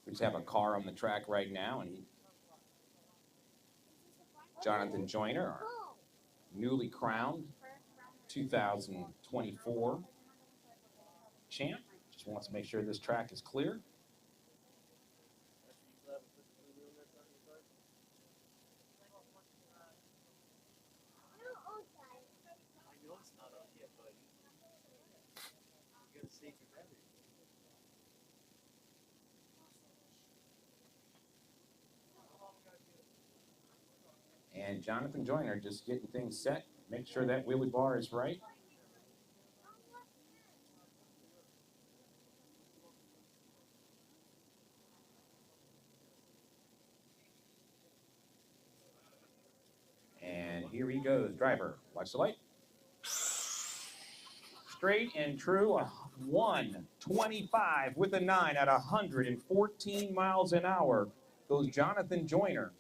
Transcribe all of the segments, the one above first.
We just have a car on the track right now, and Jonathan Joyner, our newly crowned 2024 champ, just wants to make sure this track is clear. And Jonathan Joyner just getting things set. Make sure that wheelie bar is right. And here he goes. Driver, watch the light. Straight and true, 125 with a 9 at 114 miles an hour goes Jonathan Joyner.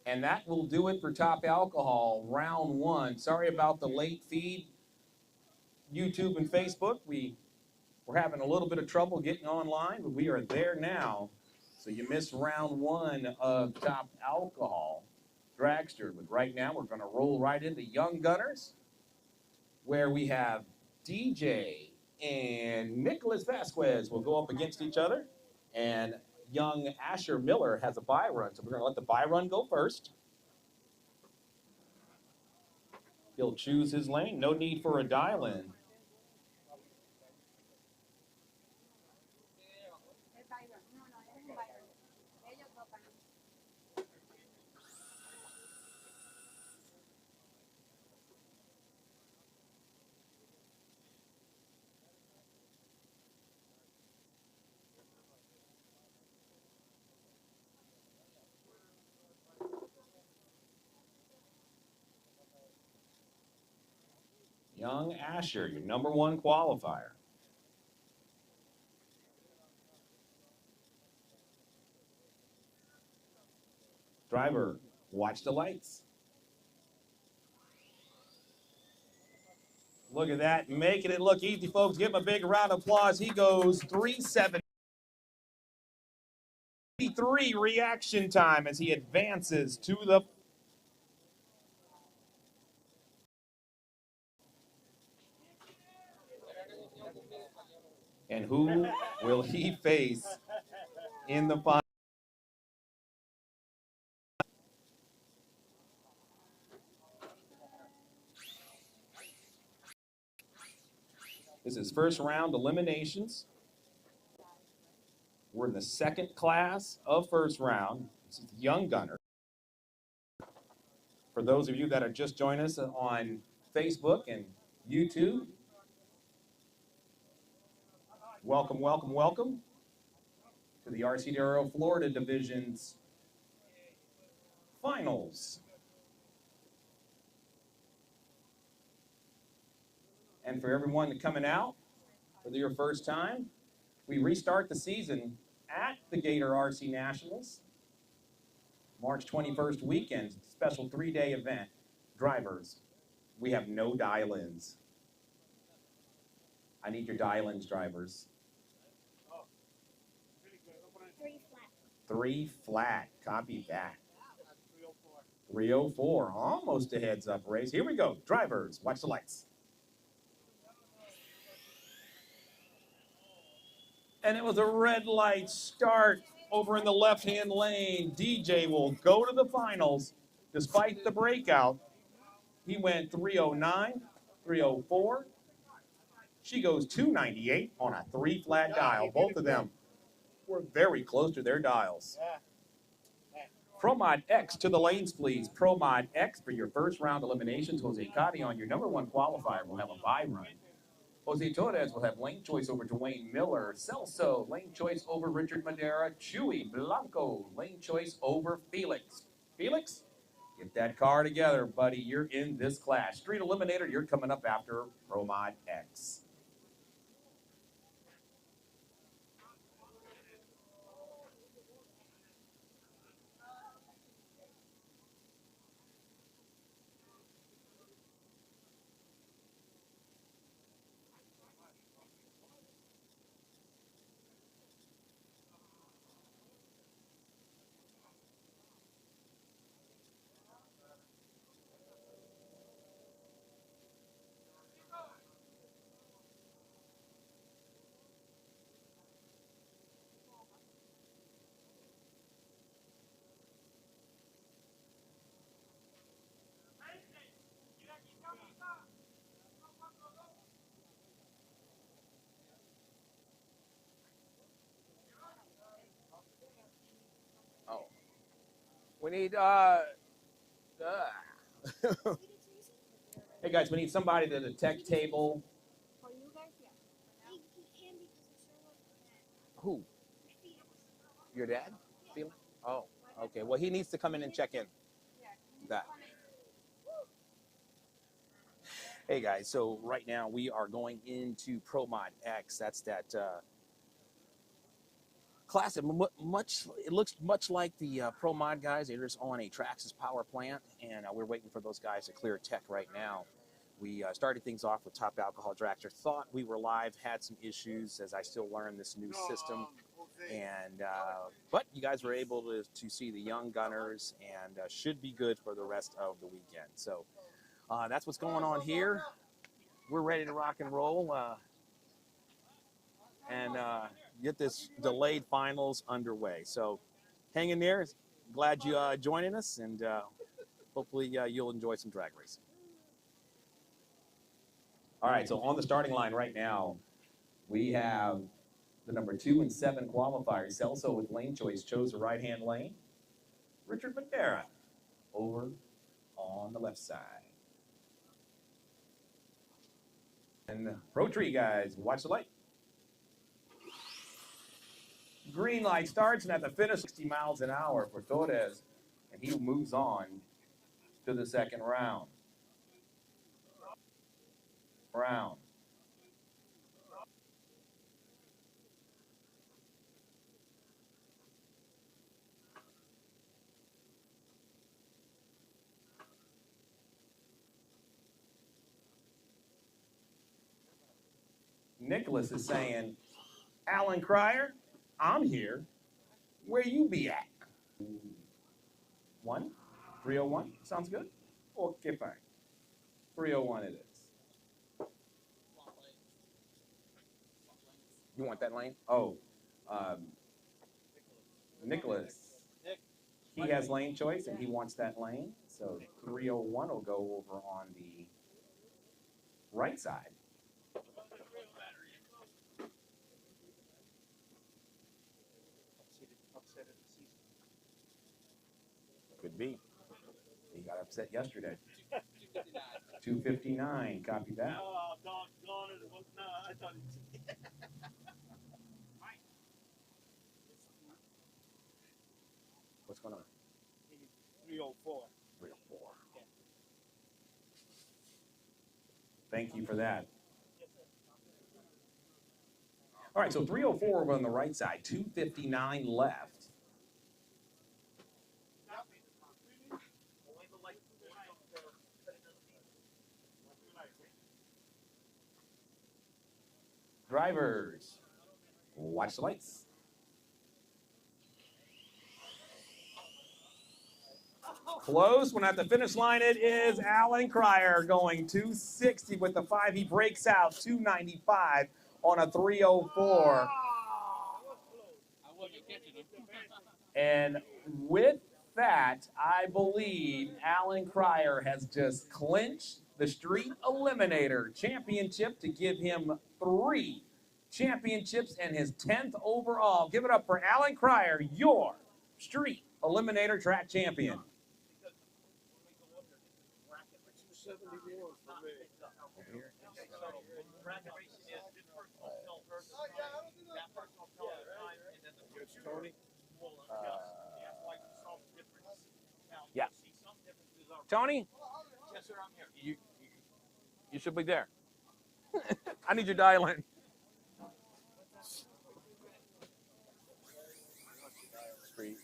And that will do it for Top Alcohol, round 1. Sorry about the late feed. YouTube and Facebook, we're having a little bit of trouble getting online, but we are there now. So you missed round 1 of Top Alcohol Dragster. But right now, we're going to roll right into Young Gunners, where we have DJ and Nicholas Vasquez will go up against each other. And young Asher Miller has a bye run, so we're going to let the bye run go first. He'll choose his lane. No need for a dial-in. Young Asher, your number 1 qualifier. Driver, watch the lights. Look at that, making it look easy, folks. Give him a big round of applause. He goes 3:73 reaction time as he advances to the and who will he face in the final? This is first round eliminations. We're in the second class of first round. This is Young Gunner. For those of you that are just joining us on Facebook and YouTube, welcome, welcome, welcome to the RCDRL Florida Division's finals. And for everyone coming out for your first time, we restart the season at the Gator RC Nationals. March 21st weekend, special 3-day event. Drivers, we have no dial-ins. I need your dial-ins, drivers. 3 flat. 3 flat, copy that. 304, almost a heads-up race. Here we go, drivers, watch the lights. And it was a red light start over in the left-hand lane. DJ will go to the finals despite the breakout. He went 309, 304. She goes 298 on a 3 flat dial. Both of them were very close to their dials. ProMod X to the lanes, please. ProMod X for your first round eliminations. Jose Cadi on your number 1 qualifier will have a bye run. Jose Torres will have lane choice over Dwayne Miller. Celso, lane choice over Richard Madera. Chewy Blanco, lane choice over Felix. Felix, get that car together, buddy. You're in this class. Street Eliminator, you're coming up after ProMod X. need, hey guys, we need somebody to the tech table. Who? Your dad? Feeling? Oh, okay. Well, he needs to come in and check in. That. Hey guys, so right now we are going into Pro Mod X. That's that classic. It looks much like the Pro Mod guys. They're just on a Traxxas power plant, and we're waiting for those guys to clear tech right now. We started things off with Top Alcohol Dragster. Thought we were live, had some issues as I still learned this new system. And but you guys were able to see the young gunners, and should be good for the rest of the weekend. So that's what's going on here. We're ready to rock and roll and get this delayed finals underway. So hang in there. Glad you joining us, and hopefully you'll enjoy some drag racing. All right, so on the starting line right now, we have the number 2 and 7 qualifiers. Celso with lane choice chose the right-hand lane. Richard Madera over on the left side. And Pro Tree guys, watch the light. Green light starts, and at the finish, 60 miles an hour for Torres, and he moves on to the second round. Nicholas is saying, Alan Cryer, I'm here. Where you be at? 301, sounds good? Okay, fine. 301 it is. You want that lane? Oh, Nicholas. He has lane choice, and he wants that lane. So 301 will go over on the right side. Could be. He got upset yesterday. 259, copy that. Oh, doggone it. No, I thought it. What's going on? 304. 304. Thank you for that. All right, so 304 over on the right side, 259 left. Drivers, watch the lights. Close. When at the finish line, it is Alan Cryer going 260 with the 5. He breaks out 295 on a 304. And with that, I believe Alan Cryer has just clinched the Street Eliminator Championship to give him 3 championships and his 10th overall. Give it up for Alan Cryer, your Street Eliminator Track Champion. Tony? Yeah. Tony? Yes, sir, I'm here. You should be there. I need your dial in. Street.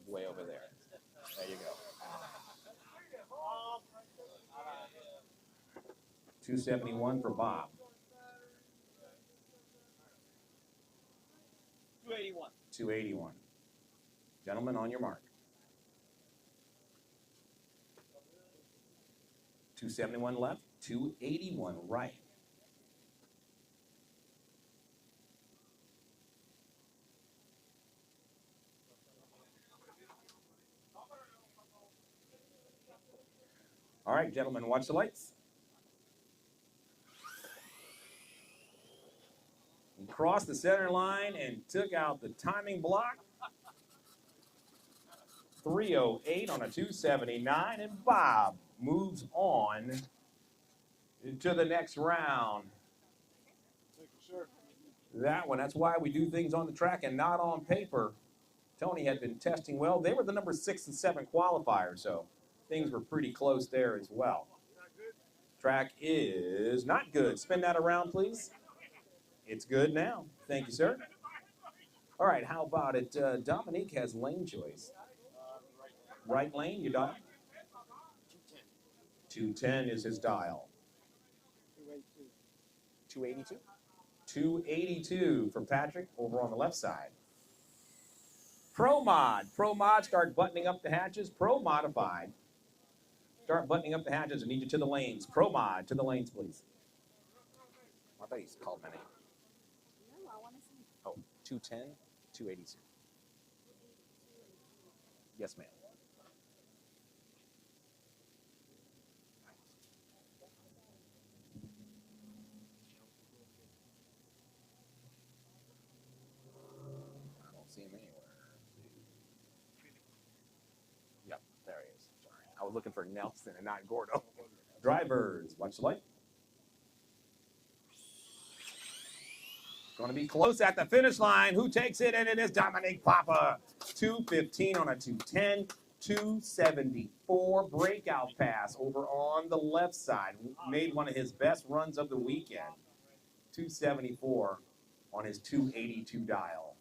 Way over there. There you go. 271 for Bob. 281. 281. Gentlemen, on your mark. 271 left, 281 right. All right, gentlemen, watch the lights. He crossed the center line and took out the timing block. 308 on a 279, and Bob moves on to the next round. Thank you, sir. That one, that's why we do things on the track and not on paper. Tony had been testing well. They were the number 6 and 7 qualifiers, so things were pretty close there as well. Not good? Track is not good. Spin that around, please. It's good now. Thank you, sir. All right, how about it? Dominique has lane choice. Right lane, you dial? 210 is his dial. 282? 282 for Patrick over on the left side. Pro Mod. Pro Mod, start buttoning up the hatches. Pro Modified. Start buttoning up the hatches. I need you to the lanes. Pro Mod, to the lanes, please. I thought he called my name. No, I want to see. Oh, 210, 282. Yes, ma'am. I don't see him anywhere. Yep, there he is. Sorry. I was looking for Nelson and not Gordo. Drivers, watch the light. Going to be close at the finish line. Who takes it? And it is Dominique Papa. 215 on a 210. 274 breakout pass over on the left side. Made one of his best runs of the weekend. 274 on his 282 dial.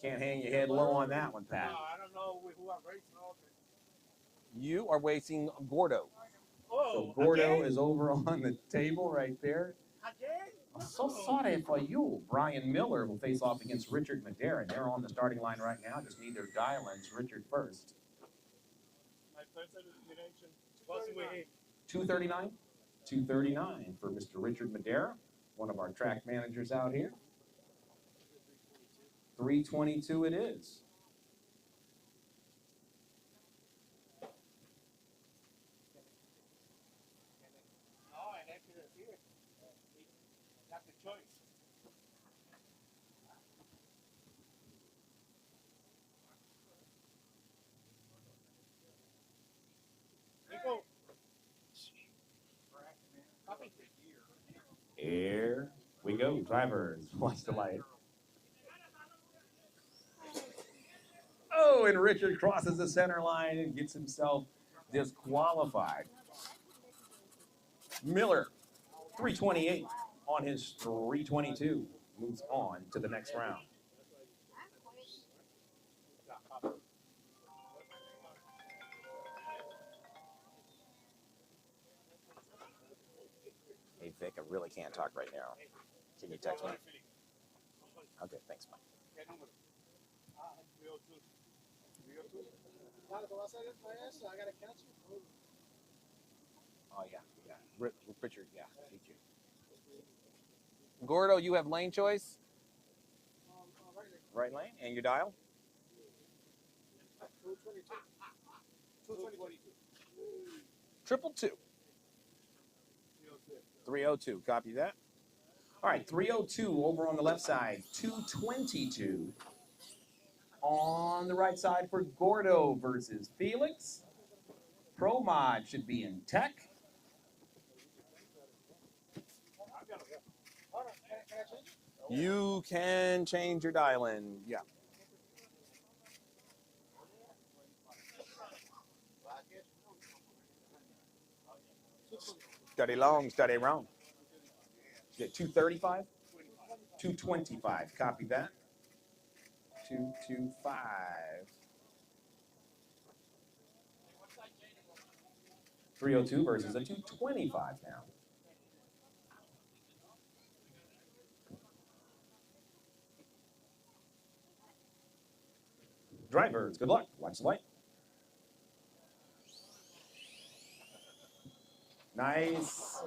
Can't hang your head low on that one, Pat. No, I don't know who I'm racing. You are racing Gordo. Oh, So Gordo again? is over on the table right there. Again? I'm so sorry for you. Brian Miller will face off against Richard Madera. They're on the starting line right now. Just need their dial-ins. Richard first. My first elimination. What's the way? 239? 239 for Mr. Richard Madera, one of our track managers out here. 322 it is. No, I have to here. That's the choice. Nico. Copy. Here we go, drivers. Watch the light. Oh, and Richard crosses the center line and gets himself disqualified. Miller, 328 on his 322, moves on to the next round. Hey, Vic, I really can't talk right now. Can you text me? Okay, thanks, Mike. Oh, yeah. Richard, yeah. Thank you. Gordo, you have lane choice? Right lane. And your dial? 222. 302. Copy that. All right, 302 over on the left side. 222 on the right side for Gordo versus Felix. Pro Mod should be in tech. You can change your dial in. Yeah. Study long, study wrong. You get 235? 225. Copy that. 225. .302 versus a 225 now. Drivers, good luck. Watch the light. Nice.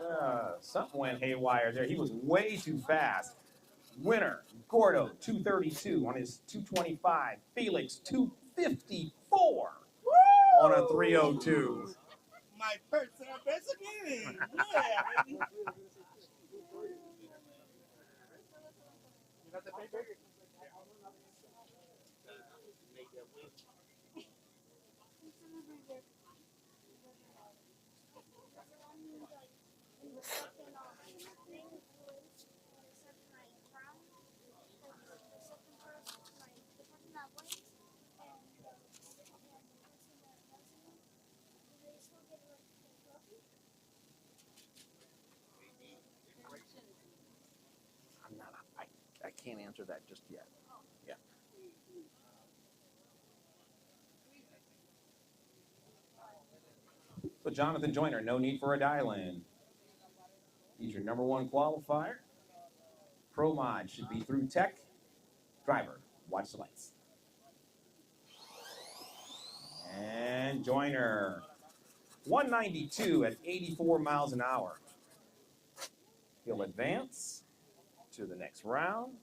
Something went haywire there. He was way too fast. Winner, Gordo, 232 on his 225. Felix, 254 on a 302. My personal best again. Yeah. You got the paper? I'm not. I can't answer that just yet. Yeah. So Jonathan Joyner, no need for a dial-in. He's your number one qualifier. Pro Mod should be through tech. Driver, watch the lights. And Joyner, 192 at 84 miles an hour. He'll advance to the next round.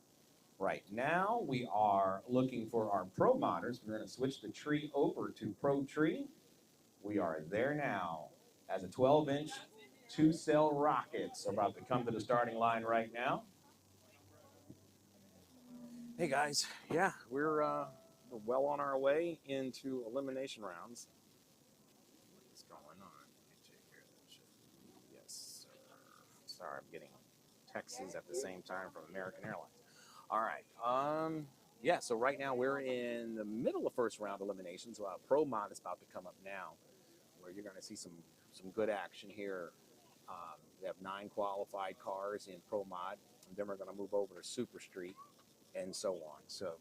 Right now, we are looking for our Pro Modders. We're going to switch the tree over to Pro Tree. We are there now as a 12-inch two-cell rockets are about to come to the starting line right now. Hey guys, yeah, we're well on our way into elimination rounds. What's going on? Yes, sir. Sorry, I'm getting texts at the same time from American Airlines. All right. Yeah, so right now we're in the middle of first round eliminations. Pro Mod is about to come up now, where you're going to see some good action here. We have 9 qualified cars in Pro Mod, and then we're going to move over to Super Street and so on. So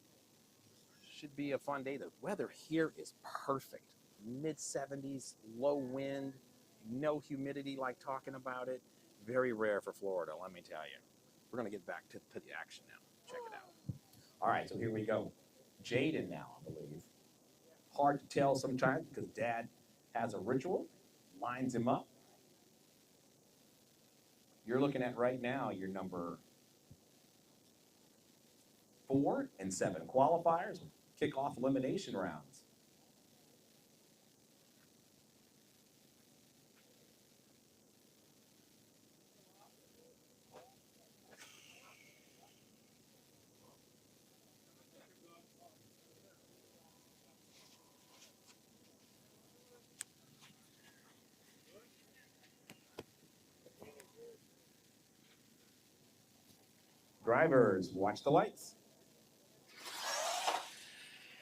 should be a fun day. The weather here is perfect. Mid-70s, low wind, no humidity like talking about it. Very rare for Florida, let me tell you. We're going to get back to the action now. Check it out. All right, so here we go. Jaden now, I believe. Hard to tell sometimes because Dad has a ritual, lines him up. You're looking at right now your number 4 and 7 qualifiers, kick off elimination rounds. Drivers, watch the lights.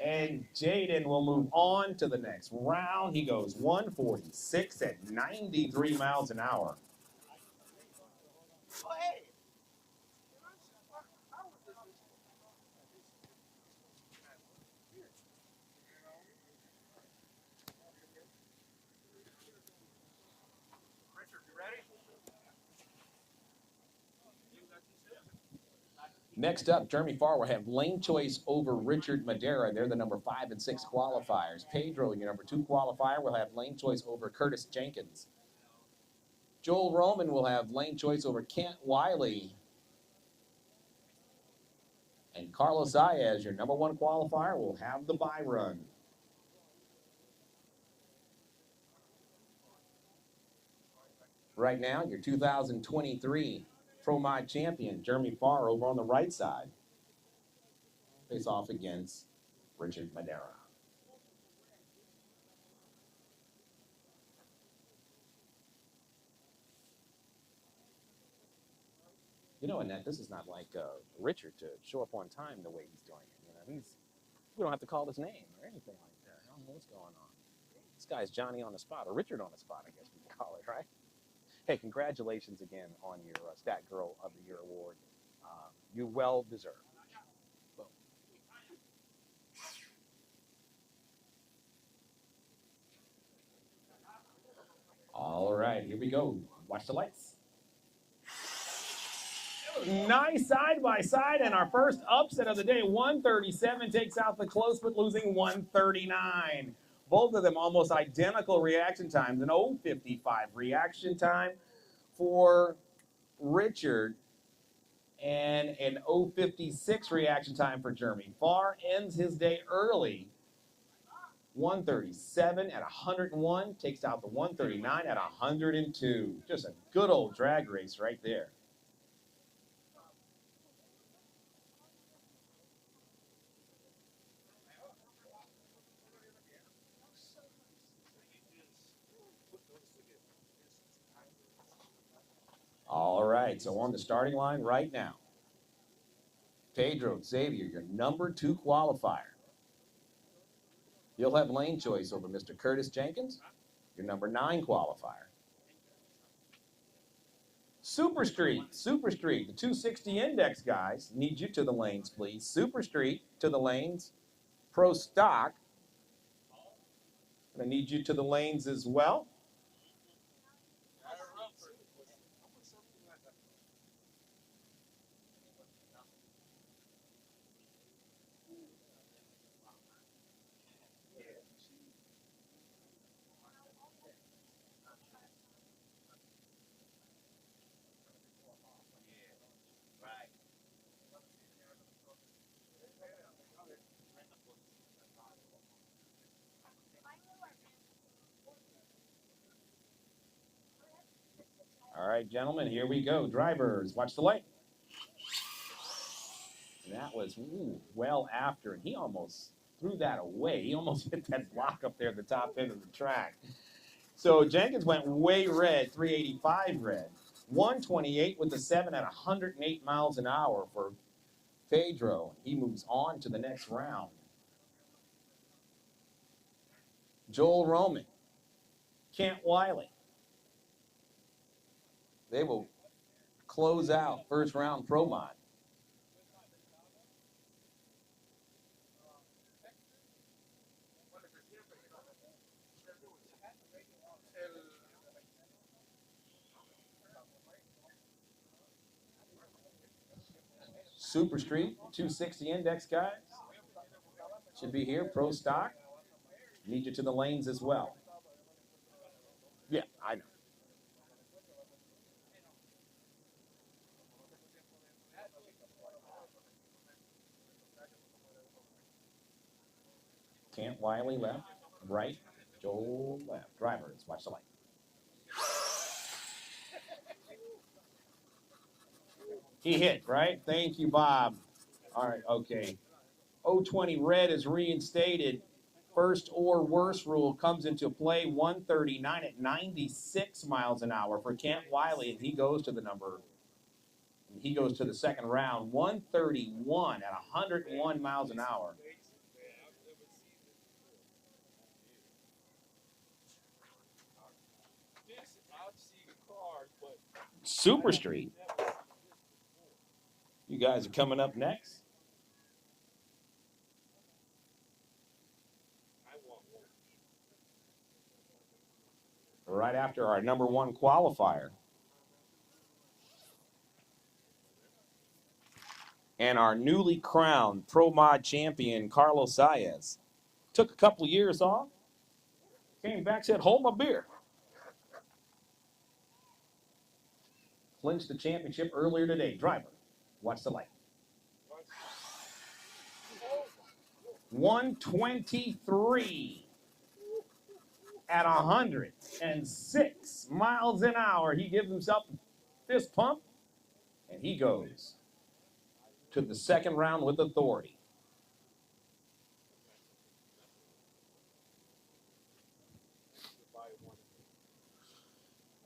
And Jaden will move on to the next round. He goes 146 at 93 miles an hour. Next up, Jeremy Farr will have lane choice over Richard Madera. They're the number 5 and 6 qualifiers. Pedro, your number 2 qualifier, will have lane choice over Curtis Jenkins. Joel Roman will have lane choice over Kent Wiley. And Carlos Zayas, your number 1 qualifier, will have the bye run. Right now, your 2023 Pro Mod champion, Jeremy Farr, over on the right side. Face off against Richard Madera. You know, Annette, this is not like Richard to show up on time the way he's doing it. You know, we don't have to call his name or anything like that. I don't know what's going on. This guy's Johnny on the spot, or Richard on the spot, I guess we can call it, right? Hey, congratulations again on your Stat Girl of the Year award. You well deserved. Boom. All right, here we go. Watch the lights. Nice side by side, and our first upset of the day. 137 takes out the close, but losing 139. Both of them almost identical reaction times. An 0.55 reaction time for Richard and an 0.56 reaction time for Jeremy. Farr ends his day early. 137 at 101 takes out the 139 at 102. Just a good old drag race right there. right, so on the starting line right now, Pedro Xavier, your number 2 qualifier. You'll have lane choice over Mr. Curtis Jenkins, your number 9 qualifier. Super Street, the 260 index guys, need you to the lanes, please. Super Street to the lanes. Pro Stock, I need you to the lanes as well. All right, gentlemen, here we go. Drivers, watch the light. And that was well after, and he almost threw that away. He almost hit that block up there at the top end of the track. So Jenkins went way red, 385 red. 128 with the 7 at 108 miles an hour for Pedro. He moves on to the next round. Joel Roman, Kent Wiley. They will close out first round Pro Mod. Super Street, 260 index guys. Should be here. Pro Stock. Need you to the lanes as well. Yeah, I know. Kent Wiley left, right. Joel left. Drivers, watch the light. He hit, right? Thank you, Bob. All right, okay. 020 red is reinstated. First or worse rule comes into play. 139 at 96 miles an hour for Kent Wiley, and he goes to the second round. 131 at 101 miles an hour. Super Street. You guys are coming up next. Right after our number 1 qualifier. And our newly crowned Pro Mod champion, Carlos Saez. Took a couple years off. Came back, said, hold my beer. Clinched the championship earlier today. Driver, watch the light. 123 at 106 miles an hour. He gives himself a fist pump, and he goes to the second round with authority.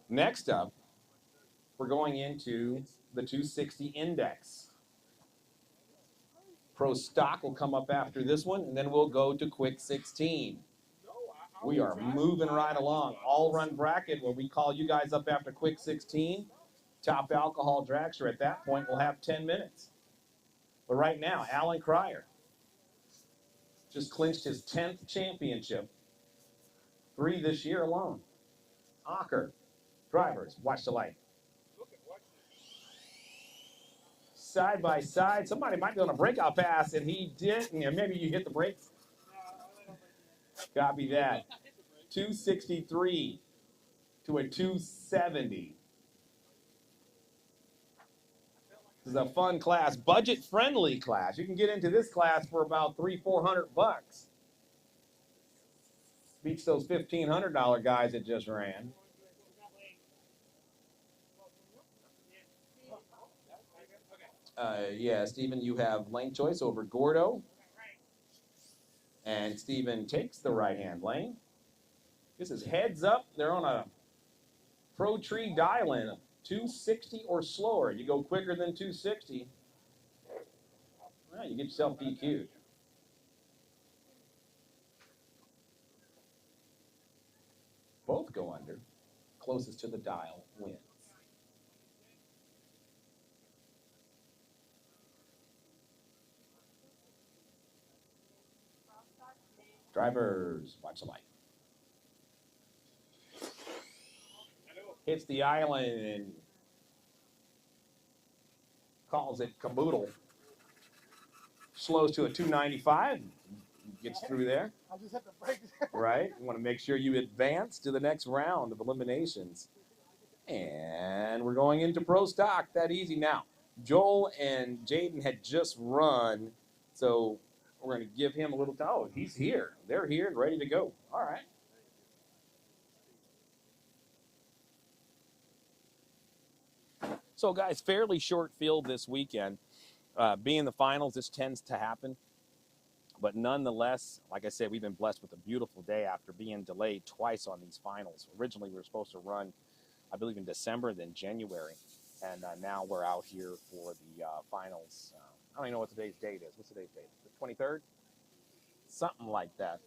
Next up, we're going into the 260 index. Pro Stock will come up after this one, and then we'll go to Quick 16. We are moving right along. All run bracket where we call you guys up after Quick 16. Top alcohol dragster at that point will have 10 minutes. But right now, Alan Cryer just clinched his 10th championship. 3 this year alone. Ocker, drivers, watch the light. Side by side, somebody might be on a breakout pass, and he didn't. Maybe you hit the brakes. Copy that. 263 to a 270. This is a fun class, budget-friendly class. You can get into this class for about $300-400. Beats those $1,500 guys that just ran. Yeah, Stephen, you have lane choice over Gordo. And Stephen takes the right-hand lane. This is heads up. They're on a Pro Tree dial-in. 260 or slower. You go quicker than 260, well, you get yourself DQ'd. Both go under. Closest to the dial wins. Drivers, watch the light. Hits the island and calls it caboodle. Slows to a 295. Gets through there. I just have to break. Right? You want to make sure you advance to the next round of eliminations. And we're going into pro stock. That easy now. Joel and Jaden had just run, so we're going to give him a little time. Oh, he's here. They're here and ready to go. All right. So, guys, fairly short field this weekend. Being the finals, this tends to happen. But nonetheless, like I said, we've been blessed with a beautiful day after being delayed twice on these finals. Originally, we were supposed to run, I believe, in December, then January. And now we're out here for the finals. I don't even know what today's date is. What's today's date? The 23rd? Something like that.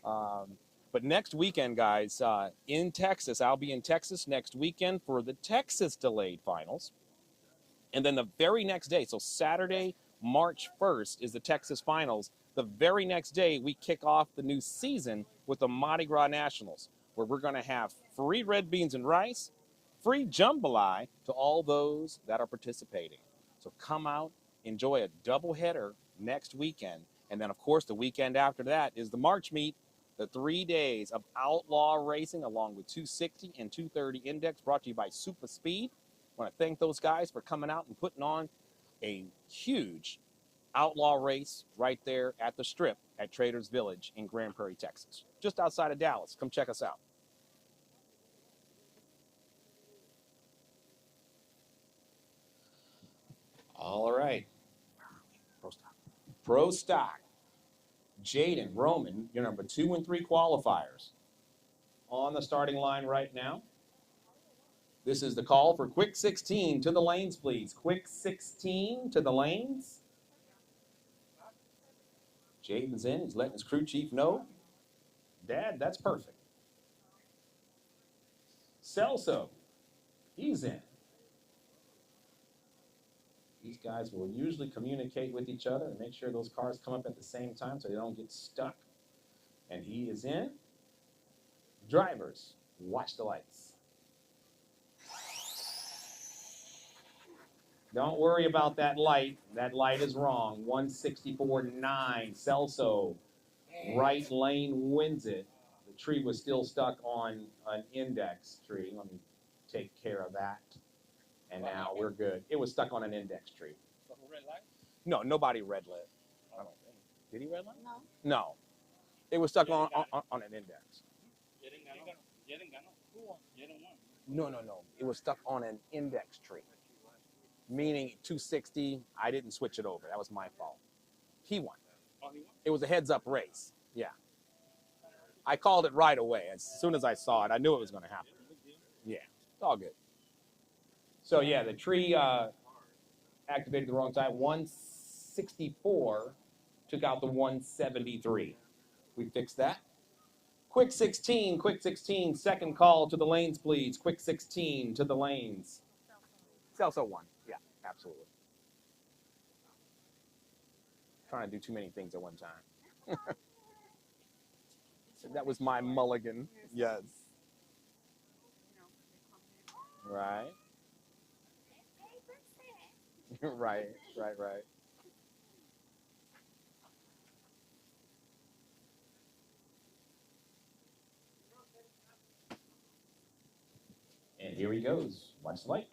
But next weekend, guys, in Texas, I'll be in Texas next weekend for the Texas delayed finals. And then the very next day, so Saturday, March 1st is the Texas finals. The very next day, we kick off the new season with the Mardi Gras Nationals, where we're going to have free red beans and rice, free jambalaya to all those that are participating. So come out, enjoy a doubleheader next weekend. And then, of course, the weekend after that is the March meet, the 3 days of outlaw racing along with 260 and 230 index brought to you by Super Speed. I want to thank those guys for coming out and putting on a huge outlaw race right there at the Strip at Traders Village in Grand Prairie, Texas, just outside of Dallas. Come check us out. All right. Pro stock. Jaden, Roman, your number 2 and 3 qualifiers on the starting line right now. This is the call for quick 16 to the lanes, please. Quick 16 to the lanes. Jaden's in. He's letting his crew chief know. Dad, that's perfect. Celso, he's in. These guys will usually communicate with each other and make sure those cars come up at the same time so they don't get stuck. And he is in. Drivers, watch the lights. Don't worry about that light. That light is wrong. 164.9. Celso, right lane wins it. The tree was still stuck on an index tree. Let me take care of that. And now we're good. It was stuck on an index tree. Red light? No, nobody red lit. I don't think. Did he red light? No. No. It was stuck on an index. No. It was stuck on an index tree. Meaning 260, I didn't switch it over. That was my fault. He won. Oh, he won? It was a heads-up race. Yeah. I called it right away. As soon as I saw it, I knew it was going to happen. Yeah, it's all good. So, yeah, the tree activated the wrong time. 164 took out the 173. We fixed that. Quick 16, second call to the lanes, please. Quick 16 to the lanes. Celso won. Yeah, absolutely. Trying to do too many things at one time. That was my mulligan. Yes. Right. right. And here he goes. Watch the light.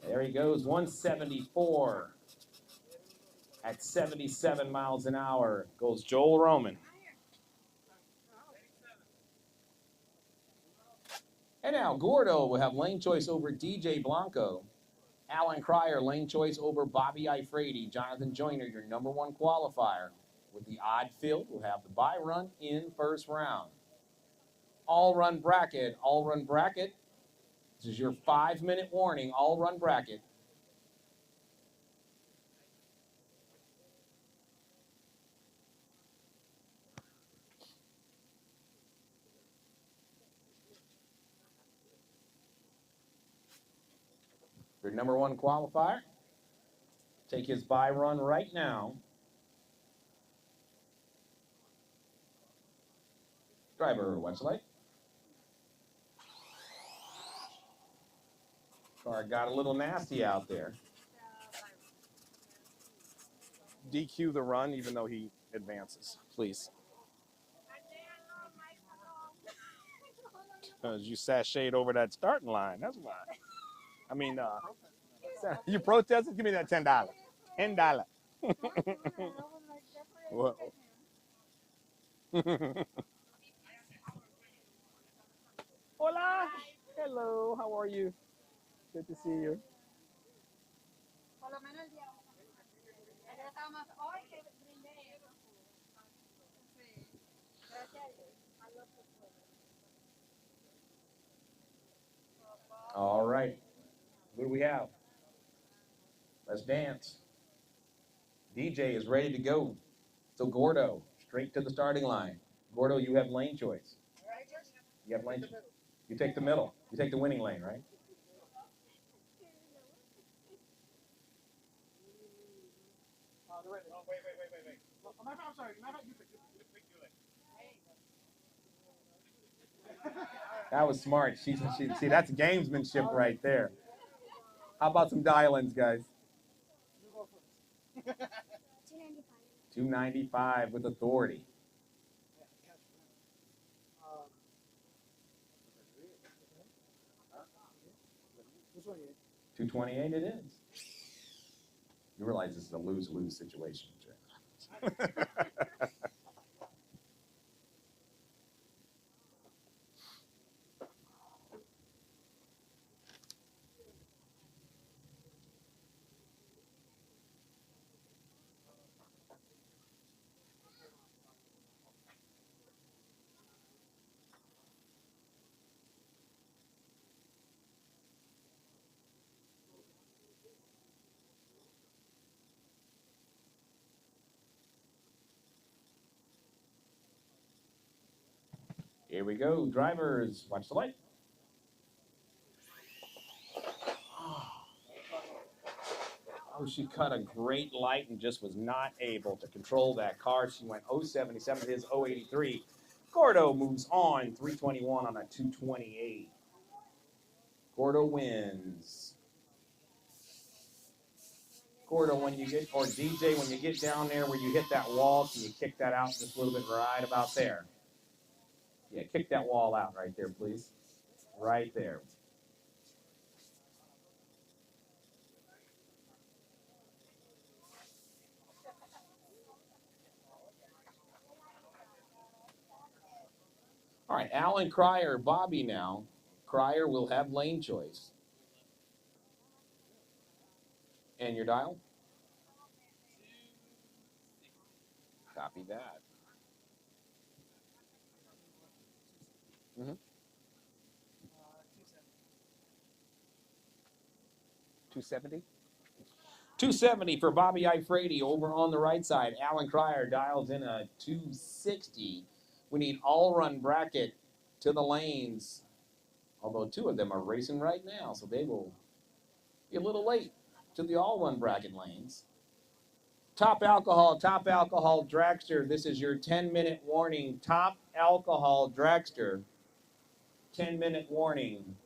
There he goes, 174 at 77 miles an hour goes Joel Roman. And now Gordo will have lane choice over DJ Blanco. Alan Cryer, lane choice over Bobby Ifredi. Jonathan Joyner, your number 1 qualifier. With the odd field, we'll have the bye run in first round. All run bracket. All run bracket. This is your 5-minute warning. All run bracket. Your number 1 qualifier. Take his bye run right now. Driver, watch the light. Car got a little nasty out there. DQ the run even though he advances, please. Because you sashayed over that starting line, that's why. I mean, you protested? Give me that $10. $10. Whoa. Hola. Hello, how are you? Good to see you. All right. What do we have? Let's dance. DJ is ready to go. So Gordo, straight to the starting line. Gordo, you have lane choice. You have lane choice. You take the middle. You take the winning lane, right? Wait. I'm sorry. That was smart. See, that's gamesmanship right there. How about some dial-ins, guys? 295 with authority. 228 it is. You realize this is a lose-lose situation, Jay. Here we go. Drivers, watch the light. Oh, she cut a great light and just was not able to control that car. She went 077, his 083. Gordo moves on, 321 on a 228. Gordo wins. Gordo, when you get, or DJ, when you get down there where you hit that wall, can you kick that out just a little bit right about there? Yeah, kick that wall out right there, please. Right there. All right, Alan Cryer, Bobby now. Cryer will have lane choice. And your dial? Copy that. 270? 270 for Bobby Ifrady over on the right side. Alan Cryer dials in a 260. We need all-run bracket to the lanes, although 2 of them are racing right now, so they will be a little late to the all-run bracket lanes. Top alcohol, dragster. This is your 10-minute warning. Top alcohol, dragster. 10-minute warning.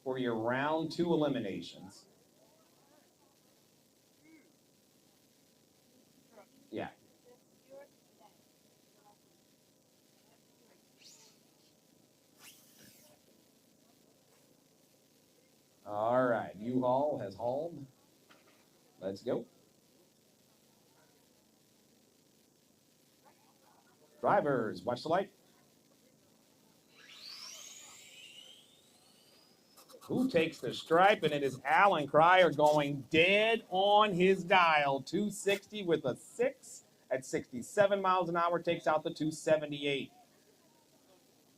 For your round 2 eliminations. Yeah. All right, U-Haul has hauled. Let's go. Drivers, watch the light. Who takes the stripe? And it is Alan Cryer going dead on his dial. 260 with a 6. at 67 miles an hour, takes out the 278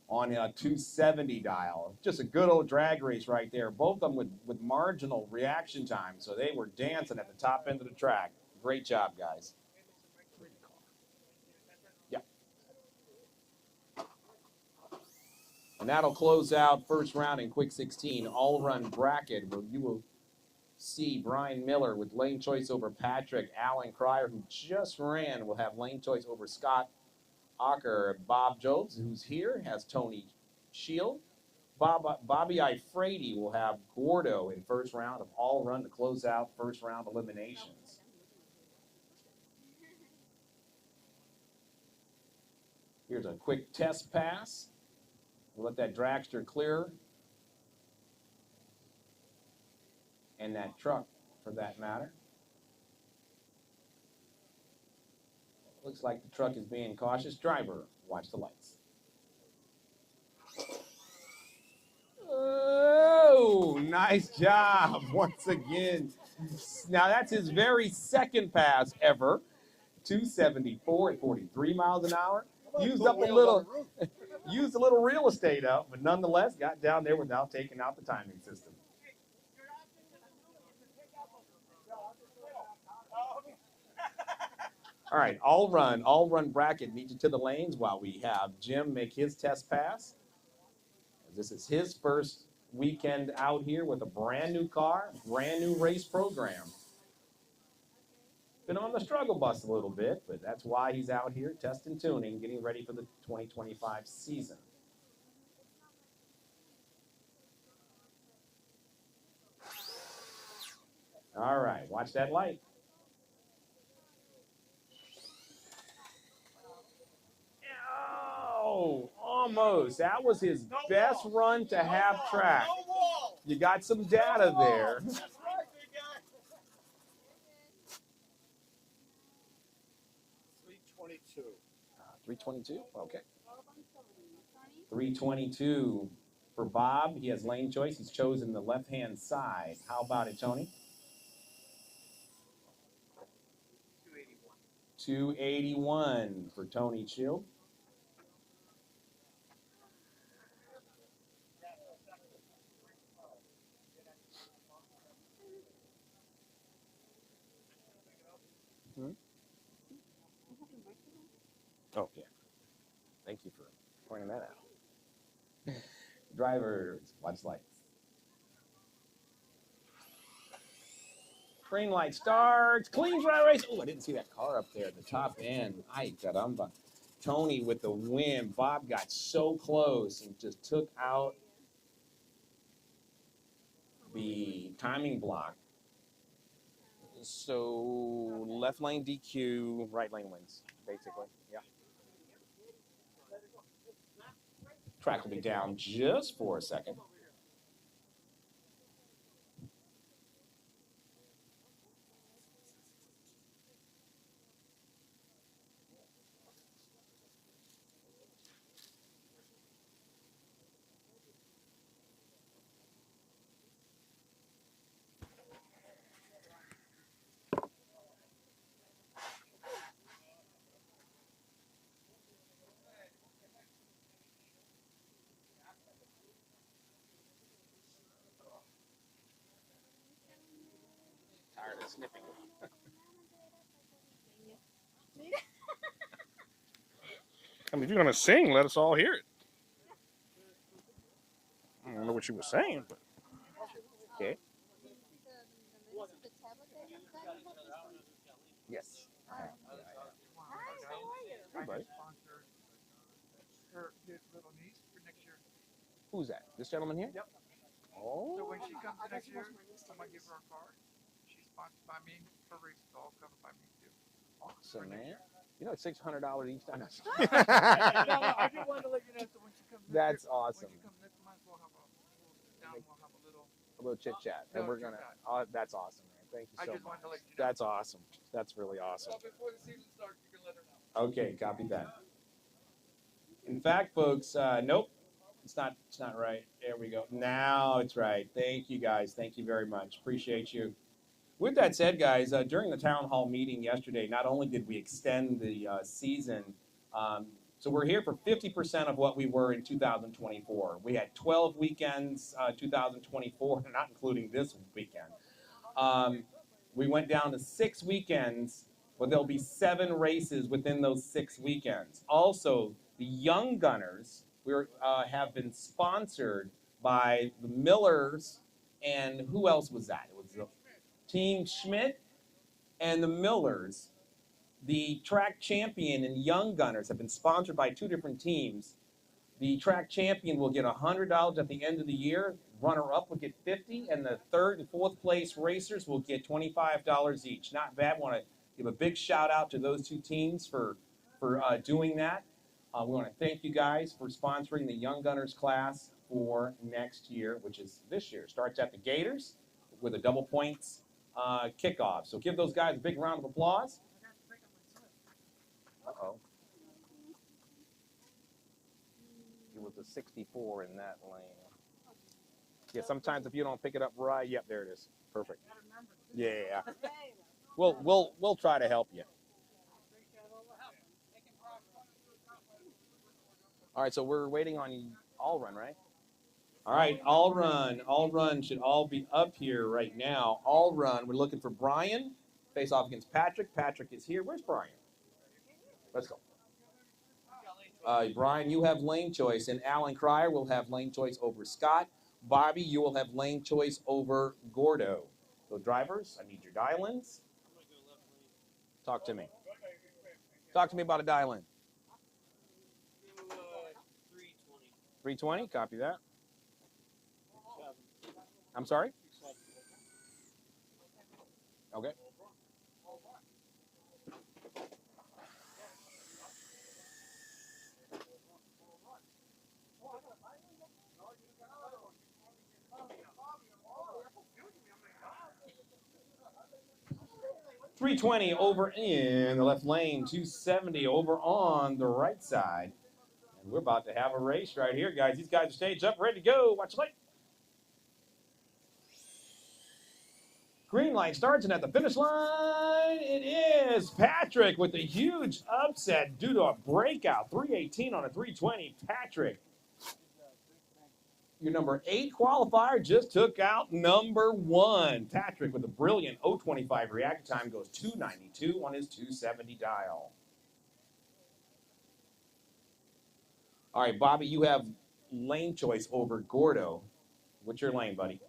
on a 270 dial. Just a good old drag race right there. Both of them with marginal reaction time, so they were dancing at the top end of the track. Great job, guys. Yeah. And that'll close out first round in quick 16 all-run bracket, where you will see Brian Miller with lane choice over Patrick. Alan Cryer, who just ran, will have lane choice over Scott Ocker. Bob Jobs, who's here, has Tony Shield. Bobby Ifrady will have Gordo in first round of all run to close out first round eliminations. Here's a quick test pass. We'll let that dragster clear. And that truck, for that matter. Looks like the truck is being cautious. Driver, watch the lights. Oh, nice job once again. Now that's his very second pass ever. 274 at 43 miles an hour. Used up a little, used a little real estate up, but nonetheless got down there without taking out the timing system. All right, all run bracket. Need you to the lanes while we have Jim make his test pass. This is his first weekend out here with a brand new car, brand new race program. Been on the struggle bus a little bit, but that's why he's out here testing tuning, getting ready for the 2025 season. All right, watch that light. Oh, almost. That was his best run to half track. You got some data there. 322, okay. 322 for Bob. He has lane choice. He's chosen the left-hand side. How about it, Tony? 281 for Tony Chill. Oh, yeah. Thank you for pointing that out. Drivers, watch lights. Green light starts. Clean dry race. Oh, I didn't see that car up there at the top end. Ay, caramba. Tony with the win. Bob got so close and just took out the timing block. So left lane DQ, right lane wins, basically. Yeah. Track will be down just for a second. Tired of sniffing. I mean, if you're going to sing, let us all hear it. I don't know what you were saying, but. Okay. Yes. Hi, how are you? Hey, buddy. Her little niece for next year. Who's that? This gentleman here? Yep. Oh. So when she comes next year, I'm gonna give her a car. She's sponsored by me. Her race is all covered by me too. Awesome, man. You know, it's $600 each time. No, I just wanted to let you know so when she comes next That's year, awesome. When she comes next month, we'll have a little A little chit chat, and No, we're gonna. chit-chat. Oh, that's awesome, man. Thank you I so just much. wanted to let you know. That's awesome. That's really awesome. So before the season starts, you can let her know. Okay, copy that. In fact, folks, nope, it's not right. There we go. Now it's right. Thank you, guys. Thank you very much. Appreciate you. With that said, guys, during the town hall meeting yesterday, not only did we extend the season, so we're here for 50% of what we were in 2024. We had 12 weekends, 2024, not including this weekend. We went down to 6 weekends, but there'll be 7 races within those 6 weekends. Also, the Young Gunners have been sponsored by the Millers, and who else was that? It was the Team Schmidt and the Millers. The track champion and Young Gunners have been sponsored by 2 different teams. The track champion will get $100 at the end of the year. Runner-up will get $50, and the 3rd and 4th place racers will get $25 each. Not bad. Want to give a big shout out to those 2 teams for doing that. We want to thank you guys for sponsoring the Young Gunners class for next year, which is this year. Starts at the Gators with a double points kickoff. So give those guys a big round of applause. Uh-oh. It was a 64 in that lane. Yeah, sometimes if you don't pick it up right, yep, there it is. Perfect. Yeah. We'll try to help you. All right, so we're waiting on All Run, right? All right, All Run should all be up here right now. All Run, we're looking for Brian. Face off against Patrick. Patrick is here. Where's Brian? Let's go. Brian, you have lane choice, and Alan Cryer will have lane choice over Scott. Bobby, you will have lane choice over Gordo. So drivers, I need your dial-ins. Talk to me. Talk to me about a dial-in. 320, copy that. I'm sorry? Okay. .320 over in the left lane, 270 over on the right side. And we're about to have a race right here, guys. These guys are staged up, ready to go. Watch the light. Green light starts, and at the finish line, it is Patrick with a huge upset due to a breakout. 318 on a 320. Patrick, your number 8 qualifier, just took out number 1. Patrick with a brilliant 025 reaction time goes 292 on his 270 dial. All right, Bobby, you have lane choice over Gordo. What's your lane, buddy?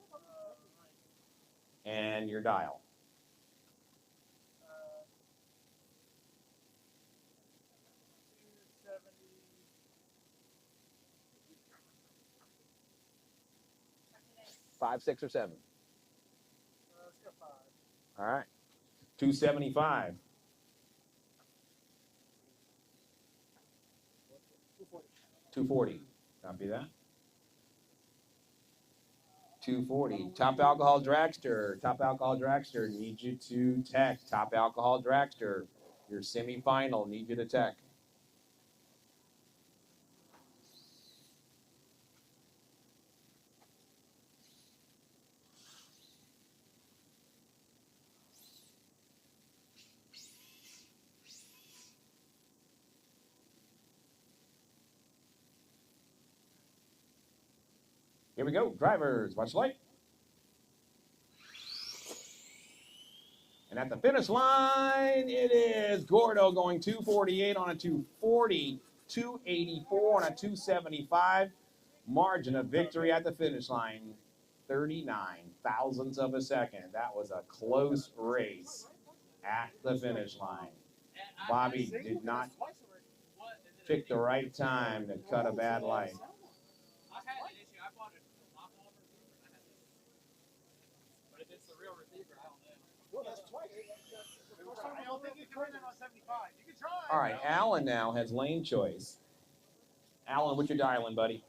And your dial. Five, 6, or 7? Let's go 5. All right. 275. 240. Copy that. 240. Top Alcohol Dragster. Top Alcohol Dragster. Need you to tech. Top Alcohol Dragster. Your semifinal. Need you to tech. Here we go. Drivers, watch the light. And at the finish line, it is Gordo going 248 on a 240, 284 on a 275. Margin of victory at the finish line, 39 thousandths of a second. That was a close race at the finish line. Bobby did not pick the right time to cut a bad light. All right, Alan now has lane choice. Alan, what's your dialing, buddy?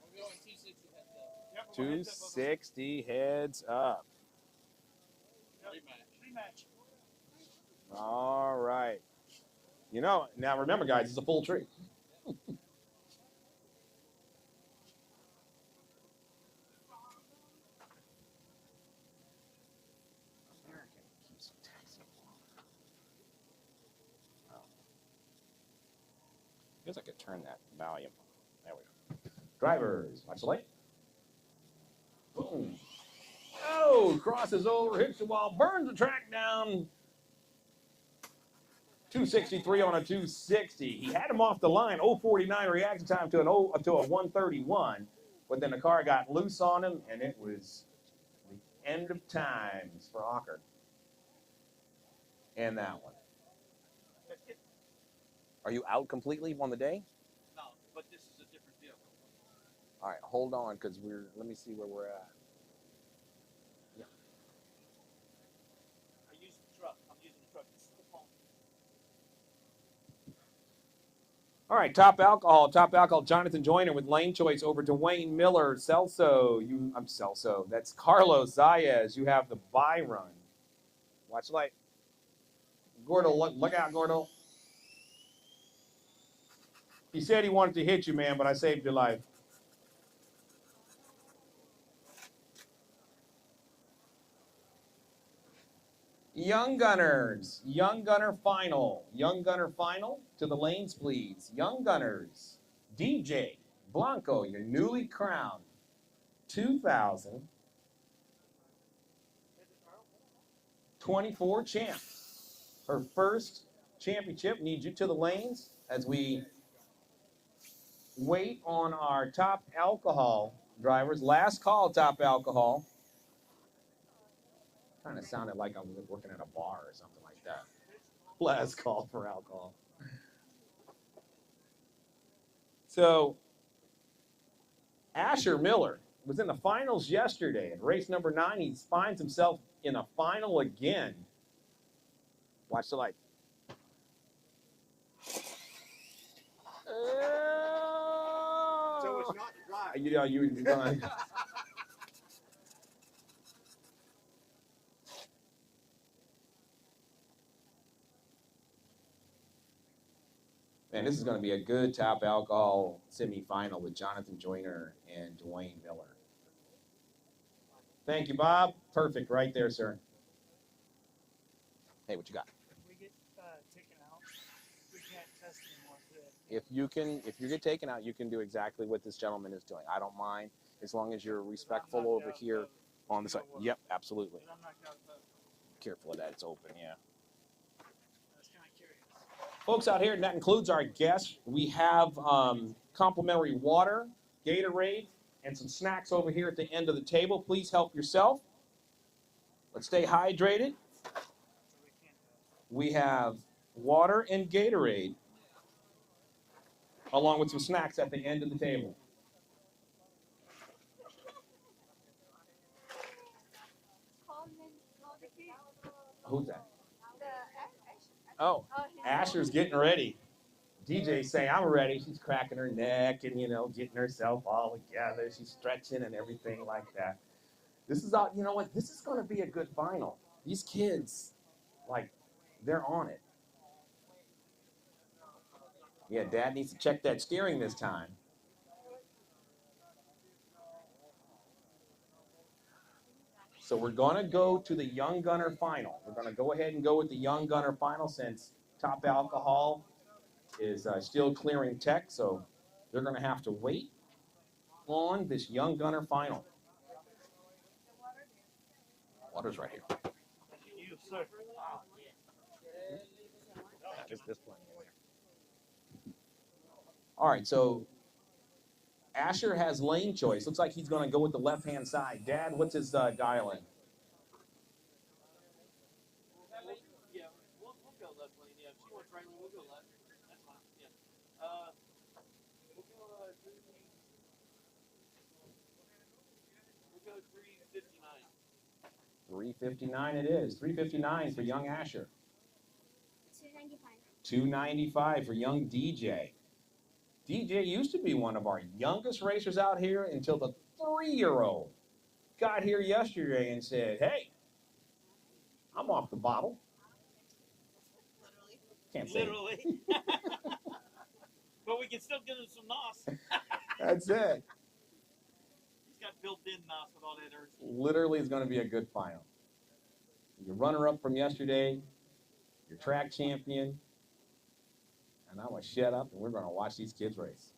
260 heads up. All right. You know, now remember, guys, it's a full tree. American keeps guess I could turn that volume. There we go. Drivers, watch the light. Boom. Oh, crosses over, hits the wall, burns the track down. 263 on a 260. He had him off the line. 049 reaction time to a 131. But then the car got loose on him, and it was the end of times for Ocker. And that one. Are you out completely on the day? No, but this is a different vehicle. All right, hold on, because let me see where we're at. Yeah. I use the truck. I'm using the truck. This is the phone. All right, top alcohol, Jonathan Joyner with lane choice over Dwayne Miller, Celso. I'm Celso. That's Carlos Zayas. You have the Byron. Watch the light. Gordo, look out, Gordo. He said he wanted to hit you, man, but I saved your life. Young Gunners, Young Gunner final. Young Gunner final to the lanes, please. Young Gunners, DJ Blanco, your newly crowned 2024 champ. Her first championship. Need you to the lanes as we wait on our top alcohol drivers. Last call, top alcohol. Kind of sounded like I was working at a bar or something like that. Last call for alcohol. So, Asher Miller was in the finals yesterday. In race number 9, he finds himself in a final again. Watch the light. So it's not dry. You know, you're done. Man, this is going to be a good top alcohol semifinal with Jonathan Joyner and Dwayne Miller. Thank you, Bob. Perfect right there, sir. Hey, what you got? If we get taken out, we can't test anymore today. If you get taken out, you can do exactly what this gentleman is doing. I don't mind as long as you're respectful over here on the side. Yep, absolutely. I'm not knocked out. Careful of that. It's open, yeah. I was kind of curious. Folks out here, and that includes our guests, we have complimentary water, Gatorade, and some snacks over here at the end of the table. Please help yourself. Let's stay hydrated. We have water and Gatorade, along with some snacks at the end of the table. Who's that? Oh, Asher's getting ready. DJ's saying, I'm ready. She's cracking her neck and, getting herself all together. She's stretching and everything like that. This is all, you know what? This is going to be a good final. These kids, they're on it. Yeah, Dad needs to check that steering this time. So we're going to go to the Young Gunner final. We're going to go ahead and go with the Young Gunner final since Top Alcohol is still clearing tech. So they're going to have to wait on this Young Gunner final. Water's right here. You, sir. There's plenty in there. All right, so Asher has lane choice. Looks like he's going to go with the left-hand side. Dad, what's his dial-in? Yeah, we'll go left lane. Yeah, if she wants right lane, we'll go left. That's fine. Yeah. We'll go 359. 359 it is. 359 for young Asher. 295. 295 for young DJ. DJ used to be one of our youngest racers out here until the 3-year-old got here yesterday and said, hey, I'm off the bottle. Can't say it. Literally. But we can still give him some NOS. That's it. He's got built-in NOS with all that urge. Literally is going to be a good final. Your runner-up from yesterday, your track champion, And I'm going to shut up and we're going to watch these kids race.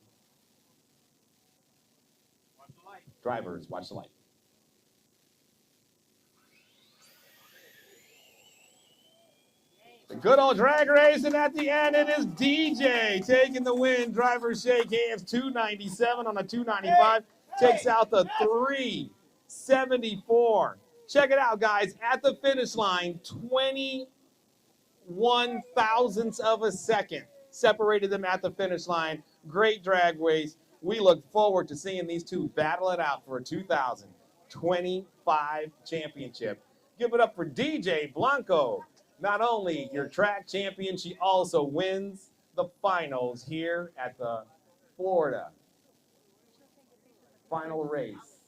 Watch the light. Drivers, watch the light. The good old drag racing at the end. It is DJ taking the win. Drivers shake hands. 297 on a 295. Takes out the 374. Check it out, guys. At the finish line, 21 thousandths of a second separated them at the finish line. Great drag race. We look forward to seeing these two battle it out for a 2025 championship. Give it up for DJ Blanco. Not only your track champion, she also wins the finals here at the Florida final race.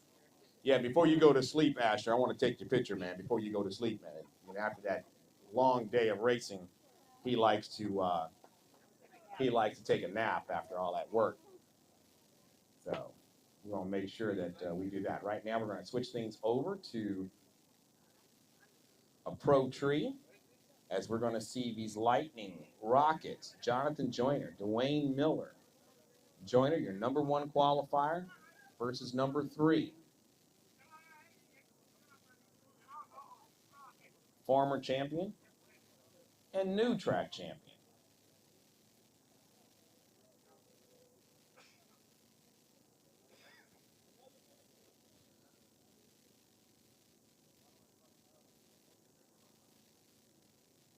Yeah, before you go to sleep, Asher, I want to take your picture, man, before you go to sleep, man. And after that long day of racing, he likes to take a nap after all that work. So we're going to make sure that we do that. Right now, we're going to switch things over to a pro tree, as we're going to see these lightning rockets. Jonathan Joyner, Dwayne Miller. Joyner, your number 1 qualifier versus number 3. Former champion and new track champion.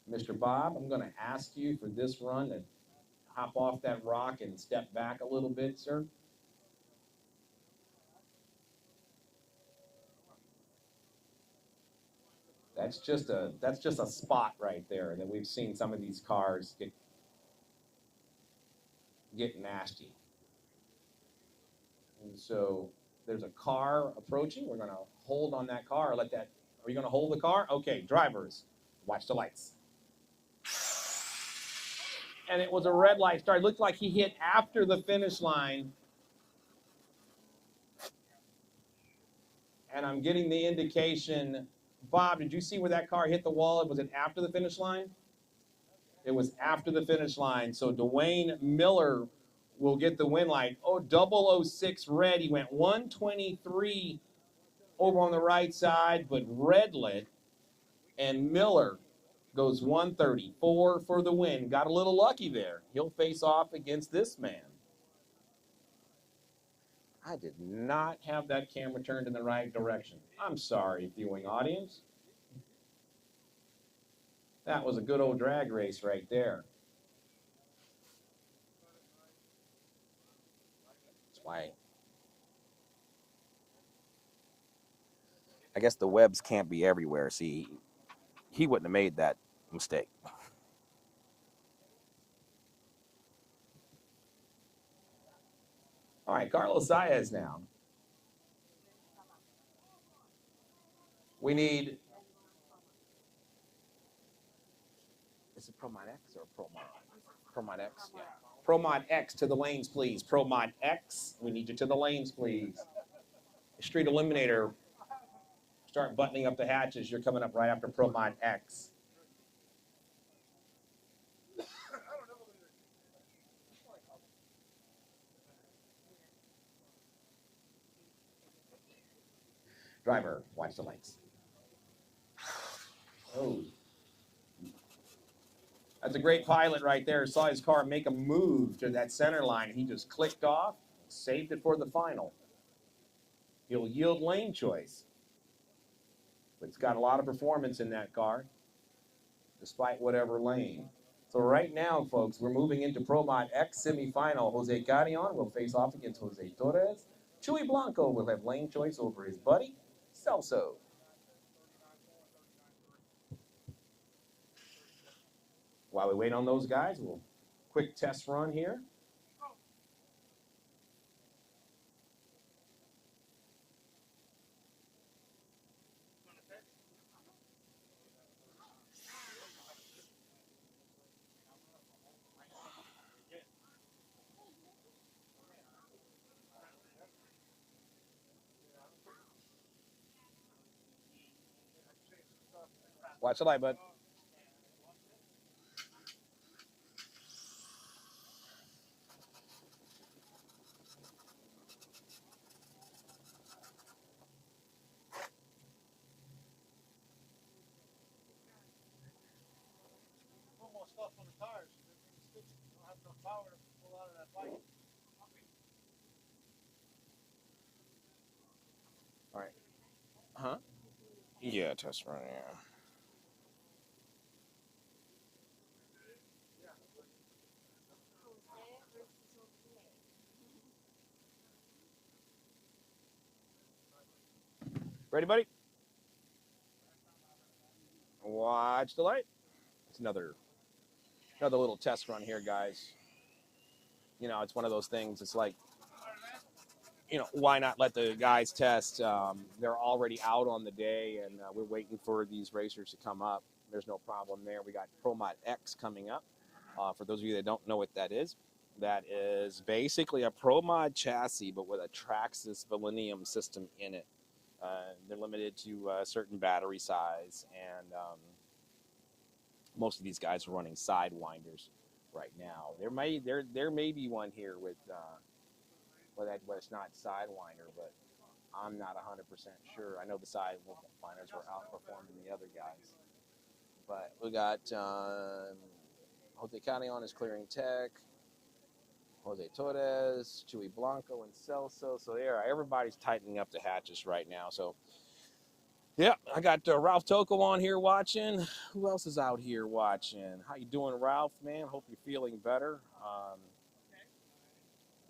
Mr. Bob, I'm going to ask you for this run to hop off that rock and step back a little bit, sir. That's just a spot right there that we've seen some of these cars get nasty. And so there's a car approaching. We're going to hold on that car. Are you going to hold the car? Okay, drivers, watch the lights. And it was a red light start. It looked like he hit after the finish line. And I'm getting the indication. Bob, did you see where that car hit the wall? Was it after the finish line? It was after the finish line. So Dwayne Miller will get the win light. 006 red. He went 123 over on the right side, but red lit. And Miller goes 134 for the win. Got a little lucky there. He'll face off against this man. I did not have that camera turned in the right direction. I'm sorry, viewing audience. That was a good old drag race right there. That's why. I guess the webs can't be everywhere. See, he wouldn't have made that mistake. All right, Carlos Saez now. We need. Is it ProMod X or ProMod X? Yeah. ProMod X to the lanes, please. ProMod X, we need you to the lanes, please. Street Eliminator, start buttoning up the hatches. You're coming up right after ProMod X. Driver, watch the lights. Oh. That's a great pilot right there. Saw his car make a move to that center line. He just clicked off, saved it for the final. He'll yield lane choice. But it's got a lot of performance in that car, despite whatever lane. So right now, folks, we're moving into ProMod X semifinal. Jose Carrion will face off against Jose Torres. Chuy Blanco will have lane choice over his buddy, Celso. While we wait on those guys, we'll quick test run here. Watch the light, bud. more stuff on the tires. Everything's sticky. You don't have enough power to pull out of that bike. All right. Huh? Yeah, test run. Yeah. Ready, buddy? Watch the light. It's another little test run here, guys. You know, it's one of those things. It's like, you know, why not let the guys test? They're already out on the day, and we're waiting for these racers to come up. There's no problem there. We got ProMod X coming up. For those of you that don't know what that is basically a ProMod chassis, but with a Traxxas Selenium system in it. They're limited to a certain battery size, and most of these guys are running sidewinders right now. There may be one here with well, it's not sidewinder, but I'm not 100% sure. I know the sidewinders were outperforming the other guys. But we got Jose Carrion is clearing tech. Jose Torres, Chuy Blanco, and Celso. So there, everybody's tightening up the hatches right now. So, yeah, I got Ralph Tocco on here watching. Who else is out here watching? How you doing, Ralph, man? Hope you're feeling better.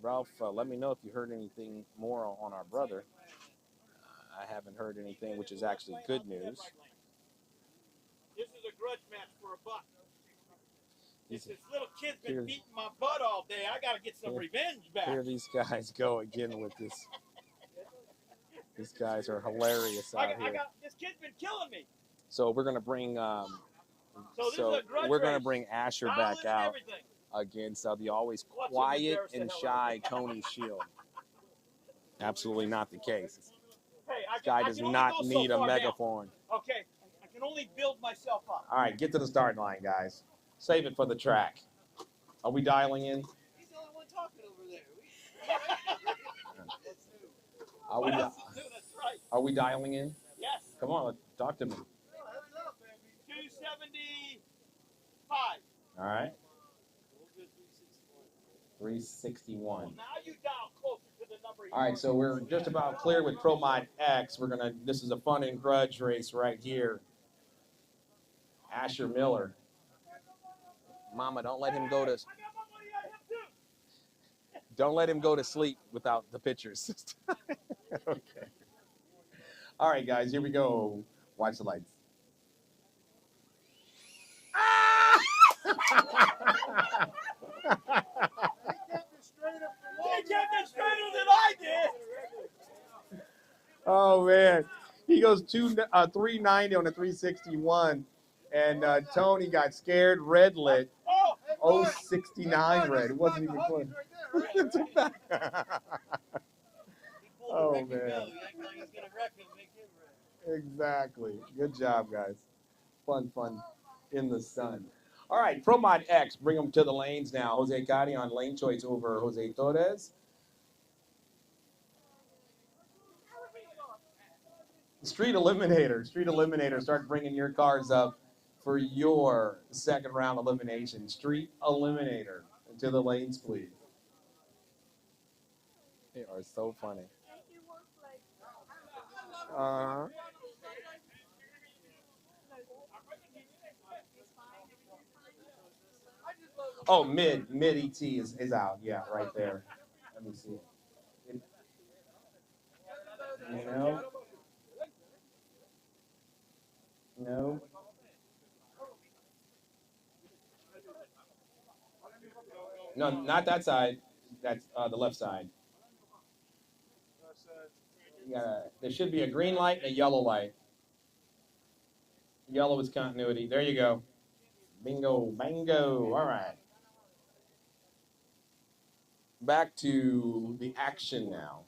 Ralph, let me know if you heard anything more on our brother. I haven't heard anything, which is actually good news. This is a grudge match for a buck. This little kid's been beating my butt all day. I got to get some revenge back. Here these guys go again with this. These guys are hilarious out here. This kid's been killing me. So we're gonna bring bring Asher back out against the always quiet and shy Tony Shield. Absolutely not the case. Hey, This guy does not need a megaphone. Okay, I can only build myself up. All right, get to the start line, guys. Save it for the track. Are we dialing in? He's the only one talking over there. Are we dialing in? Yes. Come on, talk to me. 275. All right. 361. Well, now you dial closer to the number. All right, so we're just about clear with ProMod X. This is a fun and grudge race right here. Asher Miller. Mama, don't let him go to. Don't let him go to sleep without the pictures. Okay. All right, guys, here we go. Watch the lights. He kept it straighter than I did. Oh man, he goes 390 on the 361, and Tony got scared, red lit. 069 red. It wasn't even close. Oh man. Exactly. Good job, guys. Fun in the sun. All right, ProMod X, bring them to the lanes now. Jose Cari on lane choice over Jose Torres. Street Eliminator, start bringing your cars up for your second round elimination. Street Eliminator, to the lanes, please. They are so funny. Oh, mid ET is out. Yeah, right there. Let me see. No. No. No, not that side. That's the left side. There should be a green light and a yellow light. Yellow is continuity. There you go. Bingo, bango. All right. Back to the action now.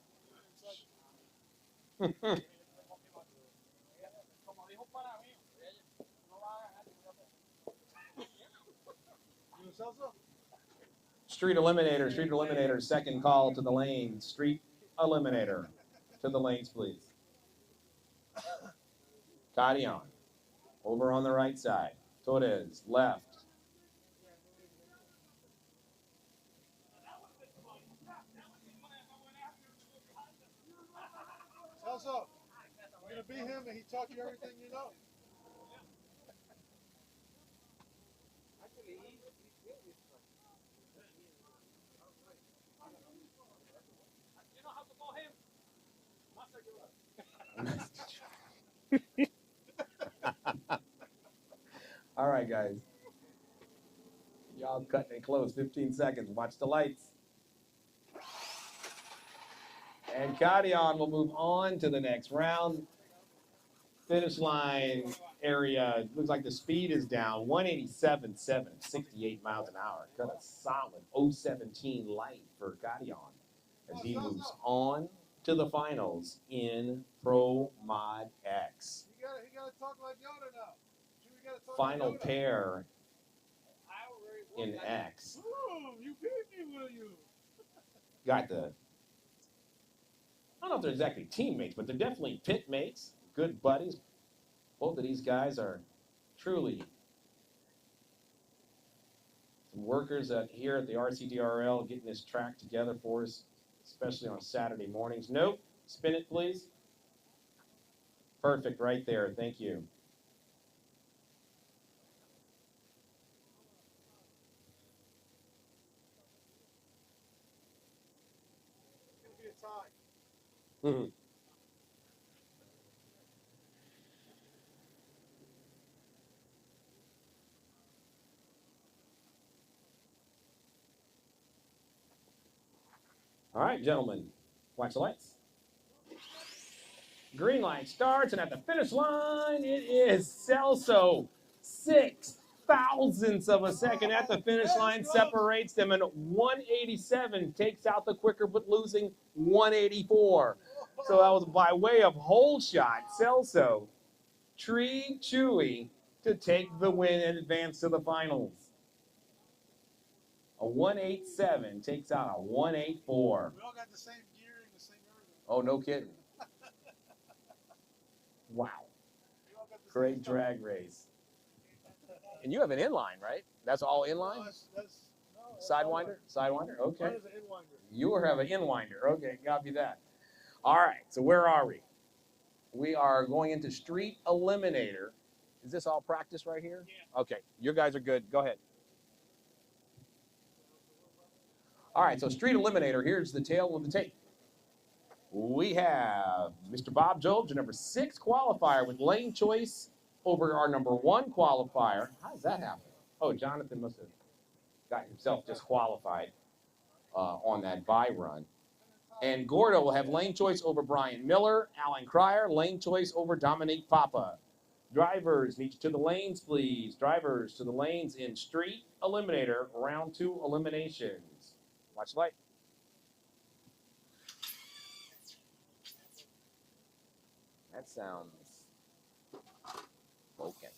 Street Eliminator, second call to the lane. Street Eliminator, to the lanes, please. Carrion, over on the right side. Torres, left. to be him and he taught you everything you know. Actually, he's good with stuff. You know how to call him? Master Gula. All right, guys. Y'all cutting it close. 15 seconds. Watch the lights. And Kadion will move on to the next round. Finish line area. Looks like the speed is down. 187.7, 68 miles an hour. Got a solid 017 light for Kadion as he moves on to the finals in Pro Mod X. He got to talk like Yoda now. We gotta talk Final like Yoda. pair in X. Ooh, you beat me, will you? Got the, I don't know if they're exactly teammates, but they're definitely pit mates, good buddies. Both of these guys are truly some workers here at the RCDRL getting this track together for us, especially on Saturday mornings. Nope, spin it, please. Perfect right there, thank you. It's gonna be a tie. Mhm. All right, gentlemen, watch the lights. Green light starts, and at the finish line, it is Celso. 6 thousandths of a second at the finish line separates them, and 187 takes out the quicker, but losing 184. So that was by way of hole shot. Celso, Tree Chewy to take the win and advance to the finals. A 187 takes out a 184. We all got the same gear and the same everything. Oh, no kidding. Wow. We all got the Great same drag race. And you have an inline, right? That's all stuff. inline? That's Sidewinder? Sidewinder? Okay. Mine is an inwinder. You have an inwinder. Okay, copy that. All right, so where are we? We are going into Street Eliminator. Is this all practice right here? Yeah. Okay, you guys are good. Go ahead. All right, so Street Eliminator, here's the tail of the tape. We have Mr. Bob Jobs, your number 6 qualifier with lane choice over our number 1 qualifier. How does that happen? Oh, Jonathan must have got himself disqualified on that bye run. And Gordo will have lane choice over Brian Miller, Alan Cryer, lane choice over Dominique Papa. Drivers, meet you to the lanes, please. Drivers to the lanes in Street Eliminator, round 2 eliminations. Watch the light. That sounds broken.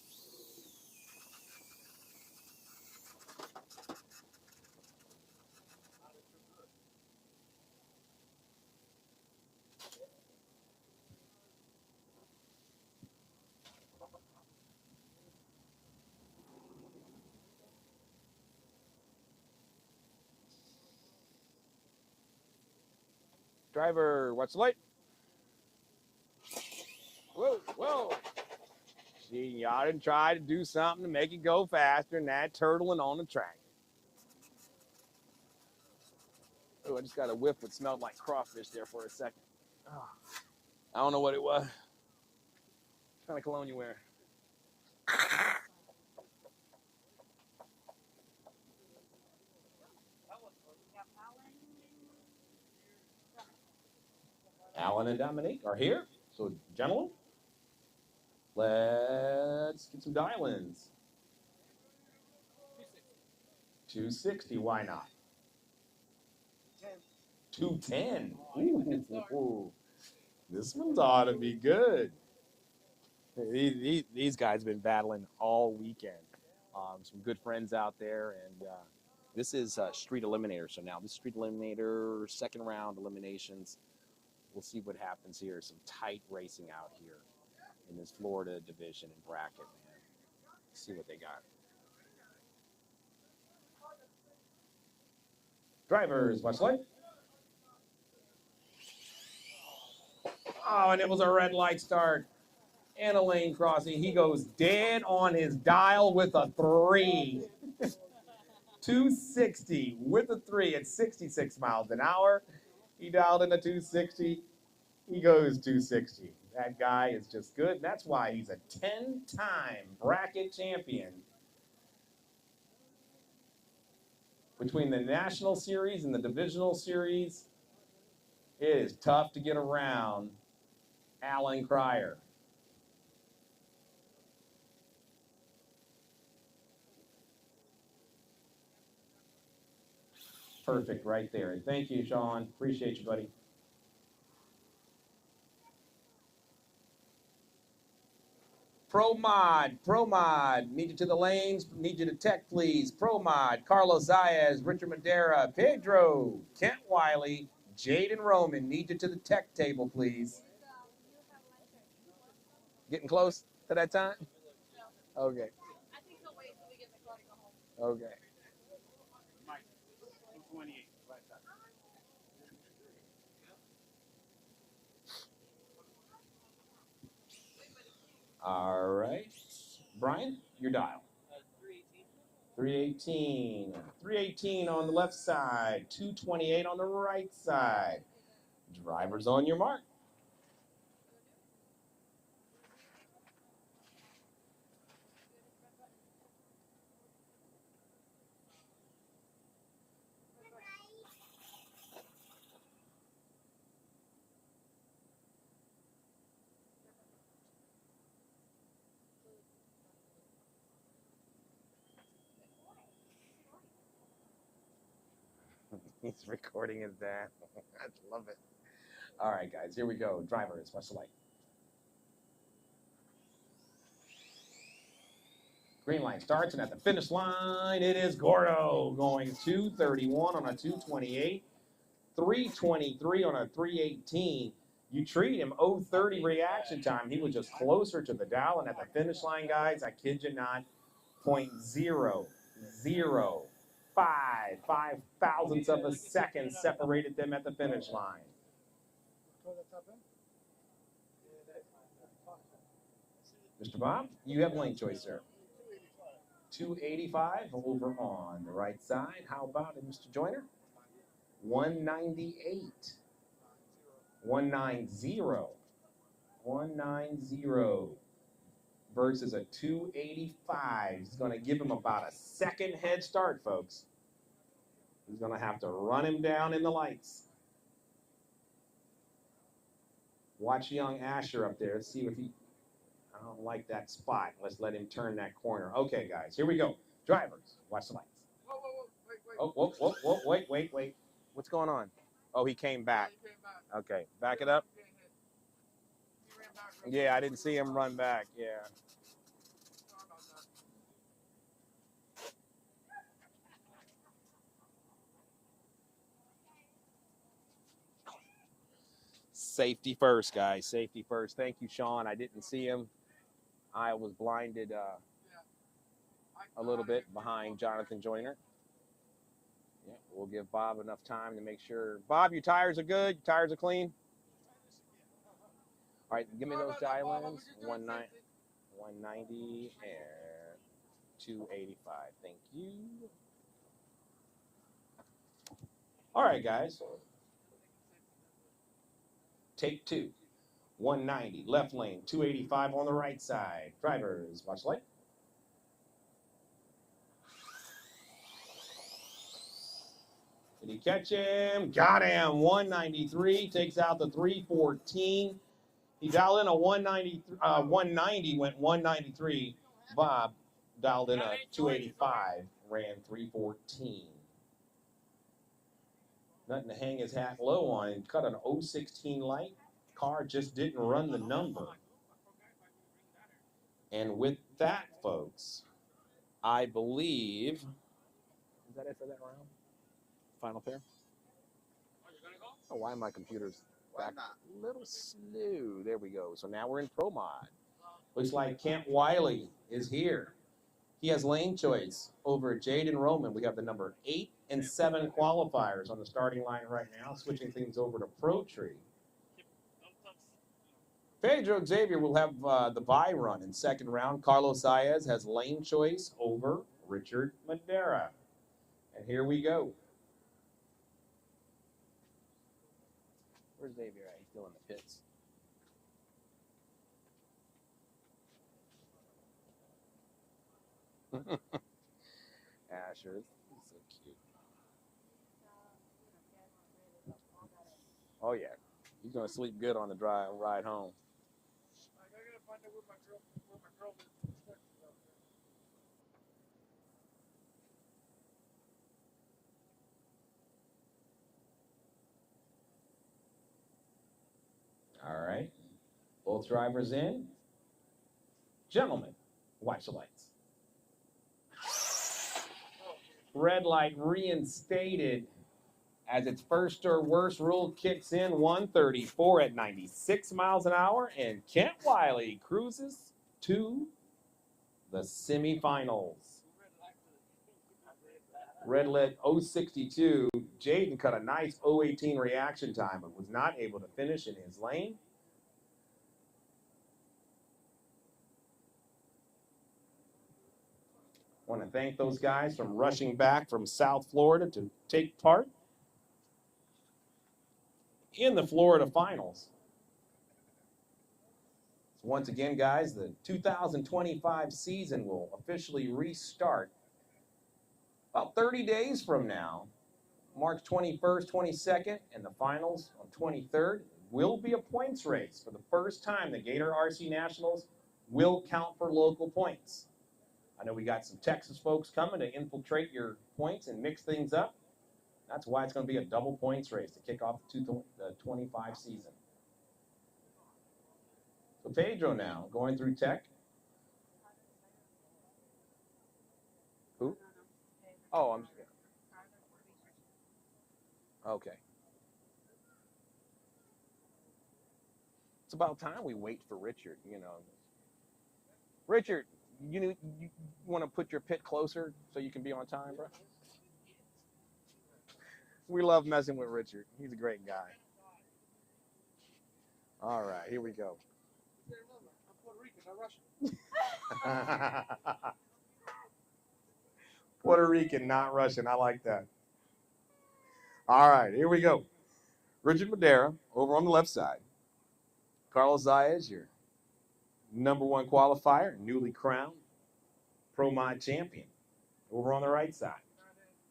Driver, watch the light. Whoa, whoa. See, y'all didn't try to do something to make it go faster than that turtling on the track. Oh, I just got a whiff what smelled like crawfish there for a second. Oh, I don't know what it was. What kind of cologne you wearing? Alan and Dominique are here. So, gentlemen, let's get some dial-ins. 260, why not? 210. Ooh, this one's ought to be good. These guys have been battling all weekend. Some good friends out there, and this is Street Eliminator. So now this is Street Eliminator, second round eliminations. We'll see what happens here. Some tight racing out here in this Florida division and bracket, man. Let's see what they got. Drivers, watch light. Oh, and it was a red light start. And a lane crossing. He goes dead on his dial with a 3. 260 with a 3 at 66 miles an hour. He dialed in a 260. He goes 260. That guy is just good. And that's why he's a 10-time bracket champion. Between the National Series and the Divisional Series, it is tough to get around Alan Cryer. Perfect right there. Thank you, Sean. Appreciate you, buddy. Pro Mod, need you to the lanes, need you to tech, please. Pro Mod, Carlos Zayas, Richard Madera, Pedro, Kent Wiley, Jaden Roman, need you to the tech table, please. Getting close to that time? Okay. I think he'll wait until we get in the car to go home. Okay. Mike, 228. Right side. All right. Brian, your dial. 318. 318. 318 on the left side, 228 on the right side. Drivers on your mark. He's recording his dad. I love it. All right, guys, here we go. Drivers, watch the light. Green line starts, and at the finish line, it is Gordo going 231 on a 228, 323 on a 318. You treat him 030 reaction time. He was just closer to the dial, and at the finish line, guys, I kid you not, 0.005 thousandths of a second separated them at the finish line. Mr. Bob, you have lane choice, sir. 285 over on the right side. How about it, Mr. Joyner? 198. 190. 190 versus a 285. He's going to give him about a second head start, folks. He's going to have to run him down in the lights. Watch young Asher up there. Let's see if he... I don't like that spot. Let's let him turn that corner. Okay, guys, here we go. Drivers, watch the lights. Whoa, whoa, whoa, wait, wait. Oh, whoa, wait. What's going on? Oh, he came back. Yeah, he came back. Okay, back it up. He ran back real Yeah, quick. I didn't see him run back. Yeah. Sorry about that. Safety first, guys. Safety first. Thank you, Sean. I didn't see him. I was blinded a little bit behind Jonathan Joyner. Yeah, we'll give Bob enough time to make sure. Bob, your tires are good? Your tires are clean? All right, give me those dial-ins. 190 and 285. Thank you. All right, guys. Take two. 190, left lane, 285 on the right side. Drivers, watch light. Did he catch him? Got him. 193, takes out the 314. He dialed in a 190, went 193. Bob dialed in a 285, ran 314. Nothing to hang his hat low on. Cut an 016 light. Car just didn't run the number. And with that, folks, I believe, is that it for that round? Final pair? Oh, why my computer's back a little slow? There we go. So now we're in Pro Mod. Looks like Kent Wiley is here. He has lane choice over Jaden Roman. We have the number 8 and 7 qualifiers on the starting line right now, switching things over to Pro Tree. Pedro Xavier will have the bye run in second round. Carlos Saez has lane choice over Richard Madera. And here we go. Where's Xavier at? He's still in the pits. Asher, he's so cute. Oh yeah, he's gonna sleep good on the ride home. I gotta find out where my girl is. All right. Both drivers in. Gentlemen, watch the lights. Red light reinstated as its first or worst rule kicks in. 134 at 96 miles an hour, and Kent Wiley cruises to the semifinals. Red lit 062. Jaden cut a nice 018 reaction time, but was not able to finish in his lane. Want to thank those guys from rushing back from South Florida to take part in the Florida finals. So once again, guys, the 2025 season will officially restart about 30 days from now, March 21st, 22nd, and the finals on 23rd. Will be a points race. For the first time, the Gator RC Nationals will count for local points. I know we got some Texas folks coming to infiltrate your points and mix things up. That's why it's going to be a double points race to kick off the 25 season. So Pedro now going through tech. Who? Oh, I'm. Okay. It's about time we wait for Richard. You know, Richard, you want to put your pit closer so you can be on time, bro? We love messing with Richard. He's a great guy. All right, here we go. I'm Puerto Rican, not Russian. Puerto Rican, not Russian. I like that. All right, here we go. Richard Madera over on the left side. Carlos Zayas, your #1 qualifier, newly crowned Pro Mod champion. Over on the right side,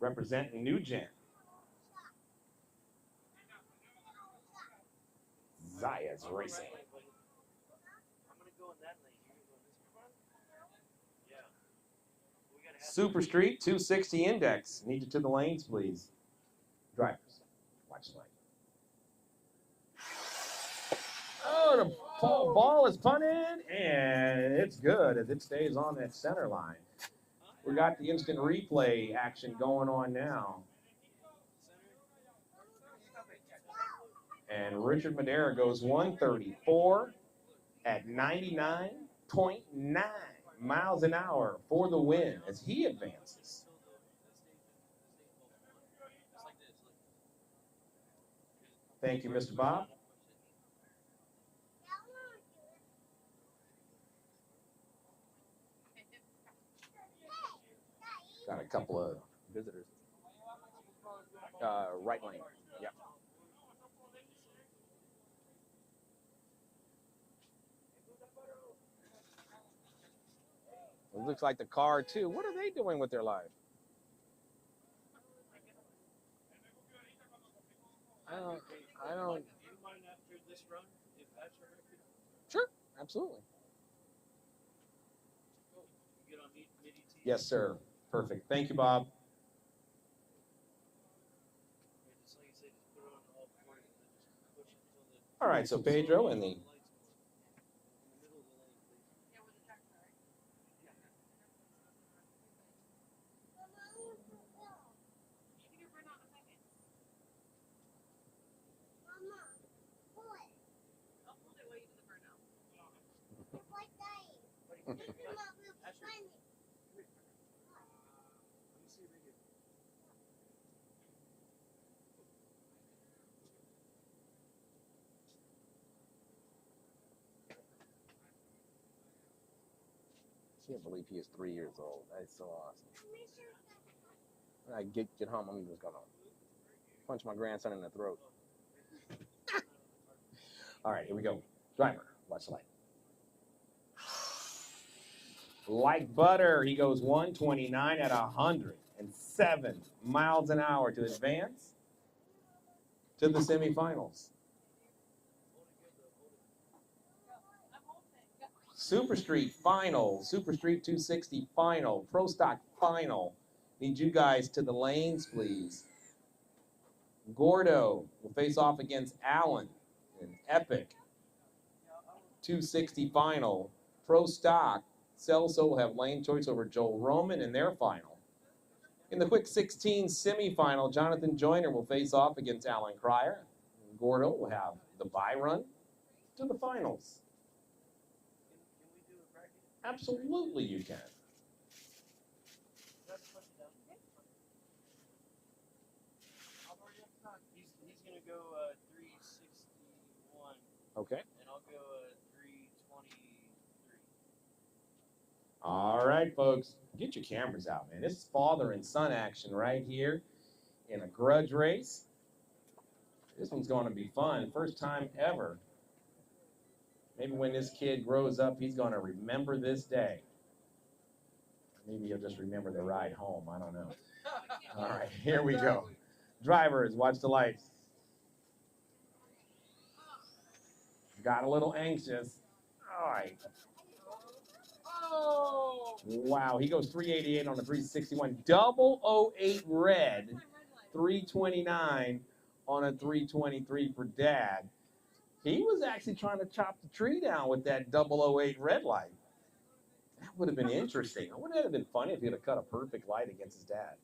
representing New Gen. Zayas Racing. I'm gonna go in that lane. You're gonna go this one? Yeah. We gotta have Super Street 260 index. Need you to the lanes, please. Drivers, watch the lane. Oh, the ball is punted, and it's good as it stays on that center line. We got the instant replay action going on now. And Richard Madera goes 134 at 99.9 miles an hour for the win as he advances. Thank you, Mr. Bob. Got a couple of visitors. Right lane. Yep. It looks like the car too. What are they doing with their life? I don't. Do you mind after this run if Asher could Sure, absolutely. get on midi-T? Yes, sir. Perfect. Thank you, Bob. Just like you said, just put it on all four and then just push it until the All right, so Pedro and the lights go on. In the middle of the lane, please. Can't believe he is 3 years old. That's so awesome. When I get home, I'm just gonna punch my grandson in the throat. All right, here we go. Driver, watch the light. Like butter, he goes 129 at 107 miles an hour to advance to the semifinals. Super Street final, Super Street 260 final, Pro Stock final. Need you guys to the lanes, please. Gordo will face off against Allen in Epic 260 final. Pro Stock, Celso will have lane choice over Joel Roman in their final. In the quick 16 semifinal, Jonathan Joyner will face off against Alan Cryer. Gordo will have the bye run to the finals. Absolutely you can. He's gonna go 361. Okay. And I'll go 323. All right, folks, get your cameras out, man. This is father and son action right here in a grudge race. This one's going to be fun. First time ever. Maybe when this kid grows up, he's going to remember this day. Maybe he'll just remember the ride home. I don't know. All right, here we go. Drivers, watch the lights. Got a little anxious. All right. Wow, he goes 388 on the 361. 008 red, 329 on a 323 for Dad. He was actually trying to chop the tree down with that 008 red light. That would have been interesting. Wouldn't it have been funny if he had cut a perfect light against his dad?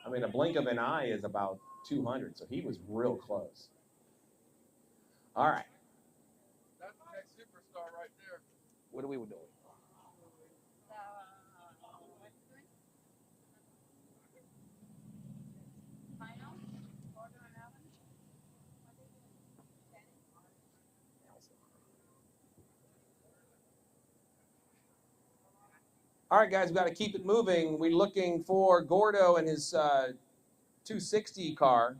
I mean, a blink of an eye is about 200, so he was real close. All right. That's the next superstar right there. What are we doing? All right, guys, we've got to keep it moving. We're looking for Gordo and his 260 car.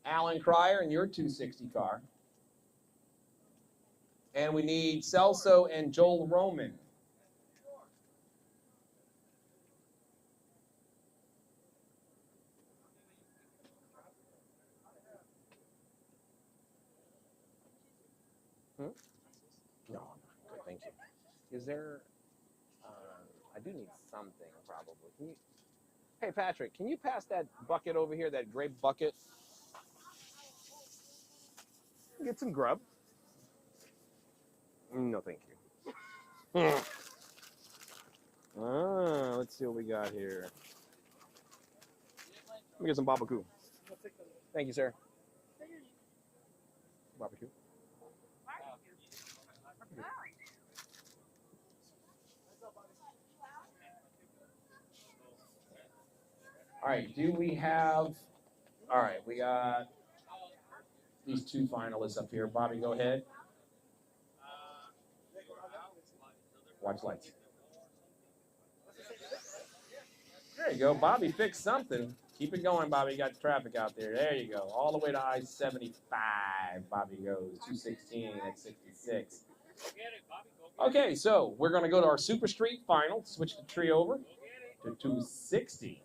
Alan Cryer and your 260 car. And we need Celso and Joel Roman. No, good, thank you. Is there, I do need something probably. Can you, hey Patrick, can you pass that bucket over here, that grape bucket? Get some grub. No, thank you. Let's see what we got here. Let me get some barbecue. Thank you, sir. Barbecue. All right, do we have, all right, we got these two finalists up here. Bobby, go ahead. Watch lights. There you go. Bobby fixed something. Keep it going, Bobby. You got traffic out there. There you go. All the way to I-75. Bobby goes 216 at 66. Okay, so we're going to go to our Super Street final. Switch the tree over to 260.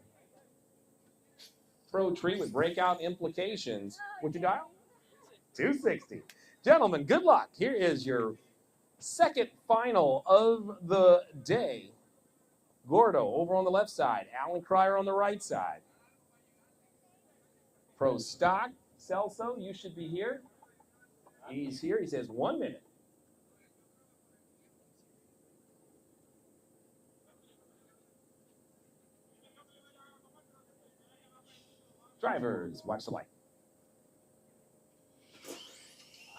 Pro tree with breakout implications. What'd you dial? 260. Gentlemen, good luck. Here is your second final of the day. Gordo over on the left side. Alan Cryer on the right side. Pro stock. Celso, you should be here. He's here. He says 1 minute. Drivers, watch the light.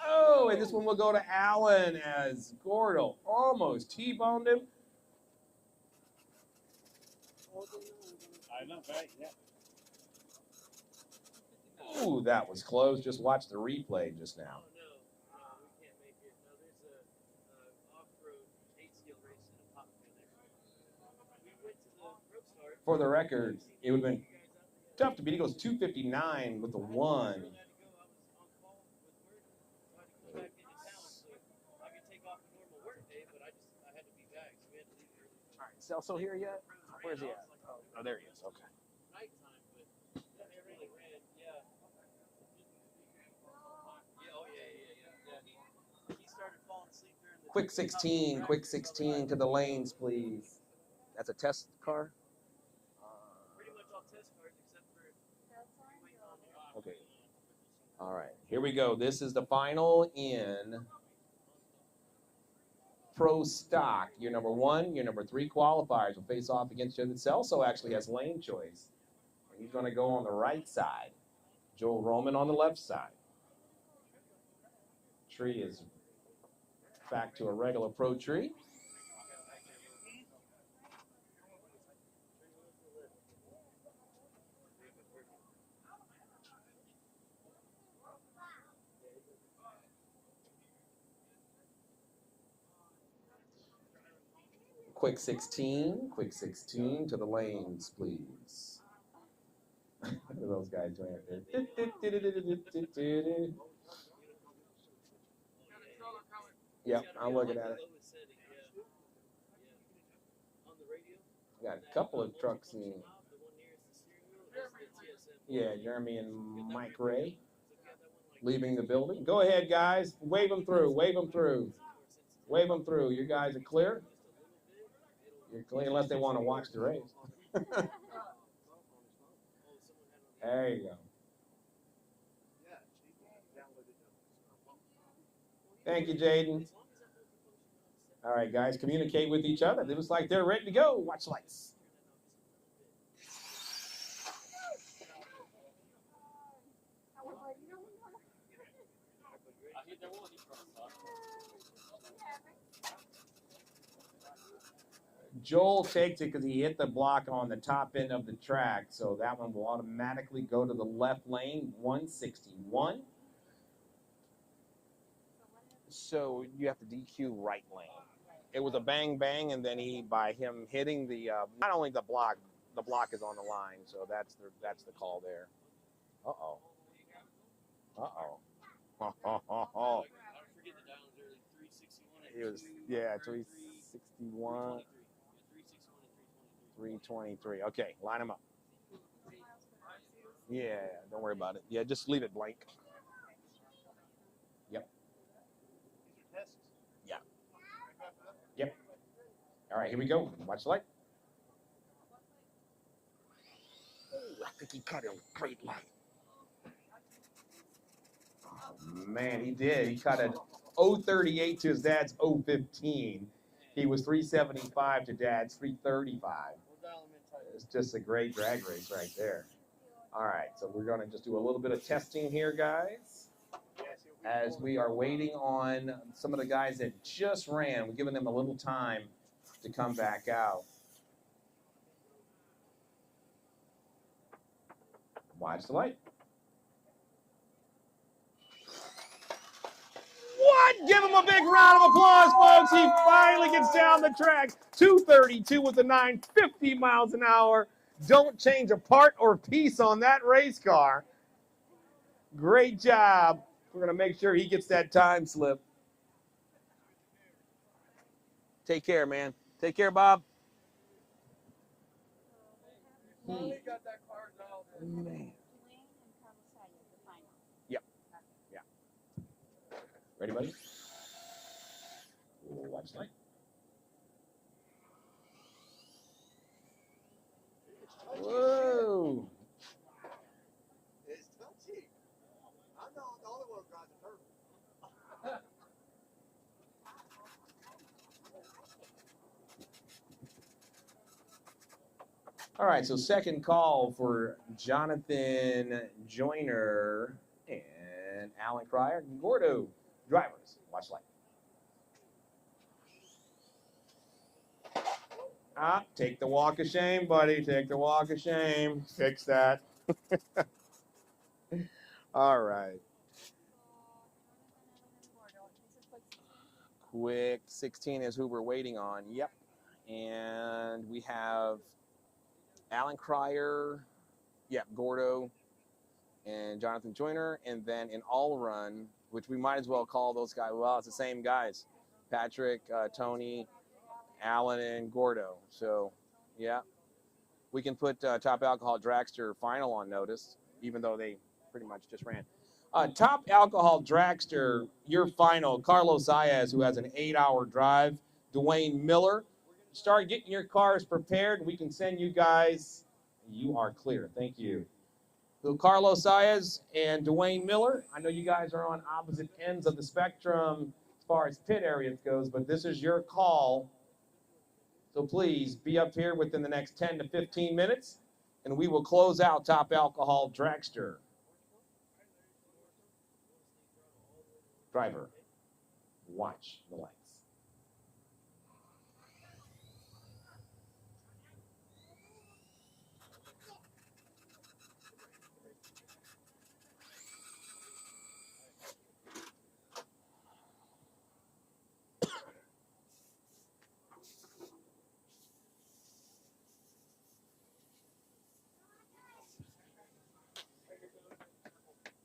Oh, and this one will go to Allen as Gordo almost T-boned him. I know, right? Yeah. Ooh, that was close. Just watch the replay just now. No, we can't make it. No, there's a off-road 8 steel racing For the record, it would have been tough to beat. He goes 259 with the 1. All right, Celso here yet? Where's he at? Oh, there he is. Okay. Quick 16 to the lanes, please. That's a test car? Okay. All right, here we go. This is the final in Pro Stock. Your number 1, your number 3 qualifiers will face off against each other. Celso actually has lane choice. And he's going to go on the right side. Joel Roman on the left side. Tree is back to a regular pro tree. Quick 16 to the lanes, please. Look at those guys doing it there. Yep, I'm looking at it. Got a couple of trucks in. Yeah, Jeremy and Mike Ray leaving the building. Go ahead, guys. Wave them through. Wave them through. Wave them through. You guys are clear? You're clear unless they want to watch the race. There you go. Thank you, Jaden. All right, guys, communicate with each other. It looks like they're ready to go. Watch lights. Joel takes it because he hit the block on the top end of the track, so that one will automatically go to the left lane, 161. So you have to DQ right lane. It was a bang bang, and then by him hitting the not only the block is on the line, so that's the call there. Uh-oh. He was 361, 323. Okay, line him up. Yeah, don't worry about it. Yeah, just leave it blank. Yep. Yeah. Yep. All right, here we go. Watch the light. I think he cut him. Great light. Oh, man, he did. He cut an 038 to his dad's 015. He was 375 to dad's 335. It's just a great drag race right there. All right, so we're going to just do a little bit of testing here, guys, as we are waiting on some of the guys that just ran. We're giving them a little time to come back out. Watch the light. What? Give him a big round of applause, folks. He finally gets down the track. 232 with a 950 miles an hour. Don't change a part or piece on that race car. Great job. We're going to make sure he gets that time slip. Take care, man. Take care, Bob. Finally got that car dialed in. Man. Yep. Yeah. Ready, buddy? Watch the light. Whoa. It's touchy. I'm the only one who drives a turtle. All right, so second call for Jonathan Joyner and Alan Cryer. Gordo, drivers, watch light. Take the walk of shame, buddy. Take the walk of shame. Fix that. All right. Quick 16 is who we're waiting on. Yep. And we have Alan Cryer, yep, Gordo, and Jonathan Joyner, and then an all run, which we might as well call those guys. Well, it's the same guys, Patrick, Tony, Alan, and Gordo. So, yeah, we can put Top Alcohol Dragster final on notice, even though they pretty much just ran. Top Alcohol Dragster, your final, Carlos Saez, who has an 8-hour drive, Dwayne Miller. Start getting your cars prepared. We can send you guys. You are clear. Thank you. So Carlos Saez and Dwayne Miller, I know you guys are on opposite ends of the spectrum as far as pit areas goes, but this is your call. So please be up here within the next 10 to 15 minutes, and we will close out Top Alcohol Dragster. Driver, watch the lights.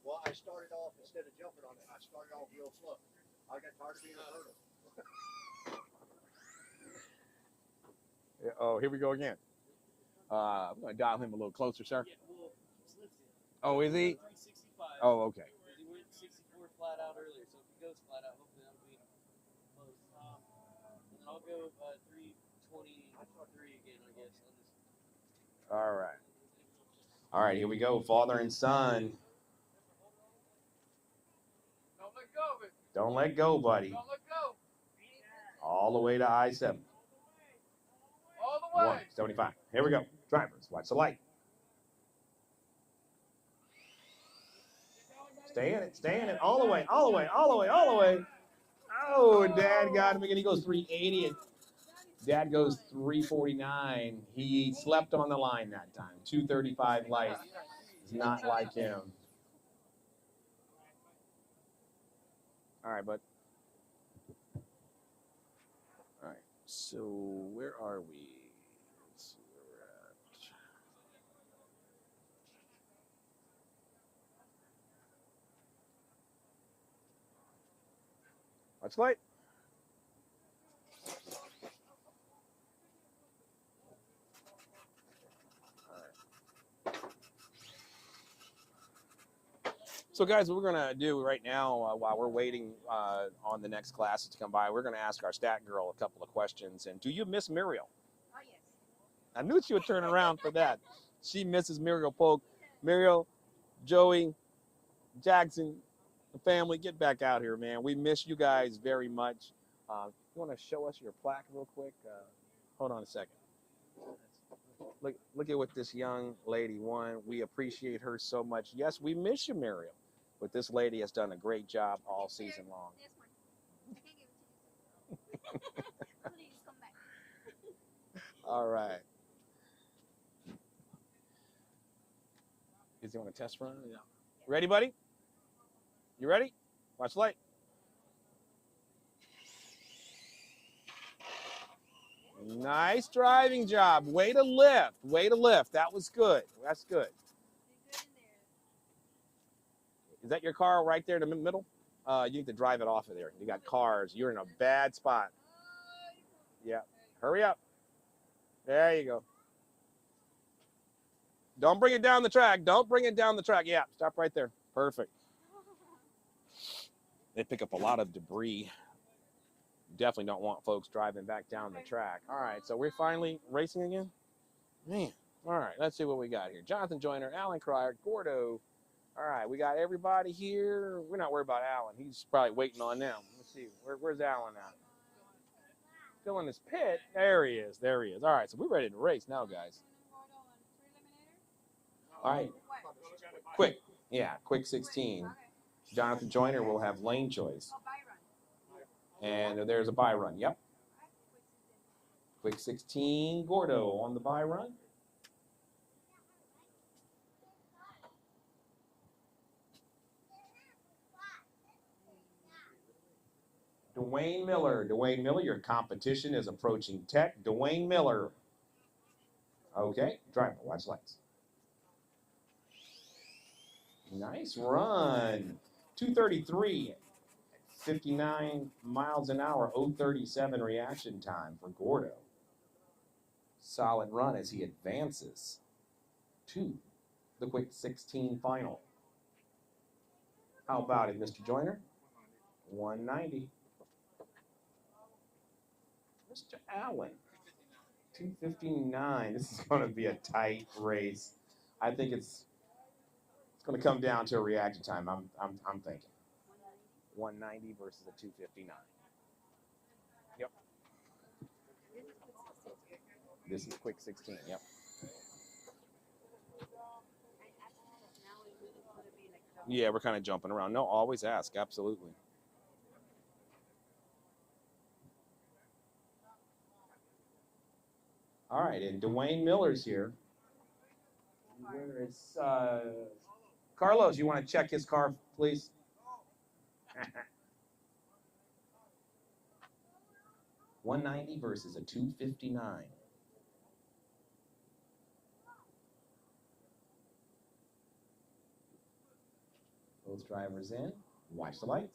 Well, I started off, instead of jumping on it, I started off real slow. I got tired of being a hurdle. Oh, here we go again. I'm going to dial him a little closer, sir. Yeah, well, Slips in. Oh, is he? 365. Oh, okay. He went 64 flat out earlier, so if he goes flat out, hopefully that'll be close. And I'll go 323 again, I guess. All right. All right, here we go, father and son. Don't let go of it. Don't let go, buddy. Don't let go. All the way to I-7. All the way. 175. Here we go. Drivers, watch the light. Stay in it, stay in it. All the way, all the way, all the way, all the way. Oh, Dad got him again. He goes 380 and Dad goes 349. He slept on the line that time. 235 light. It's not like him. All right, bud. All right. So where are we? Let's see where we're at. Watch light. So guys, what we're gonna do right now, while we're waiting on the next classes to come by, we're gonna ask our stat girl a couple of questions. And do you miss Muriel? Oh, yes. I knew she would turn around for that. She misses Muriel Polk. Muriel, Joey, Jackson, the family, get back out here, man. We miss you guys very much. You want to show us your plaque real quick? Hold on a second. Look at what this young lady won. We appreciate her so much. Yes, we miss you, Muriel. But this lady has done a great job all season long. This one. I can't give it to you. Please come back. All right. Is he on a test run? Yeah. Ready, buddy? You ready? Watch the light. Nice driving job. Way to lift. Way to lift. That was good. That's good. Is that your car right there in the middle? You need to drive it off of there. You got cars. You're in a bad spot. Yeah. Hurry up. There you go. Don't bring it down the track. Don't bring it down the track. Yeah, stop right there. Perfect. They pick up a lot of debris. Definitely don't want folks driving back down the track. All right, so we're finally racing again? Man. All right, let's see what we got here. Jonathan Joyner, Alan Cryer, Gordo. All right, we got everybody here. We're not worried about Alan. He's probably waiting on them. Let's see. Where's Alan at? Still in his pit. There he is. There he is. All right, so we're ready to race now, guys. All right. Quick. Yeah, quick 16. Jonathan Joyner will have lane choice. And there's a bye run. Yep. Quick 16, Gordo on the bye run. Dwayne Miller. Dwayne Miller, your competition is approaching Tech. Dwayne Miller. Okay, driver, watch lights. Nice run. 233, 59 miles an hour, 037 reaction time for Gordo. Solid run as he advances to the quick 16 final. How about it, Mr. Joyner? 190. Mr. Allen, 259. This is going to be a tight race. I think it's going to come down to a reaction time. I'm thinking 190 versus a 259. Yep. This is quick 16. Yep. Yeah, we're kind of jumping around. No, always ask. Absolutely. all right. And Dwayne Miller's here. Where is Carlos? You want to check his car, please? 190 versus a 259. Both drivers in. Watch the lights.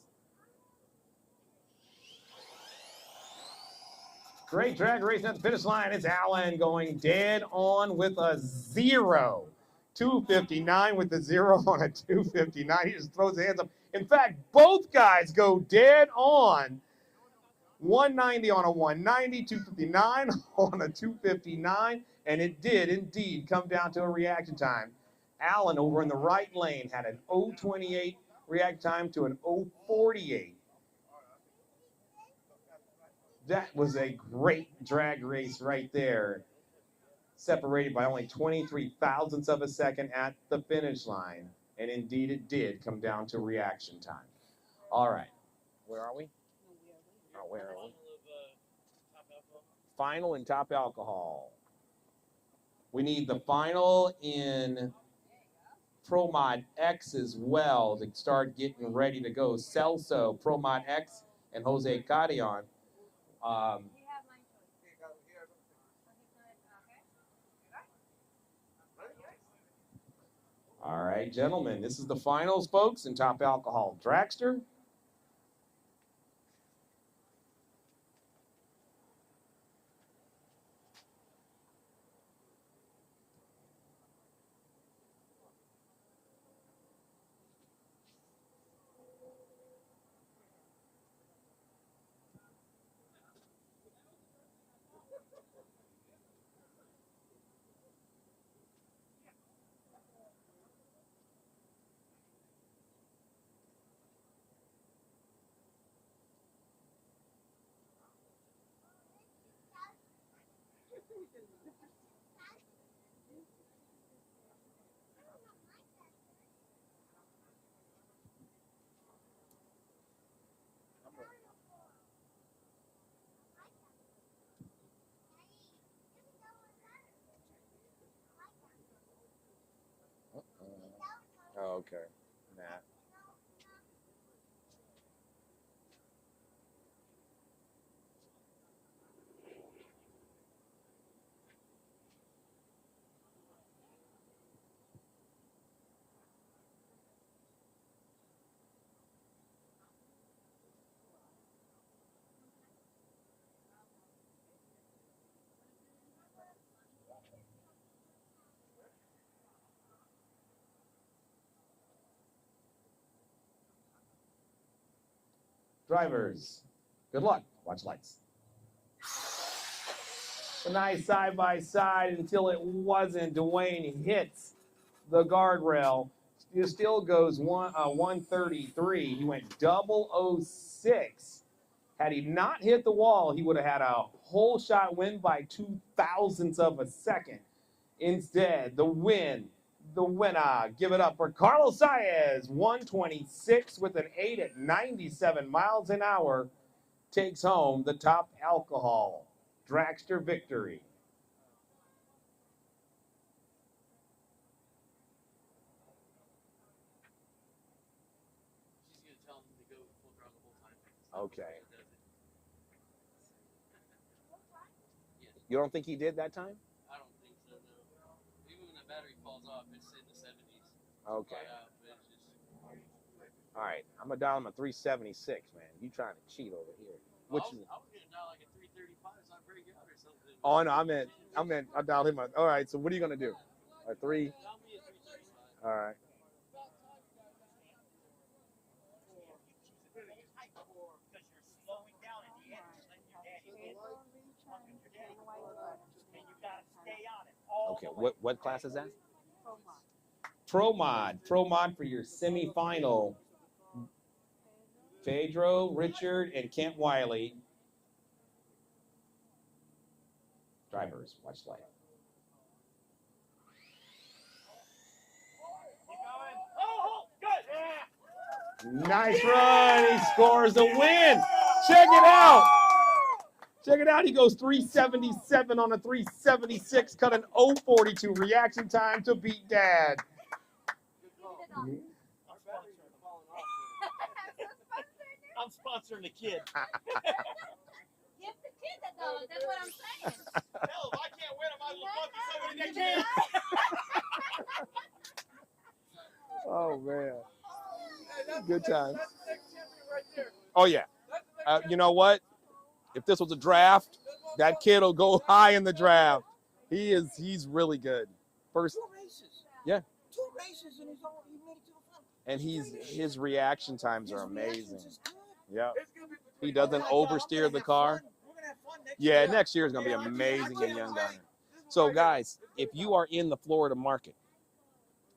Great drag racing at the finish line. It's Allen going dead on with a 0. 259 with the 0 on a 259. He just throws his hands up. In fact, both guys go dead on. 190 on a 190, 259 on a 259, and it did indeed come down to a reaction time. Allen over in the right lane had an 028 reaction time to an 048. That was a great drag race right there, separated by only 23 thousandths of a second at the finish line, and indeed it did come down to reaction time. All right. Where are we? Oh, where are we? Final in top alcohol. We need the final in Pro Mod X as well to start getting ready to go. Celso, Pro Mod X, and Jose Carrion. All right, gentlemen, this is the finals, folks, in top alcohol. Dragster. Oh, okay. Nah. Drivers, good luck. Watch lights. A nice side-by-side until it wasn't. Dwayne hits the guardrail. It still goes 133. He went 006. Had he not hit the wall, he would have had a whole shot win by 2 thousandths of a second. Instead, the winner, give it up for Carlos Saez, 126 with an 8 at 97 miles an hour, takes home the top alcohol dragster victory. She's gonna tell him to go full throttle the whole time. Okay. Yes. You don't think he did that time? I don't think so, no. battery falls off, it's in the 70s. Okay. But it's just, All right. I'm gonna dial him a 376, man. You trying to cheat over here? Which? I was getting down like a 335 on breakout or something. Oh no, I dialed him. All right. So what are you gonna do? A 3? Dial me a 335. All right. Okay. What class is that? Pro Mod for your semifinal. Pedro, Richard, and Kent Wiley. Drivers, watch light. Nice run. He scores a win. Check it out. Check it out. He goes 377 on a 376, cut an 042 reaction time to beat Dad. I'm sponsoring the kid. Give the kid the dollar. That's what I'm saying. Hell, if I can't win, I might as well sponsor somebody that can. Oh man. Good time. Oh yeah. You know what? If this was a draft, that kid will go high in the draft. He's really good. First, 2 races. yeah. 2 races and he made it to the final. And his reaction times are His amazing. reactions is good. Yeah. It's gonna be He doesn't oversteer the car. We're gonna have fun next Yeah, year. next year is gonna be amazing in Young Gunner. So guys, if you are in the Florida market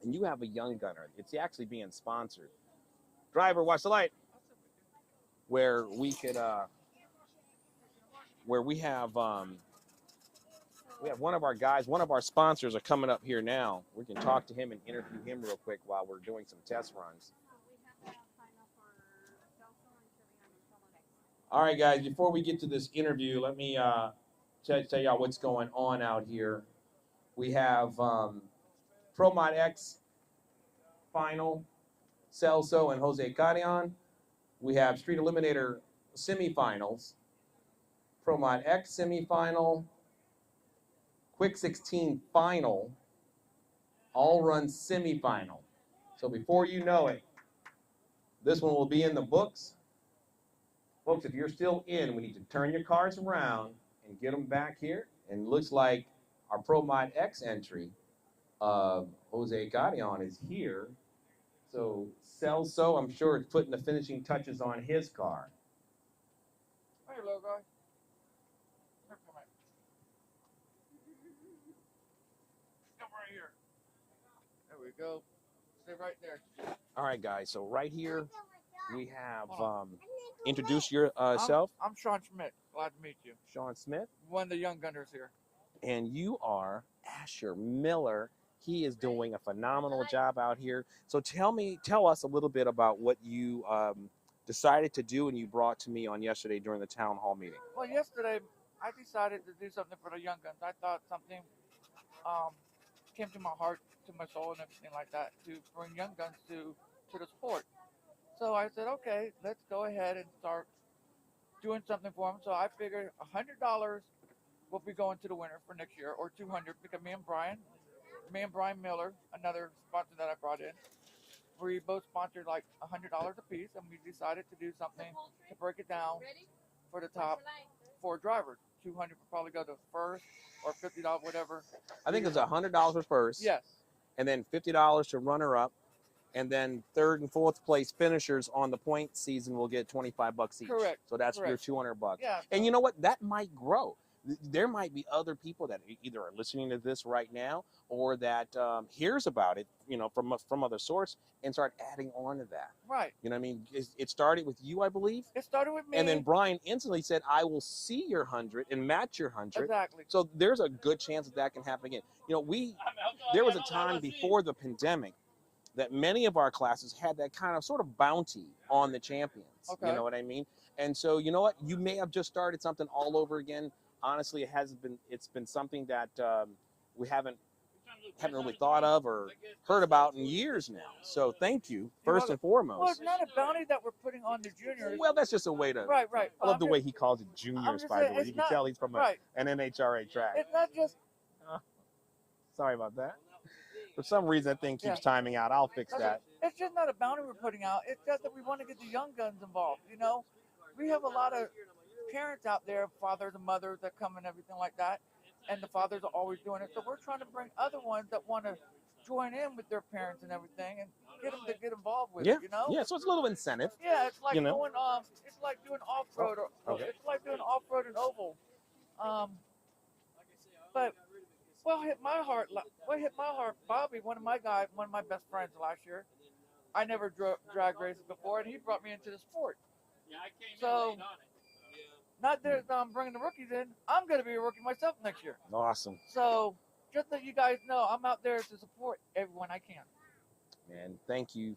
and you have a Young Gunner, it's actually being sponsored. Driver, watch the light. Where we could where we have one of our guys, one of our sponsors are coming up here now. We can talk to him and interview him real quick while we're doing some test runs. All right, guys, before we get to this interview, let me tell y'all what's going on out here. We have Pro Mod X final, Celso and Jose Carrion. We have Street Eliminator semifinals, Pro Mod X semifinal, Quick 16 final, all run semifinal. So before you know it, this one will be in the books. Folks, if you're still in, we need to turn your cars around and get them back here. And it looks like our Pro Mod X entry, Jose Carrion, is here. So Celso, I'm sure, is putting the finishing touches on his car. Hey, little guy. Here, come here. Come right here. There we go. Stay right there. All right, guys. So right here we have introduce yourself, I'm Sean Schmidt. Glad to meet you. Sean Smith, One of the young gunners here. and you are Asher Miller. He is doing a phenomenal job out here. So tell us a little bit about what you decided to do and you brought to me on yesterday during the town hall meeting. Well, yesterday I decided to do something for the young guns. I thought something came to my heart, to my soul, and everything like that to bring young guns to the sport. So I said, okay, let's go ahead and start doing something for them. So I figured $100 will be going to the winner for next year, or $200, because me and Brian Miller, another sponsor that I brought in, we both sponsored like $100 a piece, and we decided to do something to break it down for the top 4 drivers. $200 would probably go to first, or $50, whatever. I think it's $100 for first, Yes. and then $50 to runner up, and then 3rd and 4th place finishers on the point season will get $25 each. Correct. So that's Correct. your $200. Yeah. And you know what? That might grow. There might be other people that either are listening to this right now or that hears about it, from other source and start adding on to that. Right. You know what I mean? It started with you, I believe. It started with me. And then Brian instantly said, I will see your 100 and match your 100. Exactly. So there's a good chance that can happen again. There was a time before the pandemic that many of our classes had that kind of sort of bounty on the champions. Okay. You know what I mean? And so, you know what? You may have just started something all over again. Honestly, it's been something that we haven't really thought of or heard about in years now. So thank you, first and foremost. Well, it's not a bounty that we're putting on the juniors. Well, that's just a way to. Right. I love the way he calls it juniors, just by the saying, way. it's You can not- tell he's from right. an NHRA track. It's not just Sorry about that. For some reason, that thing keeps timing out. I'll fix that. It's just not a bounty we're putting out. It's just that we want to get the young guns involved. You know, we have a lot of parents out there, fathers and mothers that come and everything like that, and the fathers are always doing it. So we're trying to bring other ones that want to join in with their parents and everything, and get them to get involved with it. You know? Yeah. So it's a little incentive. Yeah, it's like You know? doing it's like doing off road. Okay. It's like doing off road and oval. But what hit my heart? Bobby, one of my best friends last year. I never drag races before, and he brought me into the sport. So, not that I'm bringing the rookies in. I'm going to be a rookie myself next year. Awesome. So, just that you guys know, I'm out there to support everyone I can. Man, thank you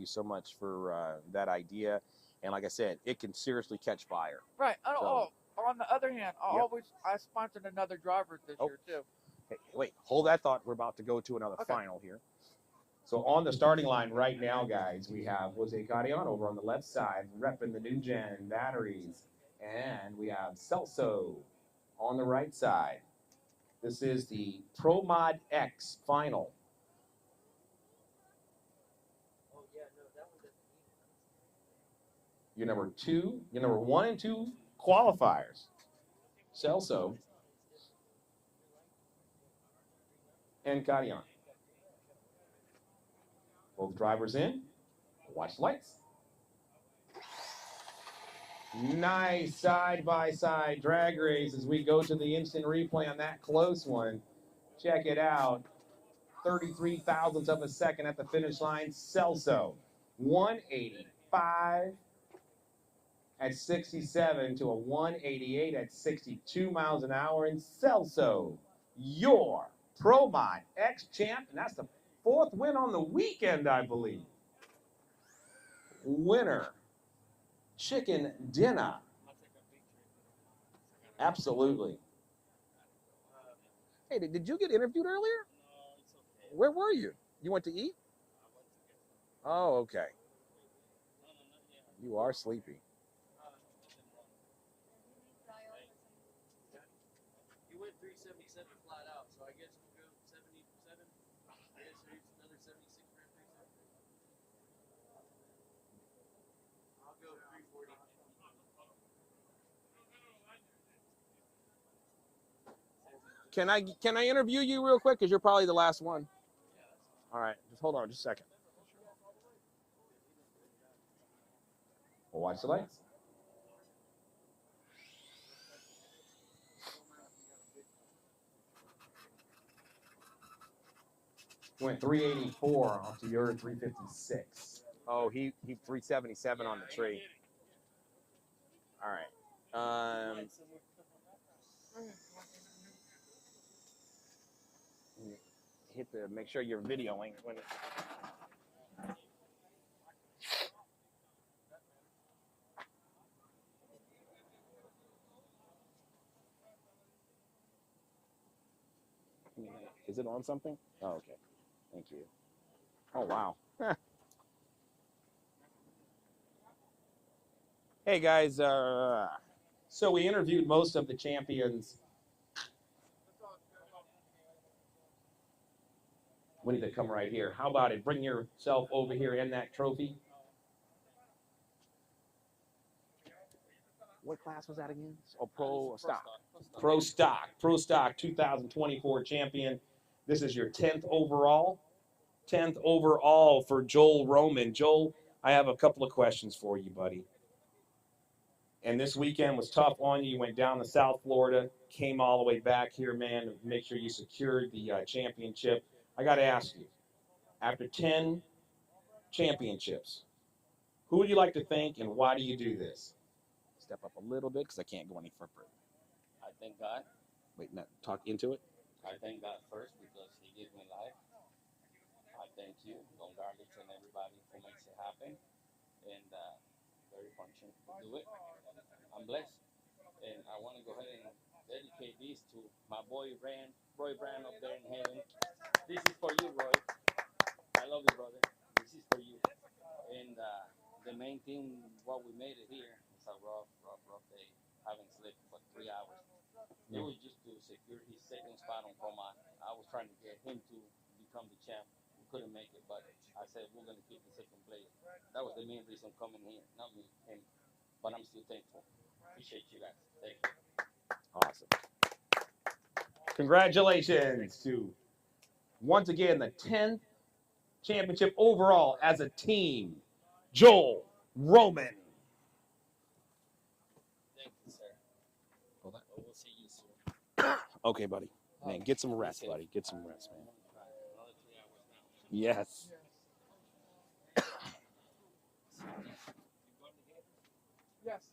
so much for that idea. And like I said, it can seriously catch fire. Right. So, on the other hand, I sponsored another driver this year too. Hey, wait, hold that thought. We're about to go to another final here. So on the starting line right now, guys, we have Jose Carrion over on the left side, repping the new gen batteries. And we have Celso on the right side. This is the Pro Mod X final. Your number 1 and 2 qualifiers. Celso and Carrion. Both drivers in. Watch the lights. Nice side-by-side drag race as we go to the instant replay on that close one. Check it out. 33 thousandths of a second at the finish line. Celso, 185 at 67 to a 188 at 62 miles an hour. And Celso, your Pro Mod X champ, and that's the 4th win on the weekend, I believe. Winner, chicken dinner. Absolutely. Hey, did you get interviewed earlier? Where were you? You went to eat? Oh, okay. You are sleepy. You went 377 flat out, so I guess we'll go 77. I guess there's another 76 for 370. I'll go 340. Can I interview you real quick? Because you're probably the last one. All right, just hold on just a second. We'll watch the lights. Went 384 off to your 356. Oh, he 377 on the tree. All right. Hit the make sure you're videoing when it, is it on something? Oh, okay. Thank you. Oh, wow. Hey, guys. So we interviewed most of the champions. We need to come right here. How about it? Bring yourself over here and that trophy. What class was that again? Oh, Pro Stock. Pro Stock 2024 champion. This is your 10th overall. 10th overall for Joel Roman. Joel, I have a couple of questions for you, buddy. And this weekend was tough on you. You went down to South Florida, came all the way back here, man, to make sure you secured the championship. I got to ask you, after 10 championships, who would you like to thank and why do you do this? Step up a little bit because I can't go any further. I thank God. Wait, no, talk into it. I thank God first because He gave me life. I thank you, Don Garlits, and everybody who makes it happen. And very fortunate to do it. I'm blessed. And I want to go ahead and dedicate this to my boy Roy Brand up there in heaven. This is for you, Roy. I love you, brother. This is for you. And the main thing, what we made it here, it's a rough day. Haven't slept for 3 hours. It was just to secure his second spot on Command. I was trying to get become the champ. We couldn't make it, but I said we're gonna keep the second place. That was the main reason coming here, not me, him. But I'm still thankful. Appreciate you guys. Thank you. Awesome. Congratulations to, once again, the 10th championship overall as a team, Joel Roman. Thank you, sir. Hold on. We'll see you soon. Okay, buddy. Man, get some rest, buddy. Get some rest, man. Another 3 hours now. Yes. Yes.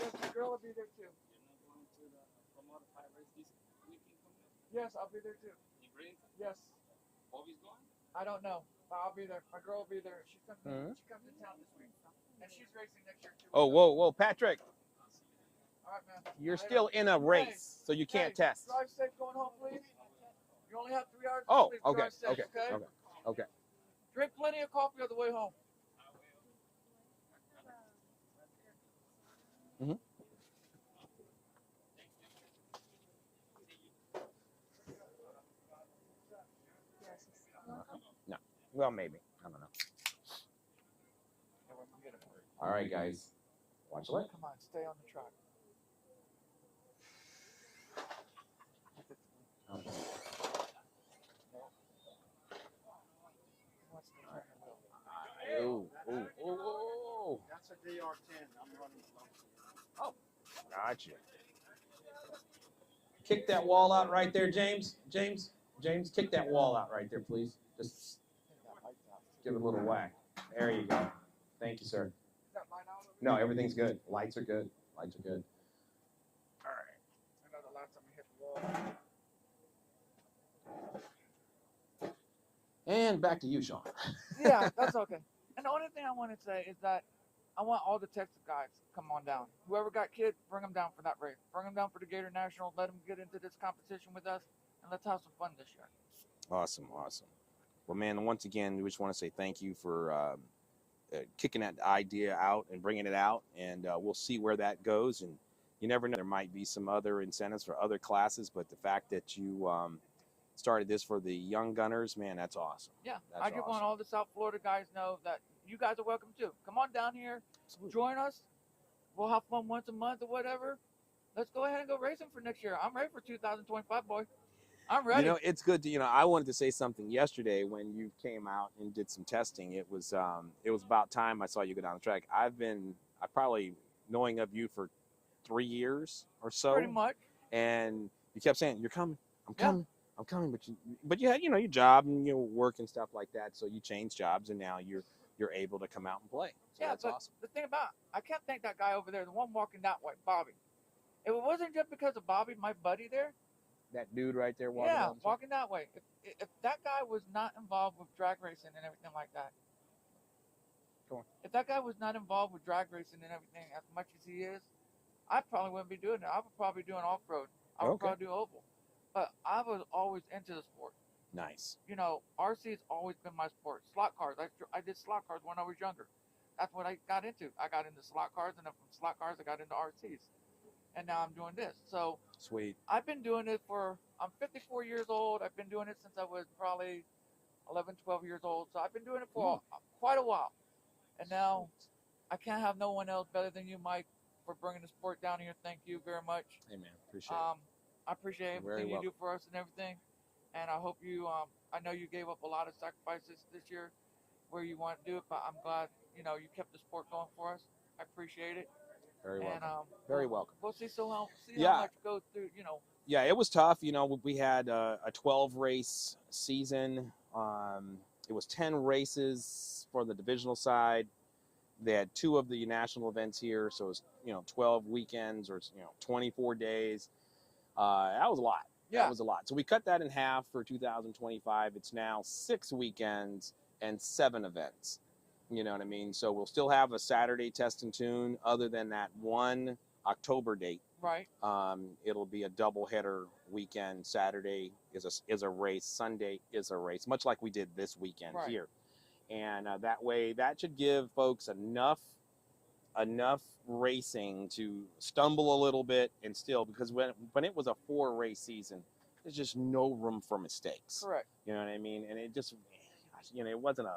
Yes, the girl will be there too. You're not going to the promoter fight race this weekend coming up? Yes, I'll be there too. You bring Yes. Bobby's going? I don't know, but I'll be there. My girl will be there. She comes. Mhm. She comes to town this week, and she's racing next year too. Oh, whoa, whoa, Patrick. All right, man. You're Later. still in a race, so you can't Hey, test. Drive safe going home, please. You only have 3 hours. to Oh, sleep. okay, Drive safe, okay, okay, okay. Drink plenty of coffee on the way home. Mhm. No. Well, maybe. I don't know. All right, guys. Watch the light. Come on, stay on the track. Ooh, ooh, ooh, ooh. That's a DR10. I'm running slow. Oh, gotcha. Kick that wall out right there, James. James, kick that wall out right there, please. Just give it a little whack. There you go. Thank you, sir. No, everything's good. Lights are good. Lights are good. All right. I know the last time we hit the wall. And back to you, Sean. Yeah, that's okay. And the only thing I want to say is that I want all the Texas guys to come on down. Whoever got kids, bring them down for that race. Bring them down for the Gator National. Let them get into this competition with us, and let's have some fun this year. Awesome, awesome. Well, man, once again, we just want to say thank you for kicking that idea out and bringing it out, and we'll see where that goes. And you never know, there might be some other incentives for other classes, but the fact that you started this for the young gunners, man, that's awesome. Yeah, That's I just want awesome. all the South Florida guys know that you guys are welcome too. Come on down here, join us. We'll have fun once a month or whatever. Let's go ahead and go racing for next year. I'm ready for 2025, boy. I'm ready. You know, it's good to, I wanted to say something yesterday when you came out and did some testing. It was about time I saw you go down the track. I probably knowing of you for 3 years or so. Pretty much. And you kept saying, "You're coming. I'm Yeah. coming. I'm coming." But you had, your job and work and stuff like that. So you changed jobs and now you're able to come out and play. So Yeah, that's but awesome. the thing about I can't thank that guy over there, the one walking that way, Bobby. If it wasn't just because of Bobby, my buddy there, That dude right there walking down the track. walking that way. If that guy was not involved with drag racing and everything like that, Go on. if that guy was not involved with drag racing and everything as much as he is, I probably wouldn't be doing it. I would probably be doing off road. I would Okay. probably do oval. But I was always into the sport. Nice. RC has always been my sport. Slot cars. I did slot cars when I was younger. That's what I got into. I got into slot cars, and then from slot cars, I got into RCs. And now I'm doing this. So Sweet. I've been doing it I'm 54 years old. I've been doing it since I was probably 11, 12 years old. So I've been doing it for quite a while. And now I can't have no one else better than you, Mike, for bringing the sport down here. Thank you very much. Hey, man. Appreciate it. I appreciate You're very everything you welcome. do for us and everything. And I hope you, I know you gave up a lot of sacrifices this year where you want to do it, but I'm glad, you kept the sport going for us. I appreciate it. Very welcome. And Very welcome. we'll see how Yeah. much goes through, Yeah, it was tough. We had a 12 race season. It was 10 races for the divisional side. They had 2 of the national events here, so it was 12 weekends or 24 days. That was a lot. Yeah. That was a lot. So we cut that in half for 2025. It's now 6 weekends and 7 events. You know what I mean? So we'll still have a Saturday test and tune other than that one October date. right. It'll be a doubleheader weekend. Saturday is a race. Sunday is a race, much like we did this weekend Right. here. And that way, that should give folks enough racing to stumble a little bit and still, because when it was a 4 race season, there's just no room for mistakes. Correct. You know what I mean? And it just, you know, it wasn't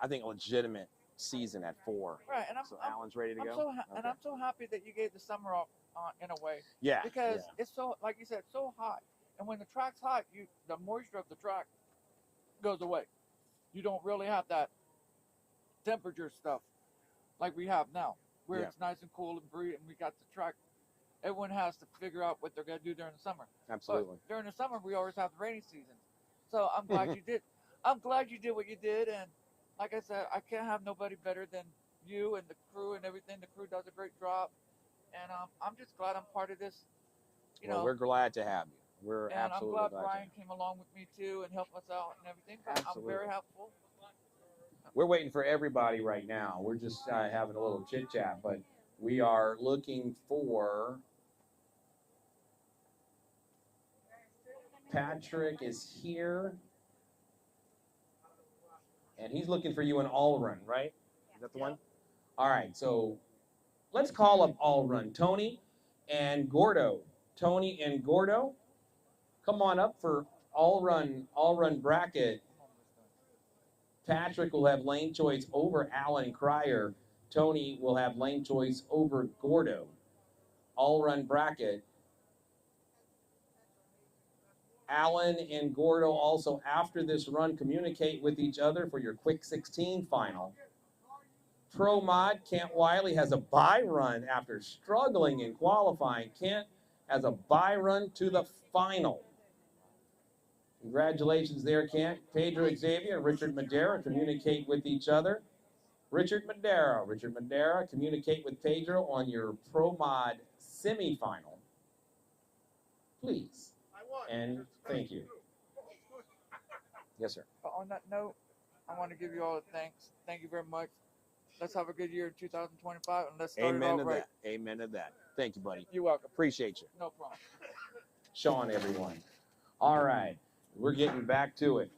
I think, a legitimate season at 4. Right, and So Alan's ready to go? and I'm so happy that you gave the summer off in a way. Yeah. Because yeah. it's so, like you said, so hot. And when the track's hot, the moisture of the track goes away. You don't really have that temperature stuff like we have now, where Yeah. it's nice and cool and breathe, and we got the track. Everyone has to figure out what they're going to do during the summer. Absolutely. But during the summer, we always have the rainy season. So I'm glad you did. I'm glad you did what you did, and like I said, I can't have nobody better than you and the crew and everything. The crew does a great job, and I'm just glad I'm part of this. You know, we're glad to have you. We're and absolutely I'm glad glad Brian came along with me too and helped us out and everything. But Absolutely. I'm very helpful. We're waiting for everybody right now. We're just having a little chit chat, but we are looking for Patrick is here, and he's looking for you in all run, right? Is that the one? All right, so let's call up all run. Tony and Gordo. Tony and Gordo, come on up for all run bracket. Patrick will have lane choice over Alan Cryer. Tony will have lane choice over Gordo. All run bracket. Alan and Gordo also, after this run, communicate with each other for your quick 16 final. Pro Mod, Kent Wiley has a bye run after struggling in qualifying. Kent has a bye run to the final. Congratulations there, Kent. Pedro Xavier and Richard Madera communicate with each other. Richard Madera, communicate with Pedro on your Pro Mod semifinal. Please. And thank you. Yes, sir. But on that note, I want to give you all the thanks. Thank you very much. Let's have a good year in 2025, and let's start it Amen off to right. that. Amen to that. Thank you, buddy. You're welcome. Appreciate you. No problem. Sean, everyone. All right, we're getting back to it.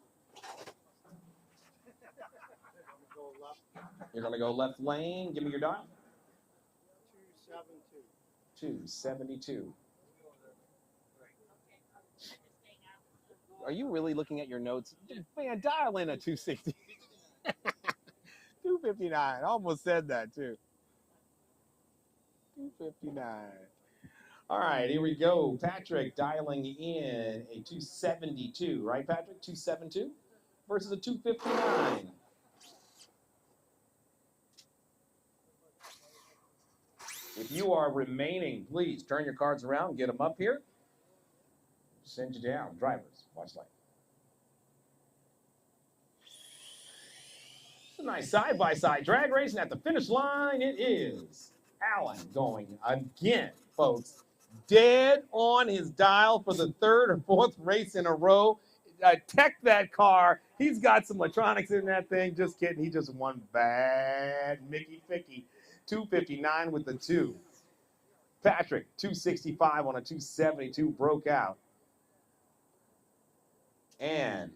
You're going to go left lane. Give me your dial. 272. Are you really looking at your notes? Man, dial in a 260. 259. I almost said that, too. 259. All right, here we go. Patrick dialing in a 272, right, Patrick? 272 versus a 259. If you are remaining, please turn your cards around, get them up here. Send you down. Drivers, watch lane. It's a nice side-by-side drag racing at the finish line. It is Alan going again, folks. Dead on his dial for the third or fourth race in a row. Tech that car. He's got some electronics in that thing. Just kidding. He just won bad. Mickey Ficky. 259 with the 2. Patrick, 265 on a 272, broke out. And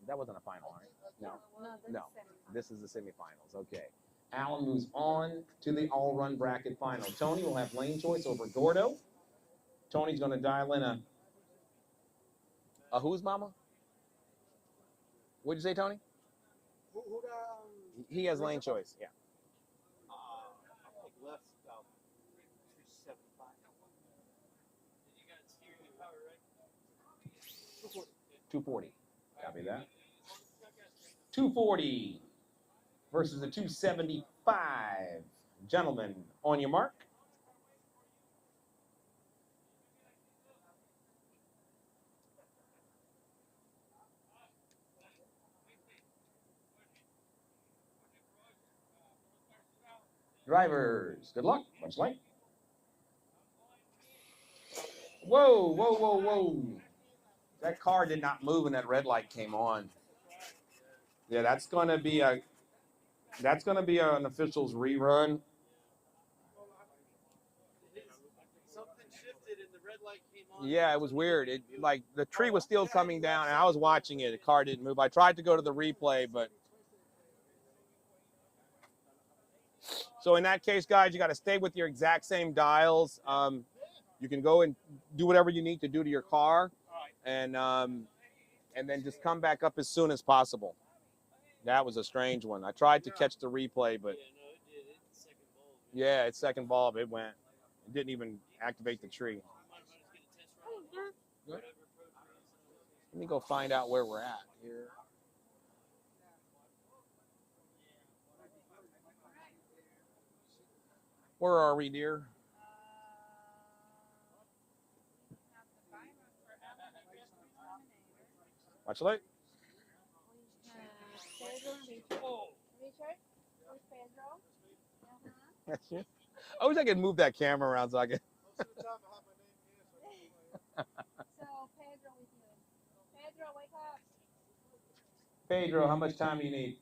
that wasn't a final, right? No. This is the semifinals. Okay. Alan moves on to the all-run bracket final. Tony will have lane choice over Gordo. Tony's going to dial in a who's mama? What'd you say, Tony? He has lane choice. Yeah. Left about 275. You got steering power, right? 240. Copy that. 240 versus a 275. Gentlemen, on your mark. Drivers, good luck. Much like. Whoa, whoa, whoa, whoa. That car did not move when that red light came on. Yeah, that's going to be an official's rerun. Something shifted and the red light came on. Yeah, it was weird. It like the tree was still coming down, and I was watching it. The car didn't move. I tried to go to the replay, but so in that case, guys, you got to stay with your exact same dials. You can go and do whatever you need to do to your car, and then just come back up as soon as possible. That was a strange one. I tried to catch the replay, but yeah, it's second bulb. It went. It didn't even activate the tree. Good. Let me go find out where we're at here. Where are we, dear? Watch light. Pedro and Richard. Richard? Who's Pedro? That's you. I wish I could move that camera around so I could. So Pedro with you. Pedro, wake up. Pedro, how much time do you need?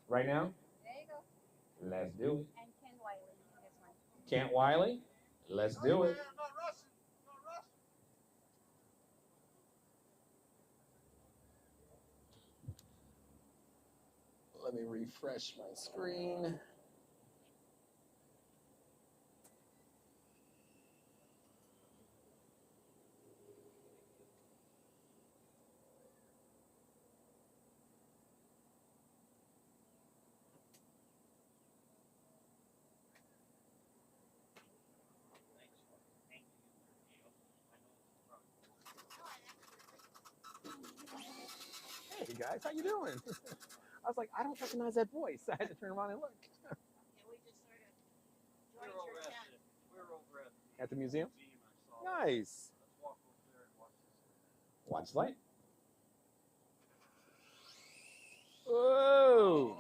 Right now? There you go. Let's do it. And Ken Wiley in this one. Kent Wiley? Let's do it. Let me refresh my screen. Hey guys, how you doing? I was like, I don't recognize that voice. I had to turn around and look. Yeah, we just sort of joined your chat. We're over At the museum? I saw. Nice. Let's walk over there and watch this. Watch light. Whoa.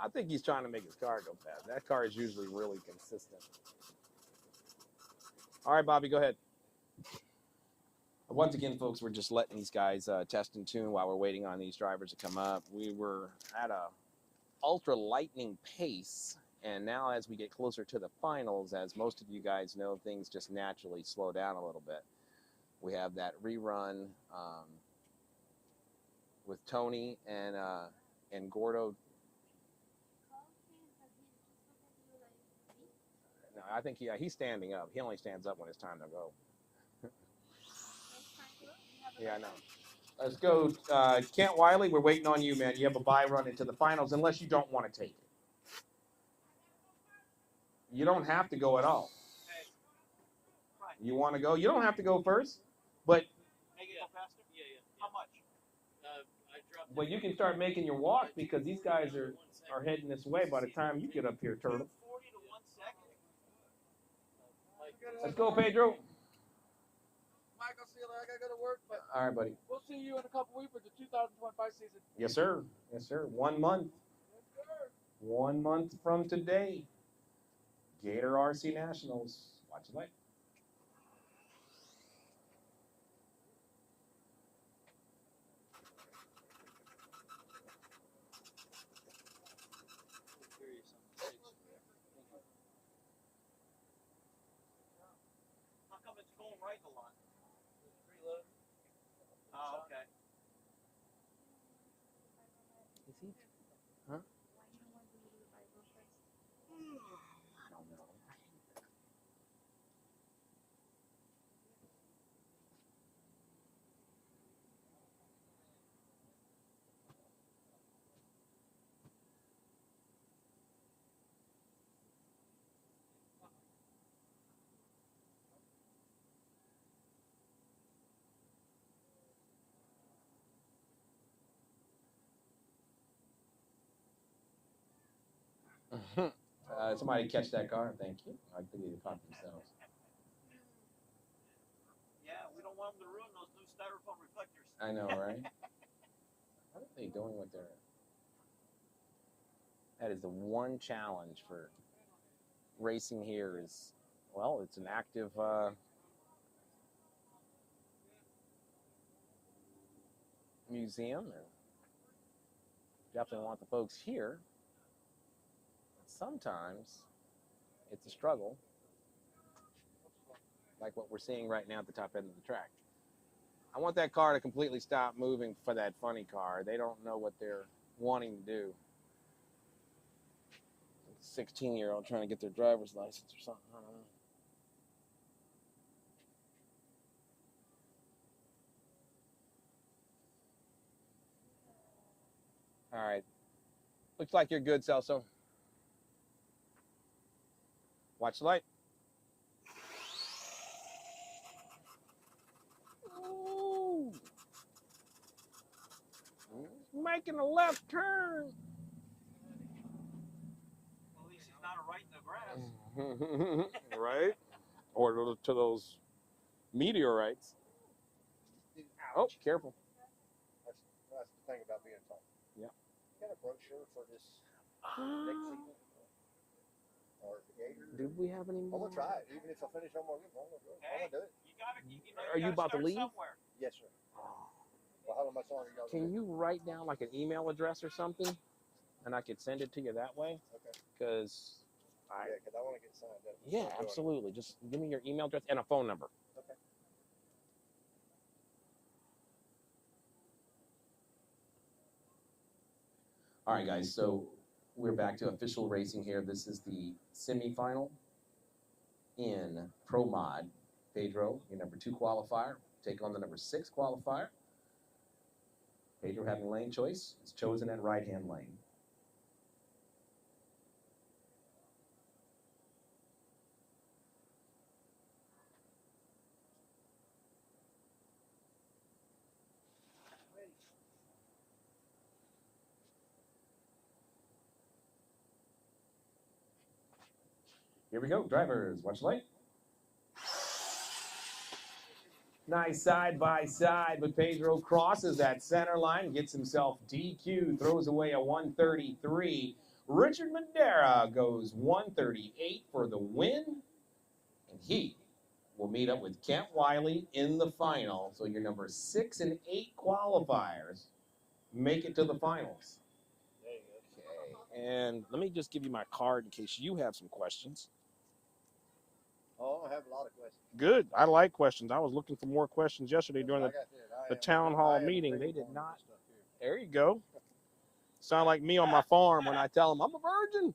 I think he's trying to make his car go fast. That car is usually really consistent. All right, Bobby, go ahead. Once again, folks, we're just letting these guys test and tune while we're waiting on these drivers to come up. We were at a ultra lightning pace, and now as we get closer to the finals, as most of you guys know, things just naturally slow down a little bit. We have that rerun with Tony and Gordo. No, I think he's standing up. He only stands up when it's time to go. Yeah, I know. Let's go, Kent Wiley. We're waiting on you, man. You have a bye run into the finals, unless you don't want to take it. You don't have to go at all. You want to go? You don't have to go first, but Make it go faster? Yeah. How much? I dropped you can start making your walk because these guys are heading this way by the time you get up here, Turtle. 40 to 1 second. Let's go, Pedro. Mike, I'll see you later. I gotta go to work, but All right, buddy. we'll see you in a couple weeks for the 2025 season. Yes, sir. Yes, sir. 1 month. 1 month from today. Gator RC Nationals. Watch the light. How come it's going right a lot? Reload. Oh, okay. Is he? Huh? I don't know. Somebody catch that car. Thank you. I think they caught themselves. Yeah, we don't want them to ruin those new styrofoam reflectors. I know, right? What are they doing with their... That is the one challenge for racing here is, well, it's an active museum, and definitely want the folks here. Sometimes it's a struggle, like what we're seeing right now at the top end of the track. I want that car to completely stop moving for that funny car. They don't know what they're wanting to do. 16-year-old trying to get their driver's license or something. I don't know. All right. Looks like you're good, Celso. Watch the light. Ooh. Making a left turn. Well, at least it's not a right in the grass. Right? Or to those meteorites. Oh, careful. That's the thing about being tall. Yeah. Got a brochure for this next season? Or the Gator? Did we have any I'm more? gonna try it, even if I finish on my roof. I'm gonna do it. You gotta, you know, Are you about to start leave? somewhere. Yes, sir. Well, how much longer y'all Can you write down like an email address or something, and I could send it to you that way? Okay. Because Yeah, because I want to get signed up. yeah, absolutely. Just give me your email address and a phone number. Okay. All right, guys, so we're back to official racing here. This is the semifinal in Pro Mod. Pedro, your number 2 qualifier, take on the number 6 qualifier. Pedro having lane choice is chosen at right-hand lane. Here we go, drivers, watch the light. Nice side by side, but Pedro crosses that center line, gets himself DQ, throws away a 133. Richard Madera goes 138 for the win, and he will meet up with Kent Wiley in the final. So your number 6 and 8 qualifiers make it to the finals. Okay. And let me just give you my card in case you have some questions. Oh, I have a lot of questions. Good. I like questions. I was looking for more questions yesterday during the town hall meeting. They did not. There you go. Sound like me on my farm when I tell them I'm a virgin.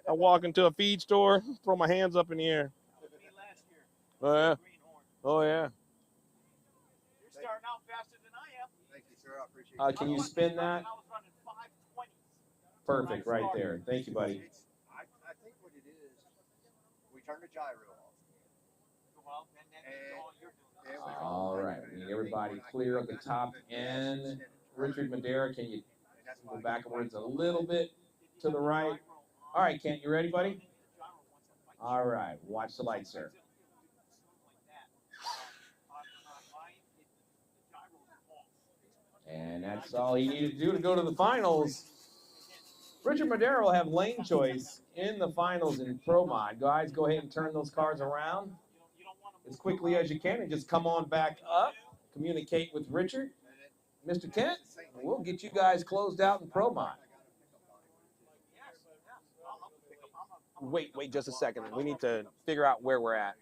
I walk into a feed store, throw my hands up in the air. That was me last year. Oh yeah. Greenhorn. Oh yeah. You're starting out faster than I am. Thank you, sir. I appreciate it. Can you spin that? I was running 520s. Perfect, right there. Thank you, buddy. I think what it is, we turn the gyro off. Well, and then all you're doing. All right, we need everybody clear at the top end. Richard Madera, can you go backwards a little bit to the right? All right, Kent, you ready, buddy? All right, watch the light, sir. And that's all he needed to do to go to the finals. Richard Madera will have lane choice in the finals in Pro Mod. Guys, go ahead and turn those cars around as quickly as you can and just come on back up, communicate with Richard. Mr. Kent, and we'll get you guys closed out in Pro Mod. Wait just a second. We need to figure out where we're at.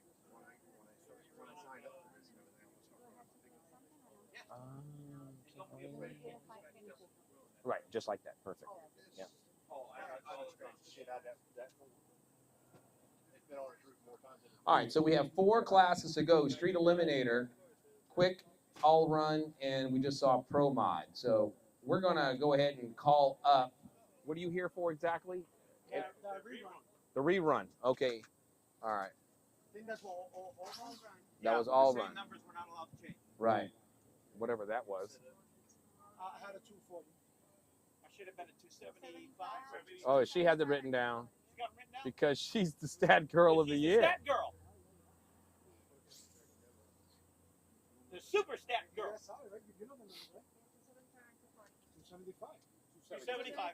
Right, just like that. Perfect. Yeah. All right, so we have 4 classes to go. Street Eliminator, Quick, All Run, and we just saw Pro Mod. So we're going to go ahead and call up. What are you here for exactly? The rerun. The rerun. Okay. All right. I think that's what all run. That was all run. Numbers were not allowed to change. Right. Whatever that was. I had a 240. I should have been a 275. Oh, she had it written down You got it written down? because she's the stat girl of the She's year. Stat girl. The super stat girl. Yeah, sorry, right? You know the number, right? 275. 275.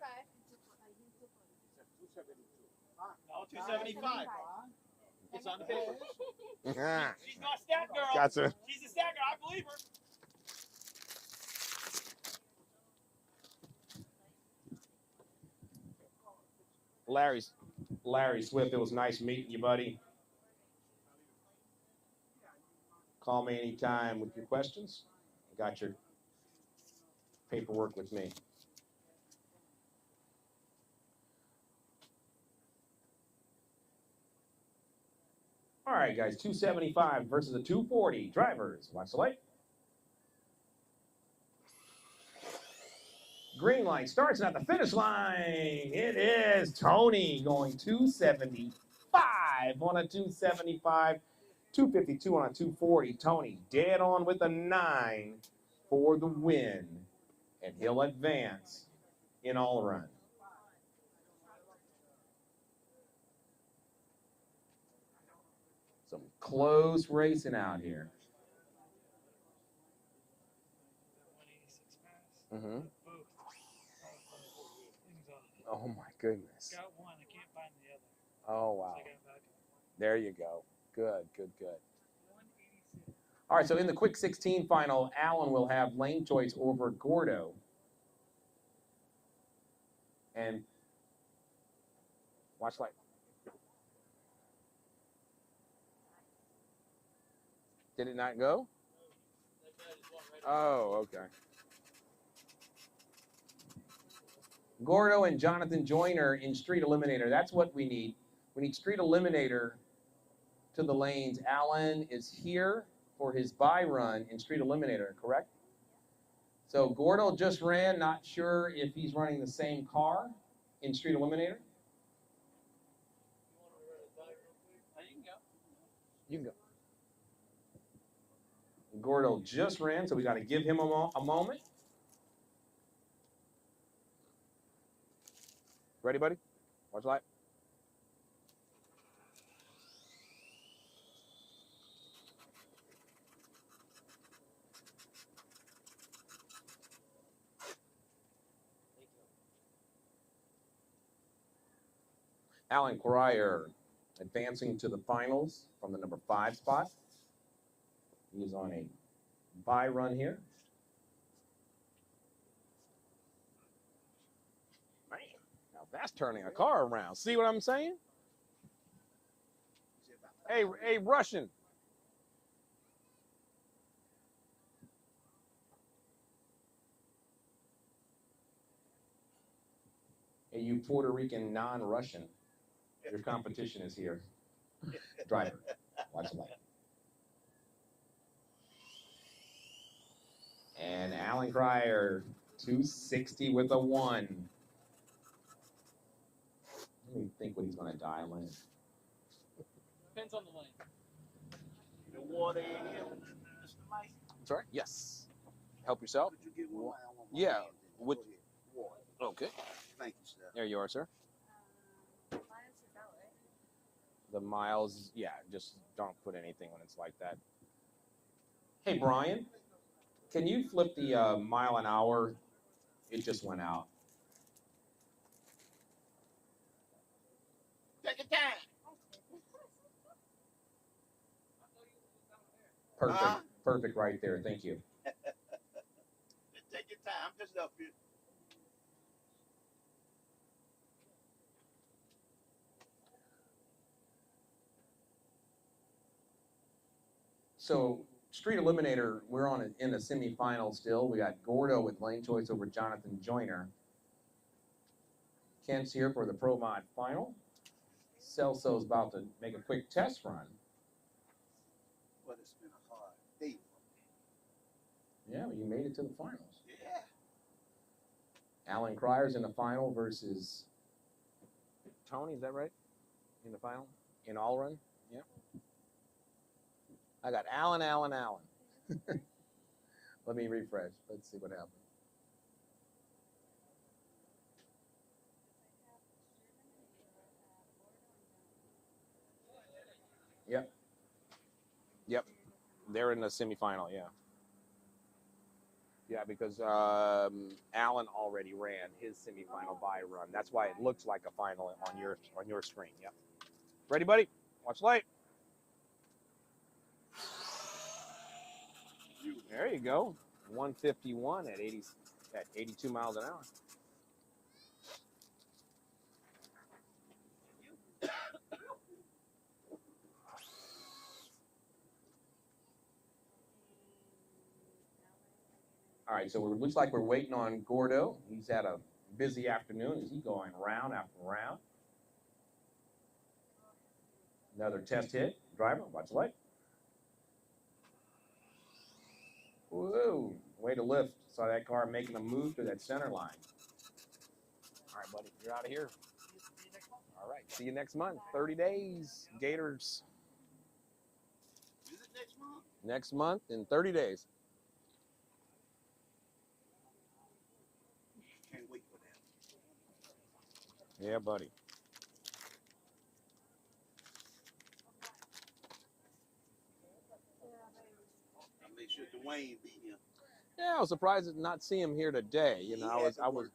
272. No, 275. It's on the paper. Ah, She's not a stat girl. gotcha. She's a stat girl. I believe her. Larry Swift, it was nice meeting you, buddy. Call me anytime with your questions. I got your paperwork with me. All right, guys, 275 versus a 240. Drivers, watch the light. Green light starts at the finish line. It is Tony going 275 on a 275, 252 on a 240. Tony dead on with a 9 for the win, and he'll advance in all run. Some close racing out here. 186 pass. Mm-hmm. Both. Things off. Oh my goodness. Got one. I can't find the other. Oh wow. So I got back. There you go. Good, good, good. 186. All right, so in the quick 16 final, Allen will have lane choice over Gordo. And watch light. Did it not go? That guy just walked right Oh, okay. Gordo and Jonathan Joyner in Street Eliminator. That's what we need. We need Street Eliminator to the lanes. Allen is here for his bye run in Street Eliminator, correct? So Gordo just ran, not sure if he's running the same car in Street Eliminator. You can go. You can go. Gordo just ran, so we got to give him a moment. Ready, buddy? Watch light. Alan Cryer advancing to the finals from the number 5 spot. He's on a bye run here. Man, now that's turning a car around. See what I'm saying? Hey, Russian. Hey, you Puerto Rican non-Russian. Your competition is here. Driver, watch the light. And Alan Cryer, 260 with a 1. Let me think what he's going to dial in. Depends on the lane. The water in here, Mr. Mike. Sorry? Yes. Help yourself? Could you get one? I want my Yeah, hands in. would- Go ahead. Water. Okay. Thank you, sir. There you are, sir. Miles is out, right? The miles, yeah, just don't put anything when it's like that. Hey, Brian, can you flip the mile an hour? It just went out. Take your time. Perfect, Huh? perfect right there. Thank you. Just take your time. I'm just up here. So, Street Eliminator, we're on in the semifinal still. We got Gordo with lane choice over Jonathan Joyner. Kent's here for the Pro Mod final. Celso's about to make a quick test run. But it's been a hard day. Yeah, you made it to the finals. Yeah. Alan Cryer's in the final versus Tony, is that right? In the final? In all run? Yeah. I got Alan. Let me refresh. Let's see what happens. Yep. They're in the semifinal, yeah. Yeah, because Alan already ran his semifinal bye run. That's why it looks like a final on your screen. Yep. Ready, buddy? Watch light. There you go. 151 at 82 miles an hour. All right, so it looks like we're waiting on Gordo. He's had a busy afternoon. Is he going round after round? Another test hit. Driver, watch the light. Whoa, way to lift. Saw that car making a move through that center line. All right, buddy, you're out of here. All right, see you next month. 30 days, Gators. Is it next month? Next month in 30 days. Can't wait for that. Yeah, buddy. I make sure Dwayne be here. Yeah, I was surprised to not see him here today. You know, I was.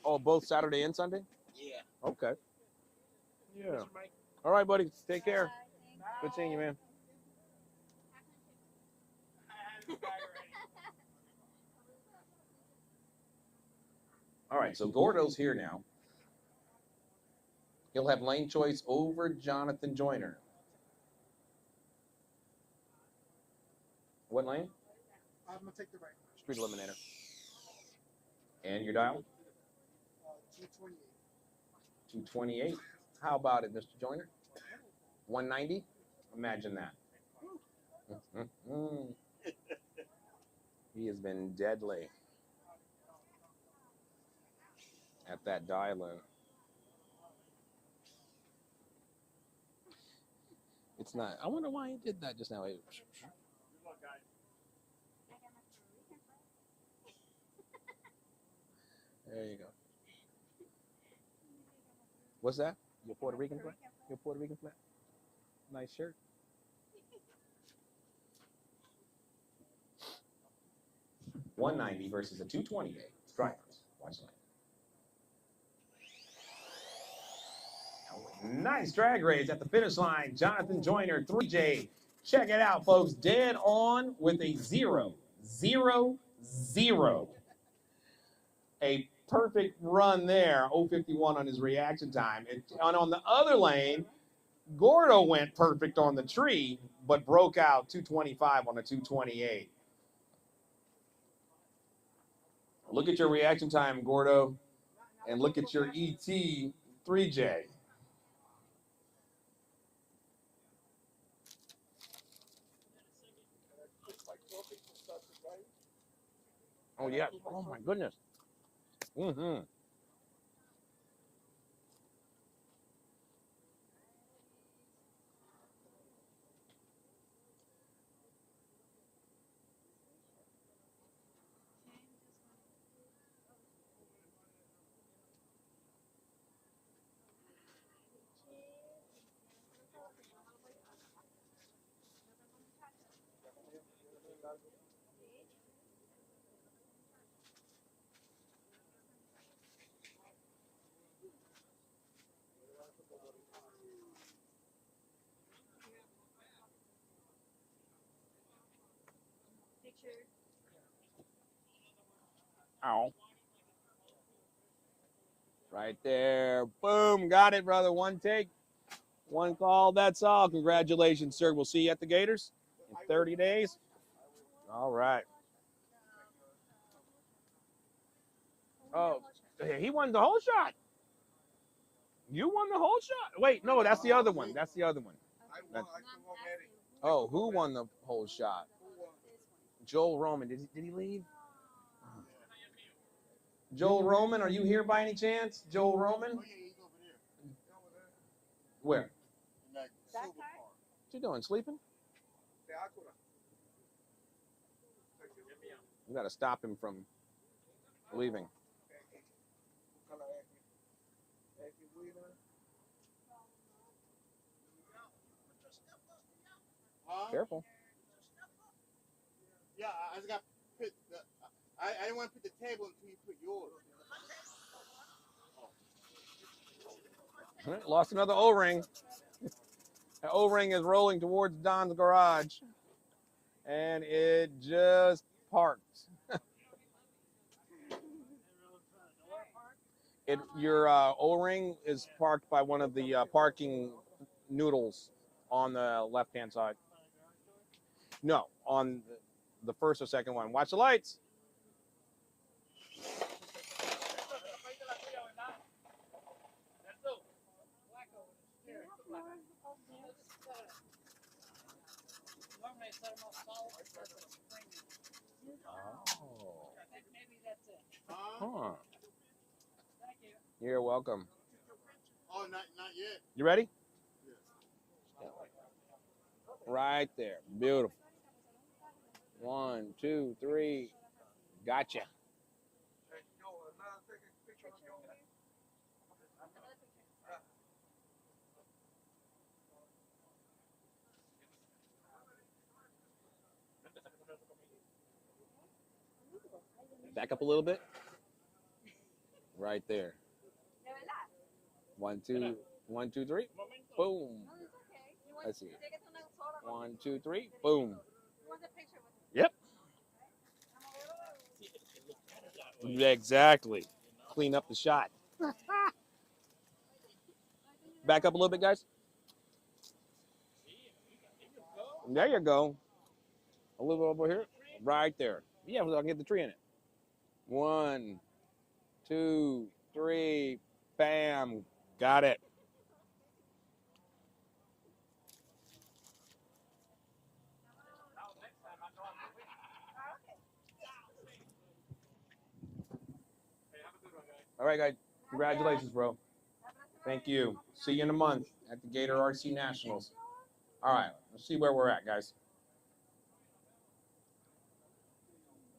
Oh, both Saturday and Sunday. Yeah. Okay. Yeah. All right, buddy. Take care. Good seeing you, man. All right, so Gordo's here now. He'll have lane choice over Jonathan Joyner. What lane? I'm gonna take the right. Street eliminator. And your dial? 228. 228. How about it, Mr. Joyner? 190? Imagine that. He has been deadly at that dial-in. It's not. I wonder why he did that just now. There you go. What's that? Your Puerto Rican flag? Your Puerto Rican flag? Nice shirt. $190 versus a 228. Drivers, watch lane. Nice drag race at the finish line. Jonathan Joyner, 3J. Check it out, folks. Dead on with a 0, 0, 0. A perfect run there. 051 on his reaction time. And on the other lane, Gordo went perfect on the tree, but broke out 225 on the 228. Look at your reaction time, Gordo, and look at your ET 3J. Oh, yeah. Oh, my goodness. Mm-hmm. Ow. Right there. Boom. Got it, brother. One take. One call. That's all. Congratulations, sir. We'll see you at the Gators in 30 days. All right. Oh, he won the whole shot. You won the whole shot. Wait, no, that's the other one. That's the other one. Oh, who won the whole shot? Joel Roman. Did he leave? Joel Roman, are you here by any chance? Joel Roman? Where? That What you doing? Sleeping? You got to stop him from leaving. Careful. Yeah, I just got put. I didn't want to put the table until you put yours. Lost another O-ring. The O-ring is rolling towards Don's garage. And it just parked. Your O-ring is parked by one of the parking noodles on the left-hand side. No, on the first or second one. Watch the lights. set them up solid. That's a premium. Oh. I think maybe that's it. Huh. Thank you. You're welcome. Oh, not yet. You ready? Right there. Beautiful. 1, 2, 3. Gotcha. Back up a little bit. Right there. 1, 2, 1, 2, 3. Boom. Let's see. 1, 2, 3. Boom. Yep. Exactly. Clean up the shot. Back up a little bit, guys. There you go. A little bit over here. Right there. Yeah, so I can get the tree in it. 1, 2, 3. Bam. Got it. All right, guys. Congratulations, bro. Thank you. See you in a month at the Gator RC Nationals. All right. Let's see where we're at, guys.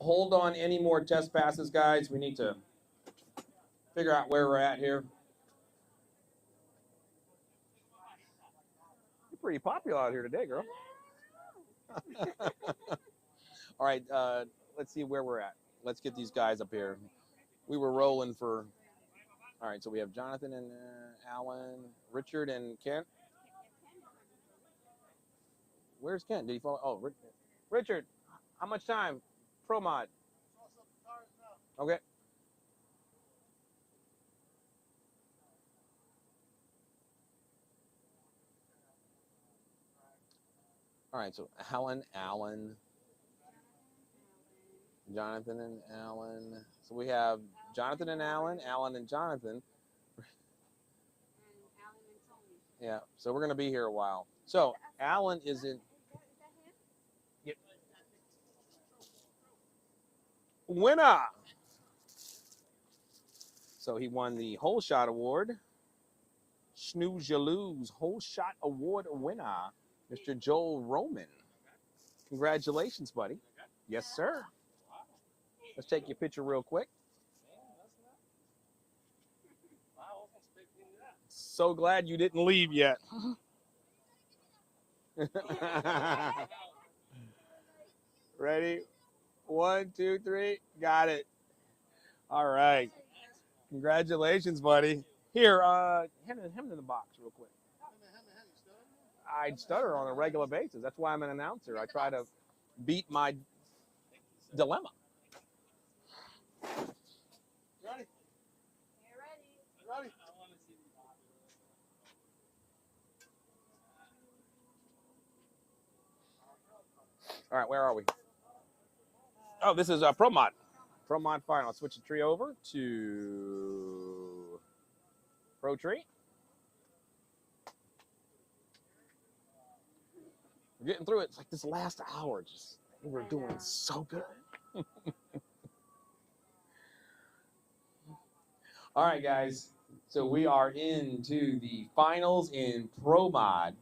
Hold on any more test passes, guys. We need to figure out where we're at here. You're pretty popular out here today, girl. All right, let's see where we're at. Let's get these guys up here. We were rolling for. All right, so we have Jonathan and Alan, Richard and Kent. Where's Kent? Did he fall? Oh, Richard, how much time? Pro mod. Okay. All right, so Alan, Jonathan and Alan. So we have Jonathan and Alan and Jonathan. Yeah, so we're going to be here a while. So Alan is in. Yep. Winner! So he won the Whole Shot Award. Snooze You Lose Whole Shot Award winner, Mr. Joel Roman. Congratulations, buddy. Yes, sir. Let's take your picture real quick. So glad you didn't leave yet. Ready? 1, 2, 3. Got it. All right. Congratulations, buddy. Here, hand him in the box real quick. I stutter on a regular basis. That's why I'm an announcer. I try to beat my dilemma. Ready? Ready? All right, where are we? Oh, this is Pro Mod. Pro Mod final. I'll switch the tree over to Pro Tree. We're getting through it. It's like this last hour, just we're doing so good. All right, guys. So we are into the finals in Pro Mod.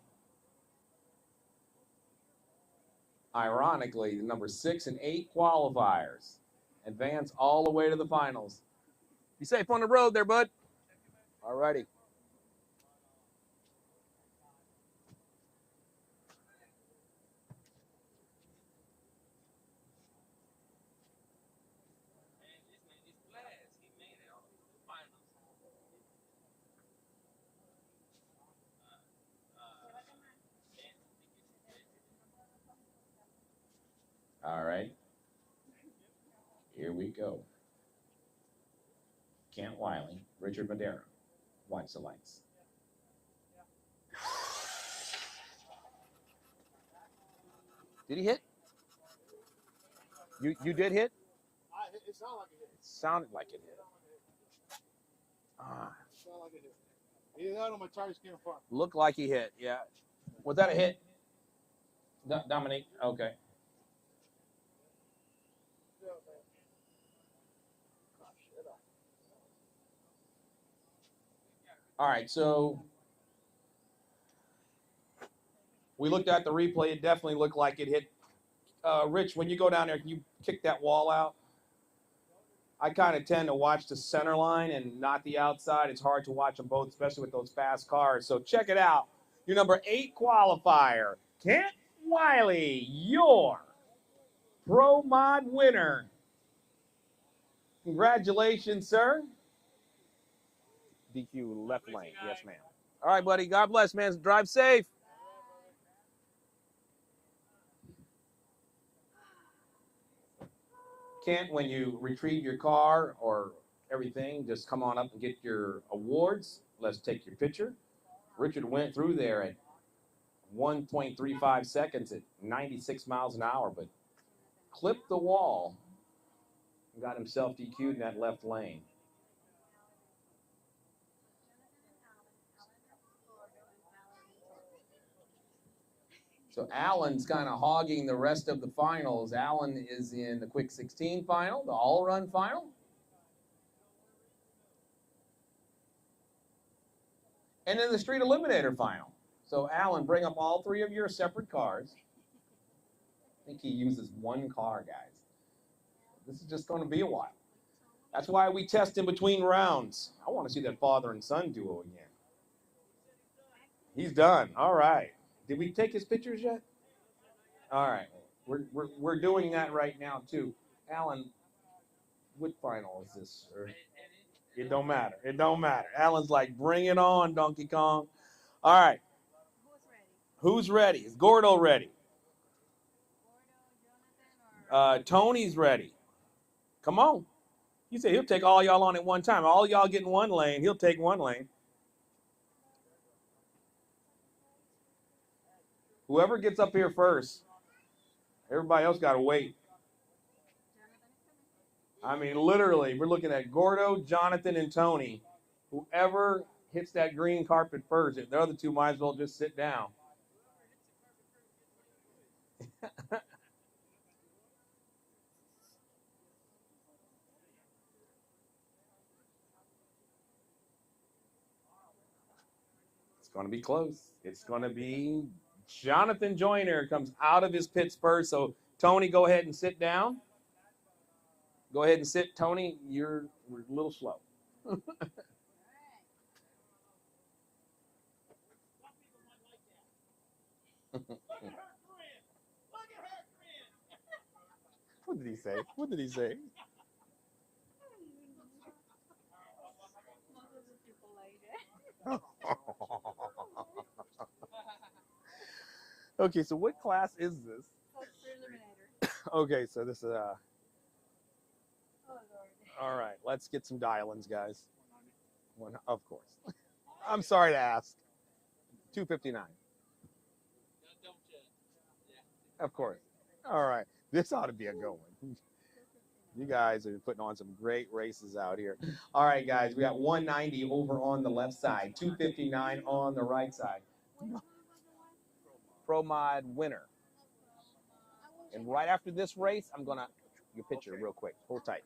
Ironically, the number 6 and 8 qualifiers advance all the way to the finals. Be safe on the road there, bud. All righty. All right. Here we go. Kent Wiley, Richard Madera. Watch the lights. Did he hit? You did hit? It sounded like it hit. It sounded like it hit. Ah. It sounded like it hit. Either that or my tires came apart. Looked like he hit, yeah. Was that a hit? Dominique, okay. All right, so we looked at the replay. It definitely looked like it hit. Rich, when you go down there, can you kick that wall out? I kind of tend to watch the center line and not the outside. It's hard to watch them both, especially with those fast cars. So check it out. Your number 8 qualifier, Kent Wiley, your Pro Mod winner. Congratulations, sir. DQ left lane. Yes, ma'am. All right, buddy. God bless, man. Drive safe. Kent, when you retrieve your car or everything, just come on up and get your awards. Let's take your picture. Richard went through there at 1.35 seconds at 96 miles an hour, but clipped the wall and got himself DQ'd in that left lane. So Allen's kind of hogging the rest of the finals. Allen is in the Quick 16 final, the all-run final. And then the Street Eliminator final. So Allen, bring up all 3 of your separate cars. I think he uses 1 car, guys. This is just going to be a while. That's why we test in between rounds. I want to see that father and son duo again. He's done. All right. Did we take his pictures yet? All right. We're doing that right now, too. Alan, what final is this? It don't matter. It don't matter. Alan's like, bring it on, Donkey Kong. All right. Who's ready? Is Gordo ready? Tony's ready. Come on. He said he'll take all y'all on at one time. All y'all get in one lane. He'll take one lane. Whoever gets up here first, everybody else got to wait. I mean, literally, we're looking at Gordo, Jonathan, and Tony. Whoever hits that green carpet first, the other 2 might as well just sit down. It's going to be close. It's going to be Jonathan Joyner comes out of his pits first. So, Tony, go ahead and sit down. Go ahead and sit. Tony, we're a little slow. What did he say? What did he say? Okay, so what class is this? Okay, so this is all right, let's get some dial-ins, guys. One, of course. I'm sorry to ask. 259. Of course. All right. This ought to be a good one. You guys are putting on some great races out here. All right, guys, we got 190 over on the left side, 259 on the right side. Pro Mod winner. And right after this race, I'm going to your picture real quick. Hold tight.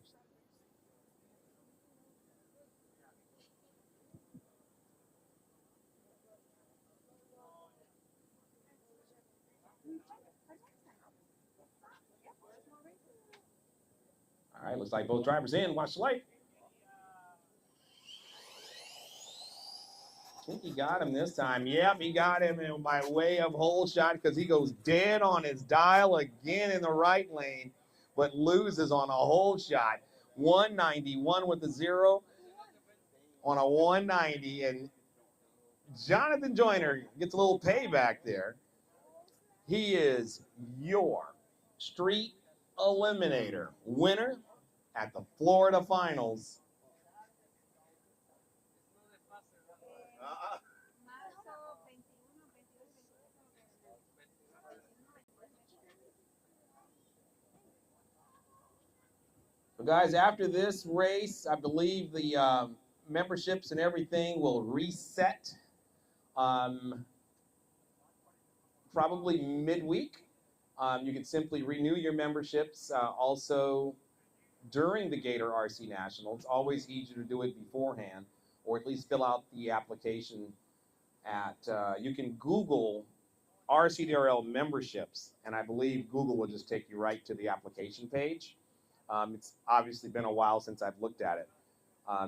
All right, looks like both drivers in. Watch the light. I think he got him this time. Yep, he got him by way of hole shot because he goes dead on his dial again in the right lane, but loses on a hole shot. 191 with a 0 on a 190, and Jonathan Joyner gets a little payback there. He is your Street Eliminator winner at the Florida Finals. So guys, after this race, I believe the memberships and everything will reset probably midweek. You can simply renew your memberships. Also, during the Gator RC National, it's always easier to do it beforehand, or at least fill out the application at, you can Google RCDRL memberships, and I believe Google will just take you right to the application page. It's obviously been a while since I've looked at it.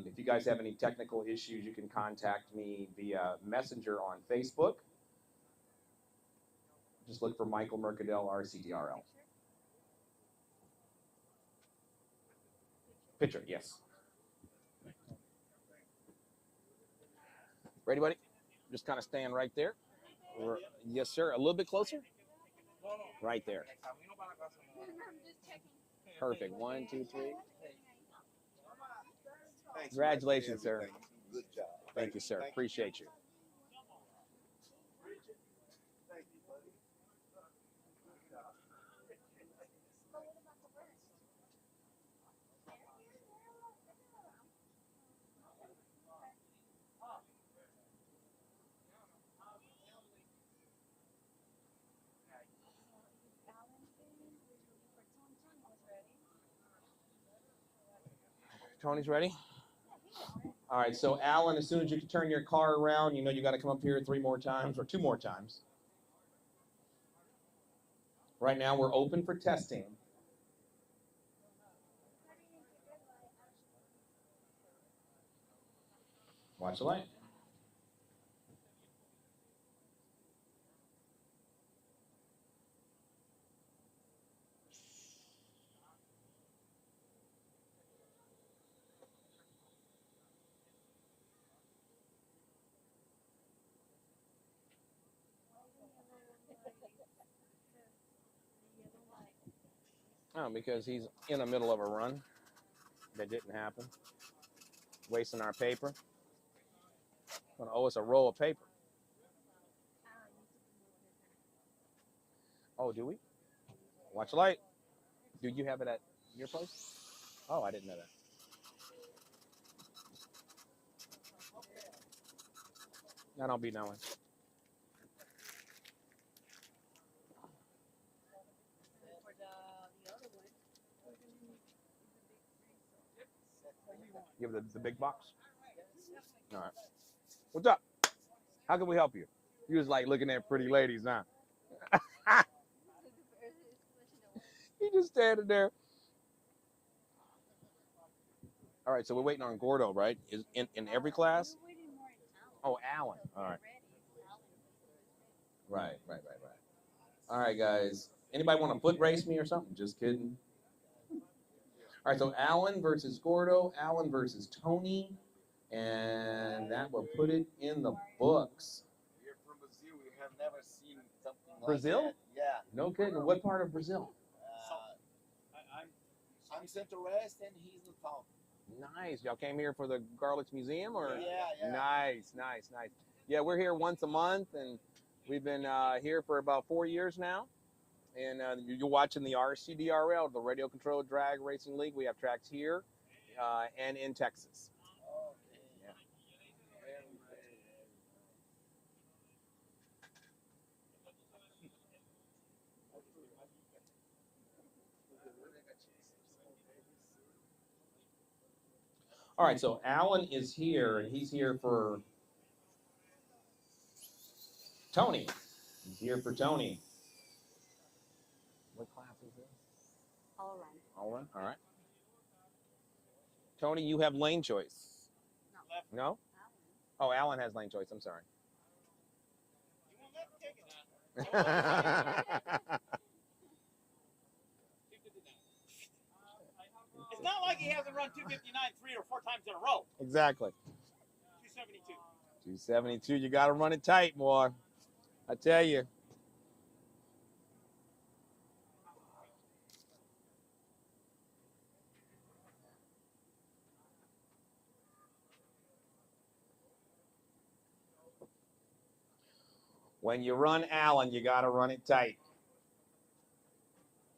If you guys have any technical issues, you can contact me via Messenger on Facebook. Just look for Michael Mercadell, RCDRL. Picture, yes. Ready, buddy? Just kind of stand right there. Yes, sir. A little bit closer. Right there. Perfect. 1, 2, 3. Congratulations, sir. Good job. Thank you, sir. Appreciate you. Thank you, buddy. Tony's ready? All right, so Alan, as soon as you can turn your car around, you know you got to come up here 3 more times or 2 more times. Right now we're open for testing. Watch the light. Oh, because he's in the middle of a run that didn't happen. Wasting our paper. Gonna owe us a roll of paper. Oh, do we? Watch the light. Do you have it at your place? Oh, I didn't know that. I don't be knowing. Give the big box. All right. What's up? How can we help you? You was like looking at pretty ladies, huh? He just standing there. All right, so we're waiting on Gordo, right? Is in every class? Oh, Alan. All right. Right. All right, guys. Anybody want to foot race me or something? Just kidding. All right, so Alan versus Gordo, Alan versus Tony, and that will put it in the books. We're from Brazil. We have never seen something like Brazil? that. Yeah. No kidding. What part of Brazil? I'm Central West and he's the top. Nice. Y'all came here for the Garlits Museum, or? Yeah. Nice. Yeah, we're here once a month, and we've been here for about 4 years now. And you're watching the RCDRL, the Radio Controlled Drag Racing League. We have tracks here and in Texas. Okay. Yeah. All right, so Alan is here, and he's here for Tony. He's here for Tony. What class is this? All right. All right. All right. Tony, you have lane choice. No? Oh, Alan has lane choice. I'm sorry. It's not like he hasn't run 259 3 or 4 times in a row. Exactly. 272. 272. You got to run it tight, boy. I tell you. When you run Alan, you got to run it tight.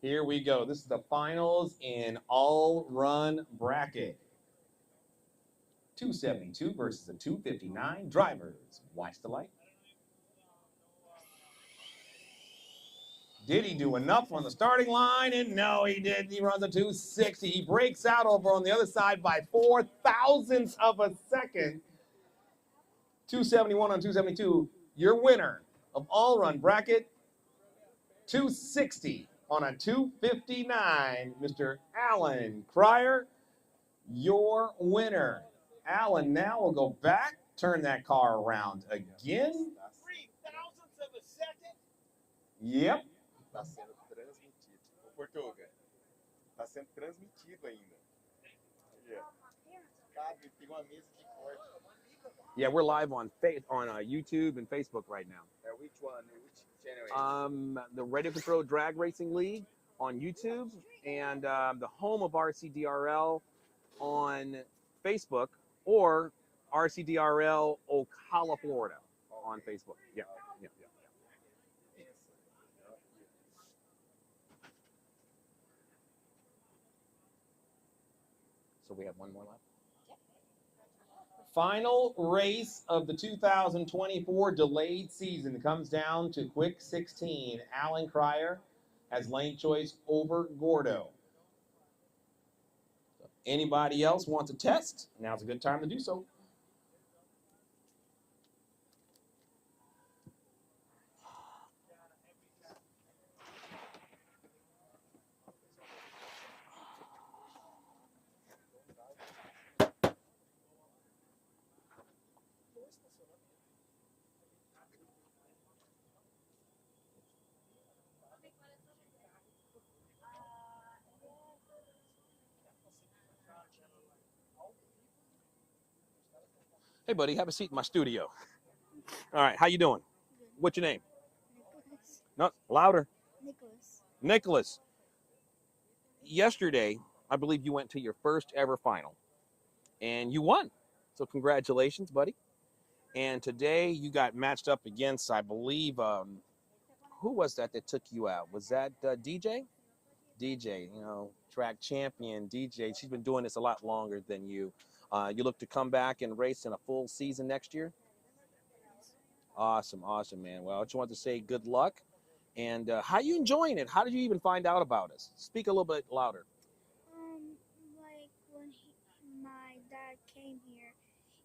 Here we go. This is the finals in all-run bracket. 272 versus a 259. Drivers, watch the light. Did he do enough on the starting line? And no, he didn't. He runs a 260. He breaks out over on the other side by 4 thousandths of a second. 271 on 272. Your winner of all run bracket, 260 on a 259, Mr. Alan Cryer, your winner. Alan now will go back, turn that car around again. 3 thousandths of a second? Yep. Tá sendo transmitido. Ô, Portuga, tá sendo transmitido ainda. Aí, ó. Cabe, tem uma mesa de corte. Yeah, we're live on YouTube and Facebook right now. Which one? Which channel? The Radio Control Drag Racing League on YouTube and the home of RCDRL on Facebook, or RCDRL Ocala, Florida on Facebook. Yeah. So we have one more left. Final race of the 2024 delayed season comes down to quick 16. Alan Cryer has lane choice over Gordo. Anybody else wants a test? Now's a good time to do so. Hey, buddy, have a seat in my studio. All right, how you doing? What's your name? Nicholas. No, louder. Nicholas. Nicholas. Yesterday, I believe you went to your first ever final, and you won. So congratulations, buddy. And today you got matched up against, I believe, who was that took you out? Was that DJ? DJ, you know, track champion, DJ. She's been doing this a lot longer than you. You look to come back and race in a full season next year? Awesome, man. Well, I just want to say good luck. And how are you enjoying it? How did you even find out about us? Speak a little bit louder. Like when my dad came here,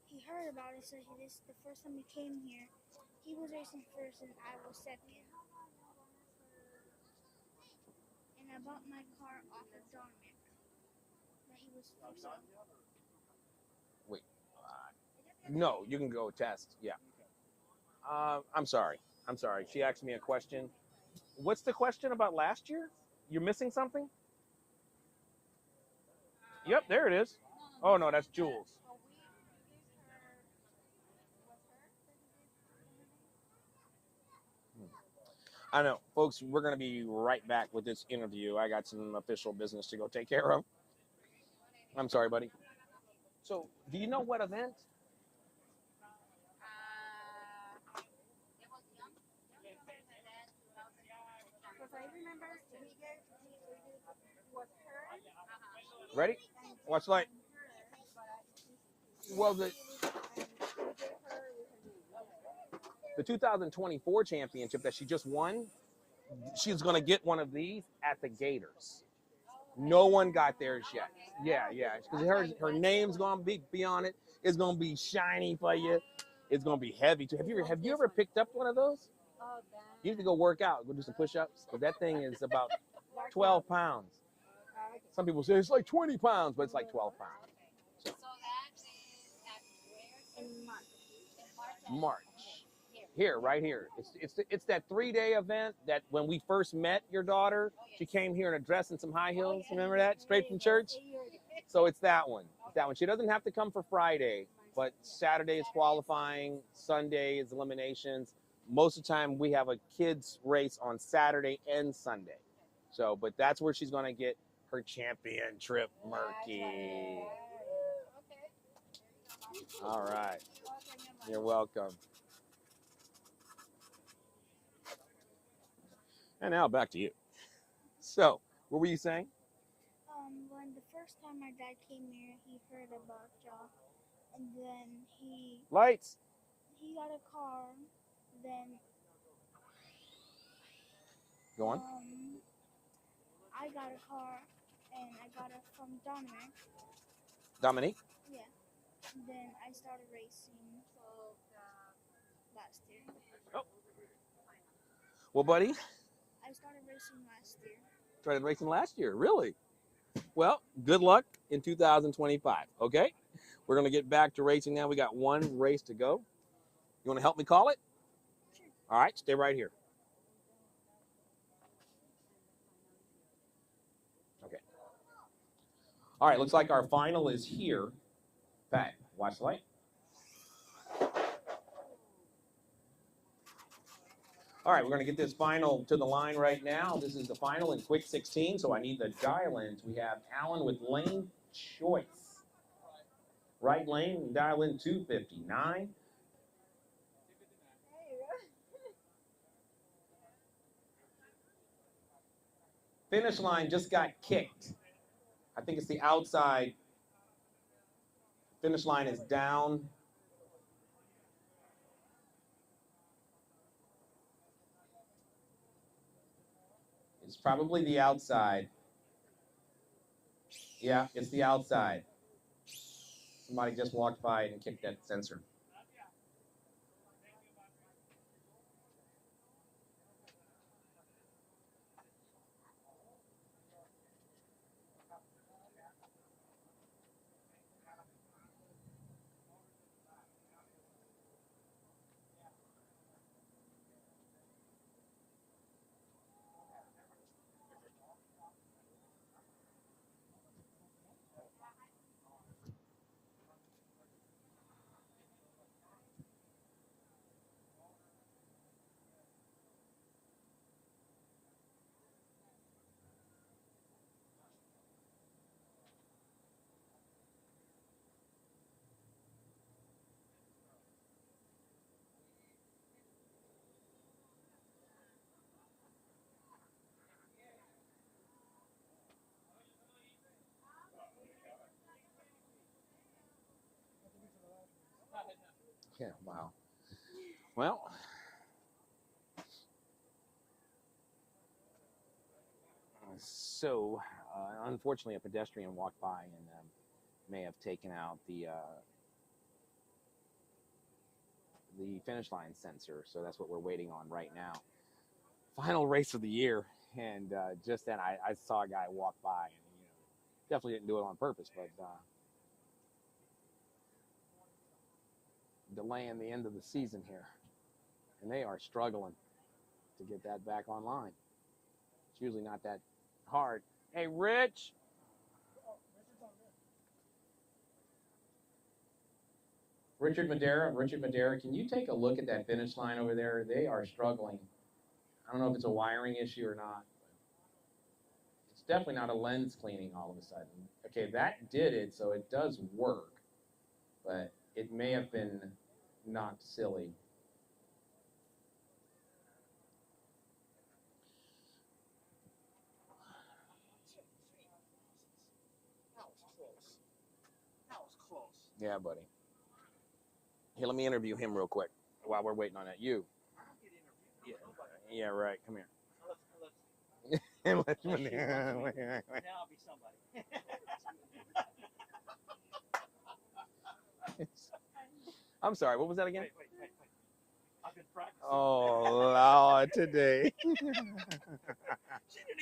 he heard about it. So this the first time he came here, he was racing first and I was second. And I bought my car off of Dominic. That he was first on. Wait. No, you can go test. Yeah. I'm sorry. She asked me a question. What's the question about last year? You're missing something? Yep, there it is. Oh, no, that's Jules. I know. Folks, we're going to be right back with this interview. I got some official business to go take care of. I'm sorry, buddy. So, do you know what event? Ready? Watch light. Well, the 2024 championship that she just won, she's going to get one of these at the Gators. No one got theirs yet. Yeah. Because her name's going to be on it. It's going to be shiny for you. It's going to be heavy too. Have you ever picked up one of those? You need to go work out. Go do some push-ups. Because that thing is about 12 pounds. Some people say it's like 20 pounds, but it's like 12 pounds. So that is at March. Here, right here. It's that 3-day event that when we first met your daughter, she came here in a dress and some high heels. Remember that? Straight from church? So it's that one. She doesn't have to come for Friday, but Saturday is qualifying, Sunday is eliminations. Most of the time we have a kids race on Saturday and Sunday. So, but that's where she's going to get her champion trip Murky. All right. You're welcome. And now back to you. So, what were you saying? When the first time my dad came here, he heard about y'all, and then he Lights. He got a car. Then Go on. I got a car, and I got it from Dominic. Dominique. Yeah. And then I started racing last year. Well, buddy, I started racing last year. started racing last year. Really? Well, good luck in 2025. Okay. We're gonna get back to racing now. We got one race to go. You want to help me call it? Sure. All right. Stay right here. Okay. All right, looks like our final is here. Pat, watch the light. All right, we're going to get this final to the line right now. This is the final in quick 16, so I need the dial-ins. We have Alan with lane choice. Right lane, dial in 259. Finish line just got kicked. I think it's the outside. Finish line is down. It's probably the outside. Yeah, it's the outside. Somebody just walked by and kicked that sensor. Yeah, wow. Well, so unfortunately, a pedestrian walked by and may have taken out the finish line sensor. So that's what we're waiting on right now. Final race of the year, and just then I saw a guy walk by, and definitely didn't do it on purpose, but delaying the end of the season here, and they are struggling to get that back online. It's usually not that hard. Hey, Rich. Richard Madera, can you take a look at that finish line over there? They are struggling. I don't know if it's a wiring issue or not. It's definitely not a lens cleaning all of a sudden. Okay, that did it, so it does work, but it may have been knocked silly. That was close. That was close. Yeah, buddy. Here, let me interview him real quick while we're waiting on that. You. I don't get interviewed. Nobody. Yeah, right. Come here. Unless now I'll be somebody. I'm sorry. What was that again? Wait. I've been practicing. Oh, Lord, today. She didn't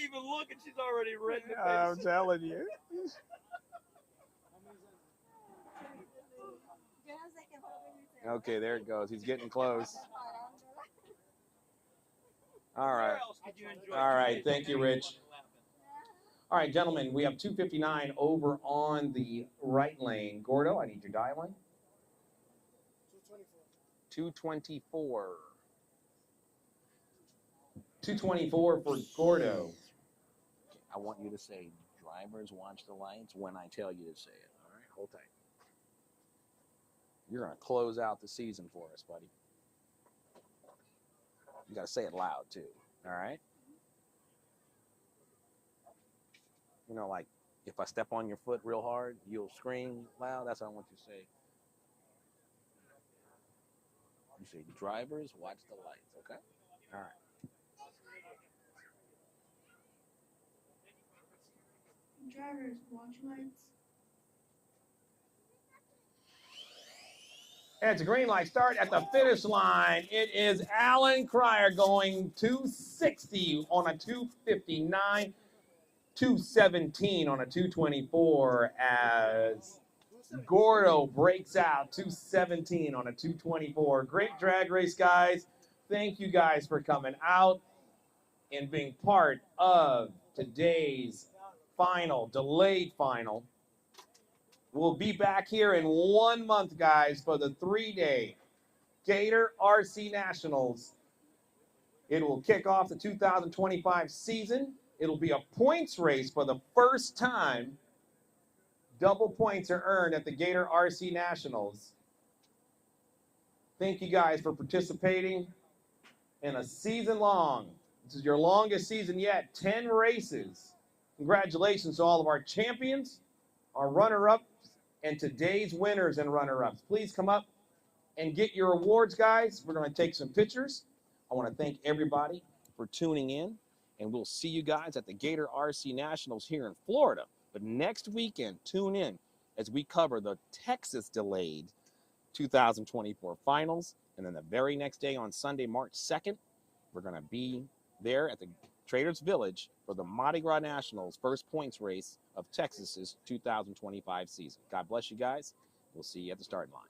even look, and she's already written the I'm telling you. Okay, there it goes. He's getting close. All right. All right, thank you, Rich. All right, gentlemen, we have 259 over on the right lane. Gordo, I need your dial in. 224. 224 for Gordo. I want you to say, drivers watch the lights when I tell you to say it. All right, hold tight. You're going to close out the season for us, buddy. You got to say it loud, too. All right? You know, like, if I step on your foot real hard, you'll scream loud. That's what I want you to say. You say, drivers watch the lights, okay? All right. driver's watch lights. And it's a green light start at the finish line. It is Alan Cryer going 260 on a 259, 217 on a 224 as Gordo breaks out 217 on a 224. Great drag race, guys. Thank you guys for coming out and being part of today's final, delayed final. We'll be back here in 1 month, guys, for the 3-day Gator RC Nationals. It will kick off the 2025 season. It'll be a points race for the first time. Double points are earned at the Gator RC Nationals. Thank you guys for participating in a season long. This is your longest season yet, 10 races. Congratulations to all of our champions, our runner-ups, and today's winners and runner-ups. Please come up and get your awards, guys. We're going to take some pictures. I want to thank everybody for tuning in, and we'll see you guys at the Gator RC Nationals here in Florida. But next weekend, tune in as we cover the Texas delayed 2024 finals. And then the very next day on Sunday, March 2nd, we're going to be there at the Traders Village for the Mardi Gras Nationals first points race of Texas's 2025 season. God bless you guys. We'll see you at the starting line.